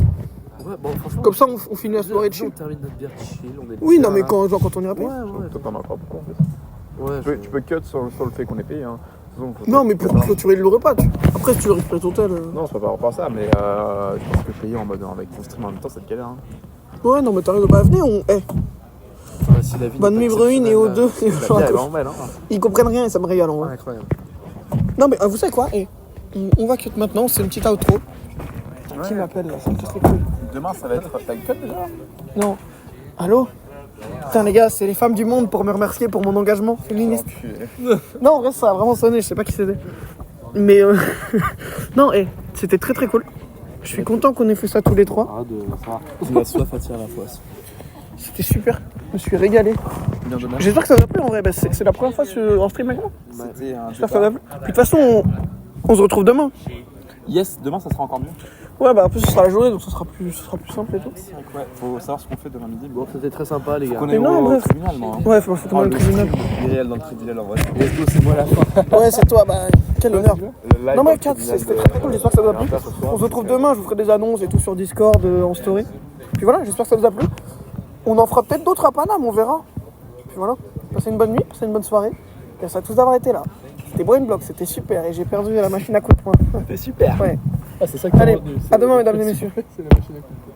Speaker 2: Ouais, bon, franchement.
Speaker 5: Comme ça, on finit la soirée de
Speaker 2: On
Speaker 5: chill.
Speaker 2: termine notre bière chill, on est.
Speaker 5: Oui, non,
Speaker 2: bien,
Speaker 5: mais
Speaker 2: là.
Speaker 5: quand on ira payer.
Speaker 2: Ouais, ouais.
Speaker 7: Toi, t'en as pas beaucoup en fait.
Speaker 2: Ouais,
Speaker 7: Tu peux cut sur le fait qu'on est payé. Hein. De toute façon,
Speaker 5: Non, mais pour clôturer le repas, après, si tu veux récupérer ton hôtel.
Speaker 7: Non, c'est pas par rapport à ça, mais je pense que payer en mode avec ton stream en même temps, c'est de galère. Hein.
Speaker 5: Ouais, non, mais t'as raison. Bah, venez,
Speaker 2: si la vie
Speaker 5: bonne
Speaker 2: n'est
Speaker 5: nuit,
Speaker 2: pas
Speaker 5: Bruine et aux deux.
Speaker 2: exceptionnelle,
Speaker 7: La vie, elle est vraiment belle. Hein.
Speaker 5: Ils comprennent rien et ça me régale en
Speaker 2: Ouais,
Speaker 5: vrai.
Speaker 2: incroyable.
Speaker 5: Non, mais vous savez quoi? On va cut maintenant, c'est une petite outro. Qui m'appelle là? Ça me casse les couilles.
Speaker 6: Demain, ça va être. T'as une cut déjà?
Speaker 5: Non. Allô? Putain, les gars, c'est les femmes du monde pour me remercier pour mon engagement féministe. Non, en vrai, ça a vraiment sonné, je sais pas qui c'était. Mais non, c'était très très cool. Je suis content qu'on ait fait ça tous les trois.
Speaker 2: Arrête de ça. La soif attire la foisse.
Speaker 5: C'était super. Je me suis régalé.
Speaker 6: Bien dommage.
Speaker 5: J'espère que ça vous a plu en vrai. Bah, c'est la première fois en stream avec moi.
Speaker 6: C'était un.
Speaker 5: J'espère que ça vous a plu. Puis de toute façon, on se retrouve demain.
Speaker 6: Yes, demain, ça sera encore mieux.
Speaker 5: Ouais, bah en plus, ce sera la journée donc ce sera plus simple et tout.
Speaker 6: Ouais, faut savoir ce qu'on fait demain midi.
Speaker 2: Bon, c'était très sympa, les gars.
Speaker 6: On est
Speaker 5: non,
Speaker 6: au
Speaker 5: bref.
Speaker 6: tribunal, moi. Hein.
Speaker 5: Ouais, faut tomber au tribunal.
Speaker 6: Réel dans le tribunal en vrai. Let's go, c'est moi la fin.
Speaker 5: Ouais, c'est toi, bah quel honneur. Non, mais 4,
Speaker 7: tribunal
Speaker 5: c'était très cool. J'espère que ça vous a plu. On se retrouve demain. Je vous ferai des annonces et tout sur Discord, en story. Puis voilà, j'espère que ça vous a plu. On en fera peut-être d'autres à Paname, on verra. Puis voilà, passez une bonne nuit, passez une bonne soirée. Merci à tous d'avoir été là. C'était Brainblock, c'était super et j'ai perdu la machine à coups de poing.
Speaker 6: C'était super.
Speaker 5: Ouais.
Speaker 2: Ah, c'est ça que t'as
Speaker 5: Allez,
Speaker 2: retenu,
Speaker 5: à demain, mesdames et messieurs.
Speaker 2: C'est la machine à couper.